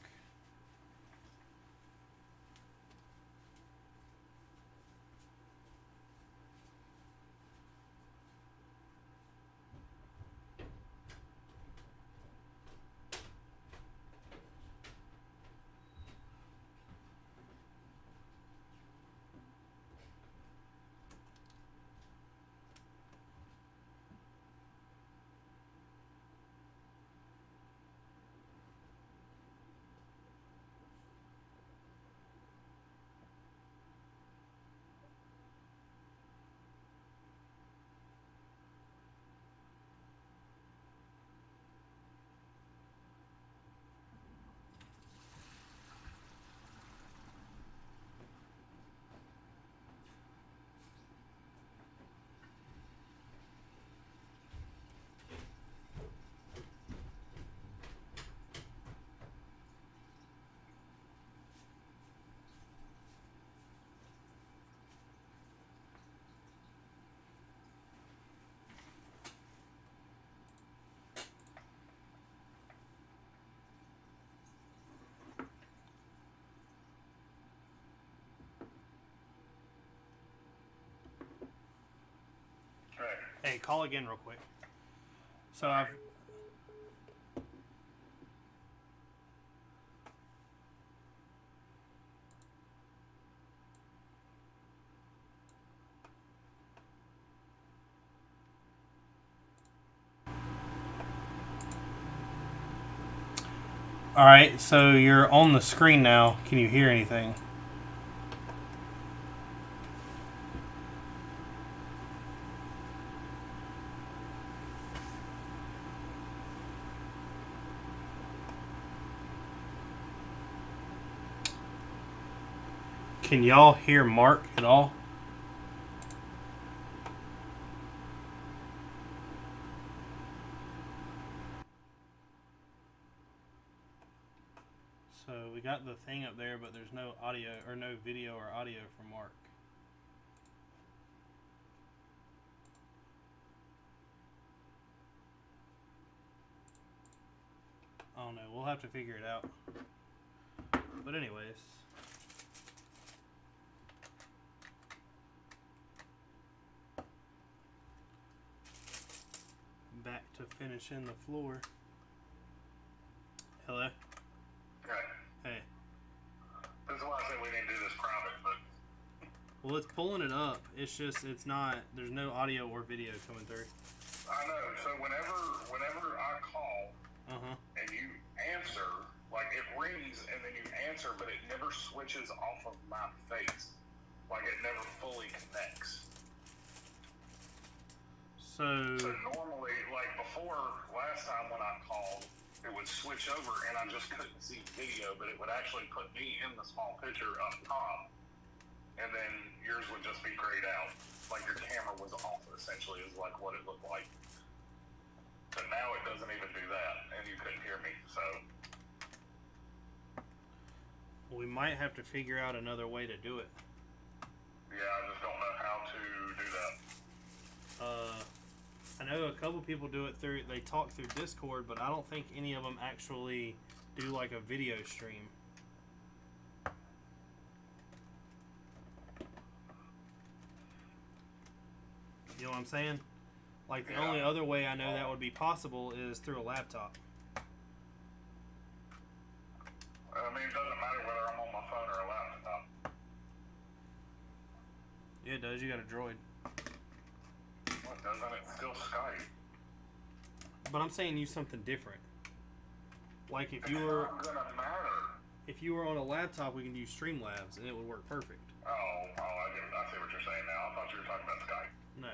[SPEAKER 1] Hey, call again real quick. So I've... Alright, so you're on the screen now. Can you hear anything? Can y'all hear Mark at all? So we got the thing up there, but there's no audio or no video or audio from Mark. I don't know. We'll have to figure it out. But anyways. Back to finishing the floor. Hello?
[SPEAKER 2] Okay.
[SPEAKER 1] Hey.
[SPEAKER 2] This is why I said we need to do this private, but...
[SPEAKER 1] Well, it's pulling it up. It's just, it's not, there's no audio or video coming through.
[SPEAKER 2] I know. So whenever I call and you answer, like it rings and then you answer, but it never switches off of my face. Like it never fully connects. So normally, like before last time when I called, it would switch over and I just couldn't see video, but it would actually put me in the small picture up top. And then yours would just be grayed out. Like your camera was off, essentially, is like what it looked like. But now it doesn't even do that, and you couldn't hear me, so.
[SPEAKER 1] We might have to figure out another way to do it.
[SPEAKER 2] Yeah, I just don't know how to do that.
[SPEAKER 1] I know a couple people do it through, they talk through Discord, but I don't think any of them actually do like a video stream. You know what I'm saying? Like, the only other way I know that would be possible is through a laptop.
[SPEAKER 2] I mean, it doesn't matter whether I'm on my phone or a laptop.
[SPEAKER 1] Yeah, it does. You got a Droid.
[SPEAKER 2] Well, it doesn't. It's still Skype.
[SPEAKER 1] But I'm saying use something different. Like, if
[SPEAKER 2] It's
[SPEAKER 1] you were...
[SPEAKER 2] not gonna matter.
[SPEAKER 1] If you were on a laptop, we can use Streamlabs, and it would work perfect.
[SPEAKER 2] I see what you're saying now. I thought you were talking about Skype.
[SPEAKER 1] No.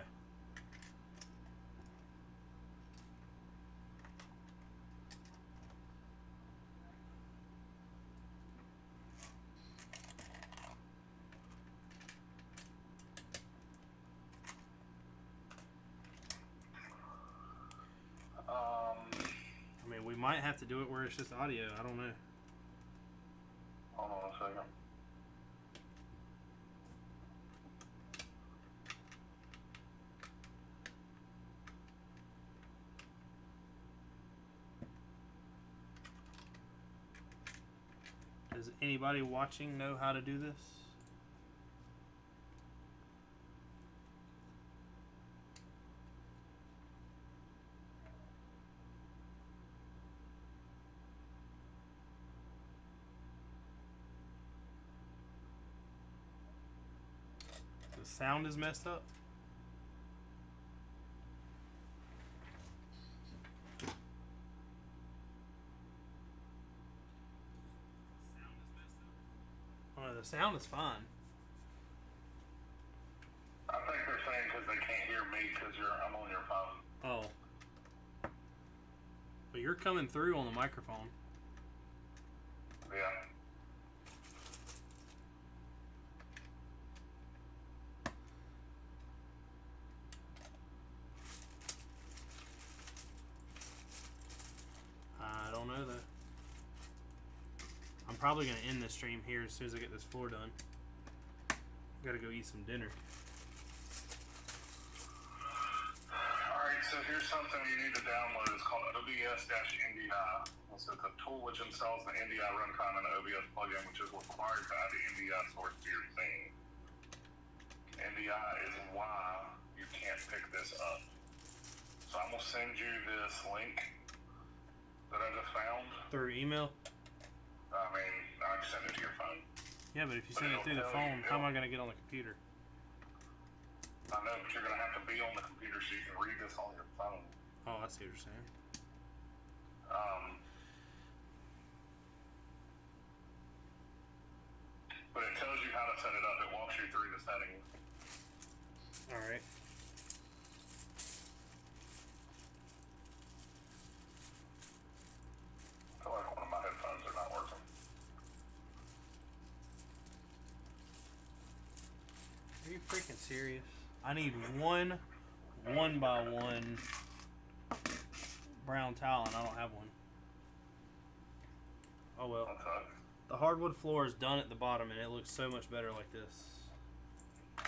[SPEAKER 1] I mean, we might have to do it where it's just audio. I don't know.
[SPEAKER 2] Hold on a second.
[SPEAKER 1] Does anybody watching know how to do this? The sound is messed up. Oh, the sound is fine.
[SPEAKER 2] I think they're saying because they can't hear me because I'm on your phone.
[SPEAKER 1] Oh. But you're coming through on the microphone.
[SPEAKER 2] Yeah.
[SPEAKER 1] I don't know though. I'm probably going to end the stream here as soon as I get this floor done. Gotta go eat some dinner.
[SPEAKER 2] Alright, so here's something you need to download. It's called OBS-NDI. It's a tool which installs the NDI runtime and the OBS plugin, which is required to add the NDI source to your theme. NDI is why you can't pick this up. So I'm gonna send you this link that I just found.
[SPEAKER 1] Through email?
[SPEAKER 2] I mean, I can send it to your phone.
[SPEAKER 1] Yeah, but if you send it through the phone, how am I going to get on the computer?
[SPEAKER 2] I know, but you're gonna have to be on the computer so you can read this on your phone.
[SPEAKER 1] Oh, I see what you're saying.
[SPEAKER 2] But it tells you how to set it up. It walks you through the settings.
[SPEAKER 1] Alright.
[SPEAKER 2] I feel like one of my headphones are not working.
[SPEAKER 1] Are you freaking serious? I need one 1x1 brown towel and I don't have one. Oh well.
[SPEAKER 2] That sucks.
[SPEAKER 1] The hardwood floor is done at the bottom and it looks so much better like this.
[SPEAKER 2] Hey,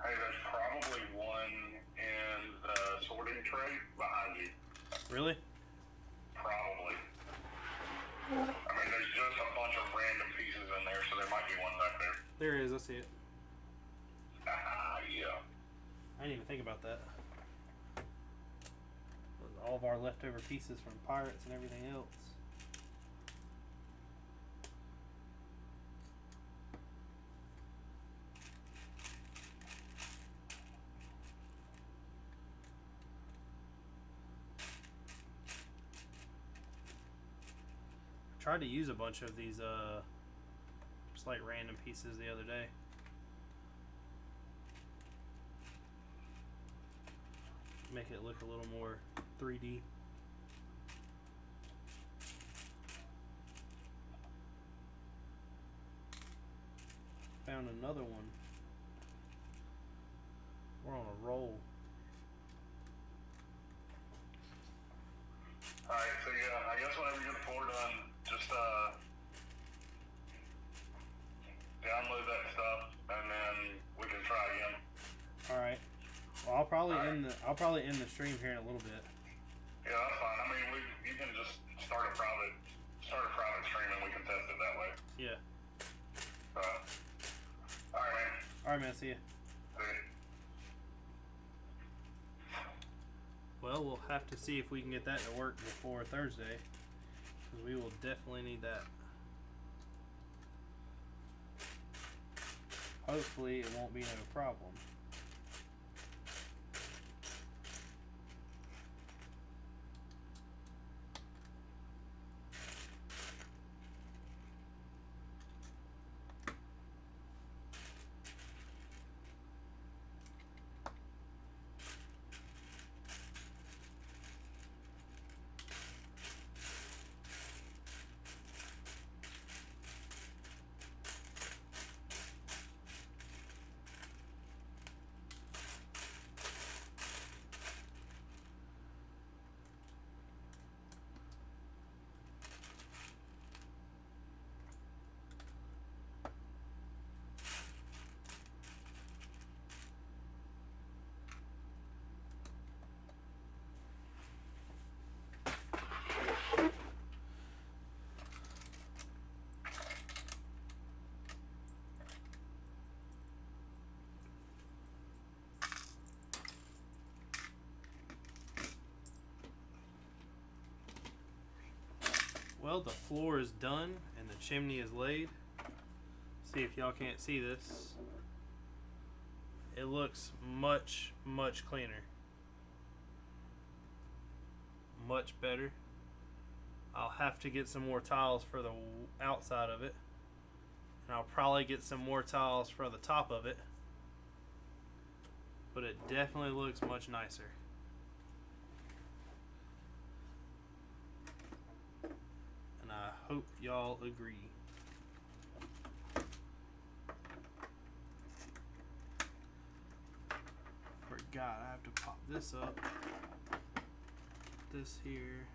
[SPEAKER 2] there's probably one in the sorting tray behind you.
[SPEAKER 1] Really?
[SPEAKER 2] Probably. I mean, there's just a bunch of random pieces in there, so there might be one back there.
[SPEAKER 1] There it is, I see it.
[SPEAKER 2] Yeah.
[SPEAKER 1] I didn't even think about that. All of our leftover pieces from pirates and everything else. Tried to use a bunch of these just like random pieces the other day. Make it look a little more 3D. Found another one. We're on a roll.
[SPEAKER 2] Alright, so yeah, I guess whenever you get the floor done, just download that stuff and then we can try again.
[SPEAKER 1] Alright. Well, I'll probably end the stream here in a little bit.
[SPEAKER 2] Yeah, that's fine. I mean, you can just start a private stream and we can test it that way.
[SPEAKER 1] Yeah.
[SPEAKER 2] Alright, man.
[SPEAKER 1] Alright, man. See ya.
[SPEAKER 2] See ya.
[SPEAKER 1] Well, we'll have to see if we can get that to work before Thursday, because we will definitely need that. Hopefully, it won't be no problem. Well, the floor is done and the chimney is laid. See if y'all can't see this. It looks much, much cleaner. Much better. I'll have to get some more tiles for the outside of it. And I'll probably get some more tiles for the top of it. But it definitely looks much nicer. And I hope y'all agree. Forgot I have to pop this up. This here.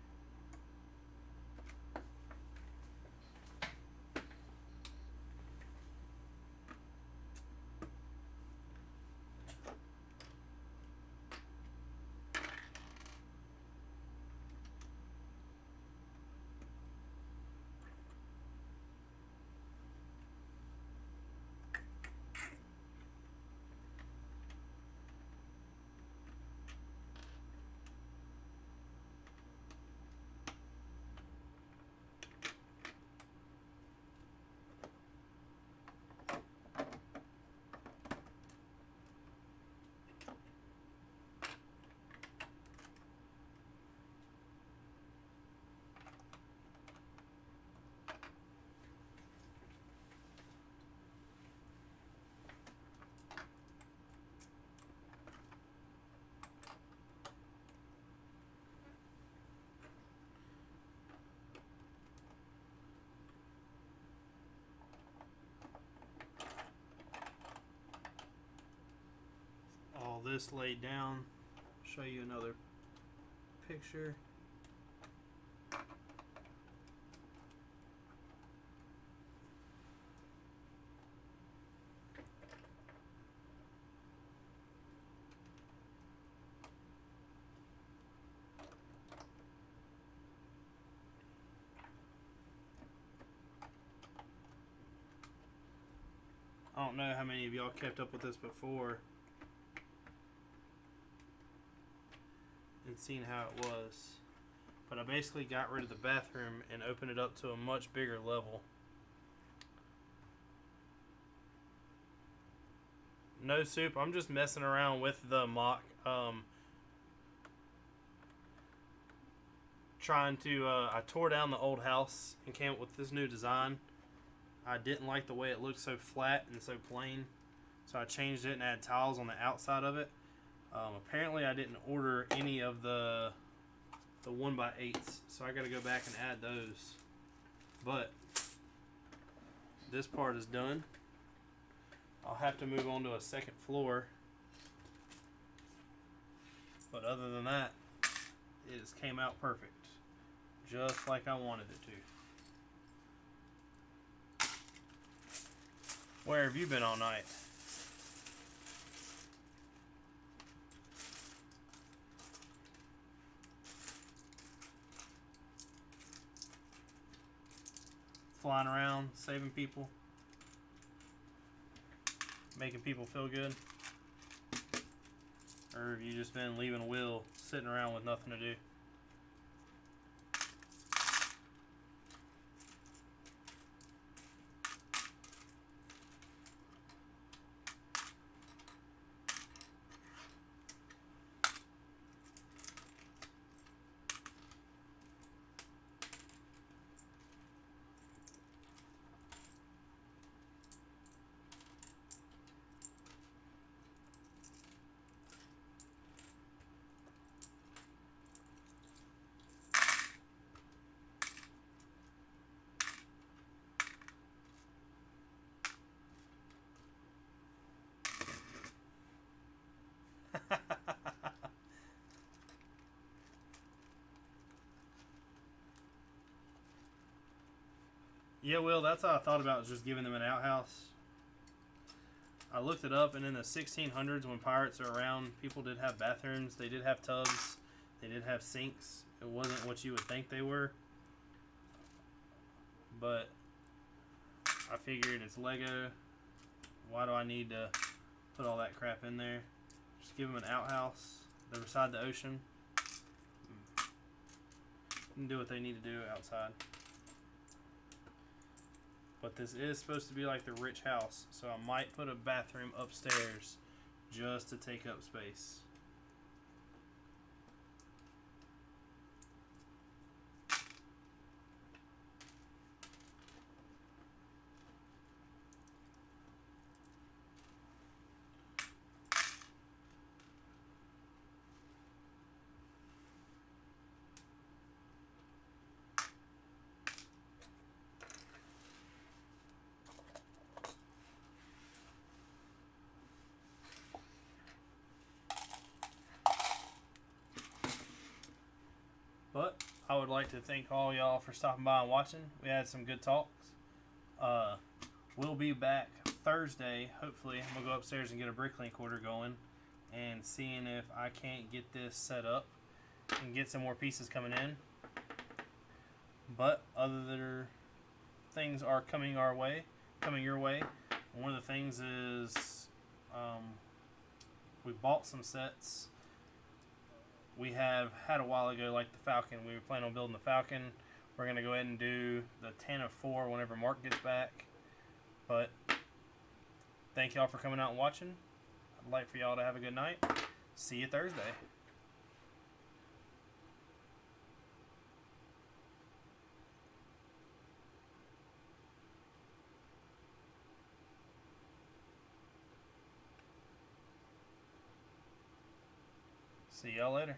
[SPEAKER 1] this laid down, show you another picture. I don't know how many of y'all kept up with this before and seen how it was, but I basically got rid of the bathroom and opened it up to a much bigger level. No soup, I'm just messing around with the MOC. I tore down the old house and came up with this new design. I didn't like the way it looked so flat and so plain, so I changed it and added tiles on the outside of it. Apparently I didn't order any of the 1x8s, so I gotta go back and add those. But this part is done. I'll have to move on to a second floor, but other than that, it just came out perfect, just like I wanted it to. Where have you been all night? Flying around, saving people, making people feel good? Or have you just been leaving a will, sitting around with nothing to do? Yeah, Will, that's how I thought about, was just giving them an outhouse. I looked it up, and in the 1600s, when pirates are around, people did have bathrooms. They did have tubs. They did have sinks. It wasn't what you would think they were. But I figured it's Lego. Why do I need to put all that crap in there? Just give them an outhouse. They're beside the ocean. And do what they need to do outside. But this is supposed to be like the rich house, so I might put a bathroom upstairs just to take up space. But I would like to thank all y'all for stopping by and watching. We had some good talks. We'll be back Thursday, hopefully. I'm going to go upstairs and get a Bricklink order going and seeing if I can't get this set up and get some more pieces coming in. But other things are coming your way. One of the things is we bought some sets. We have had a while ago, like the Falcon. We were planning on building the Falcon. We're going to go ahead and do the 10 of 4 whenever Mark gets back. But thank y'all for coming out and watching. I'd like for y'all to have a good night. See you Thursday. See y'all later.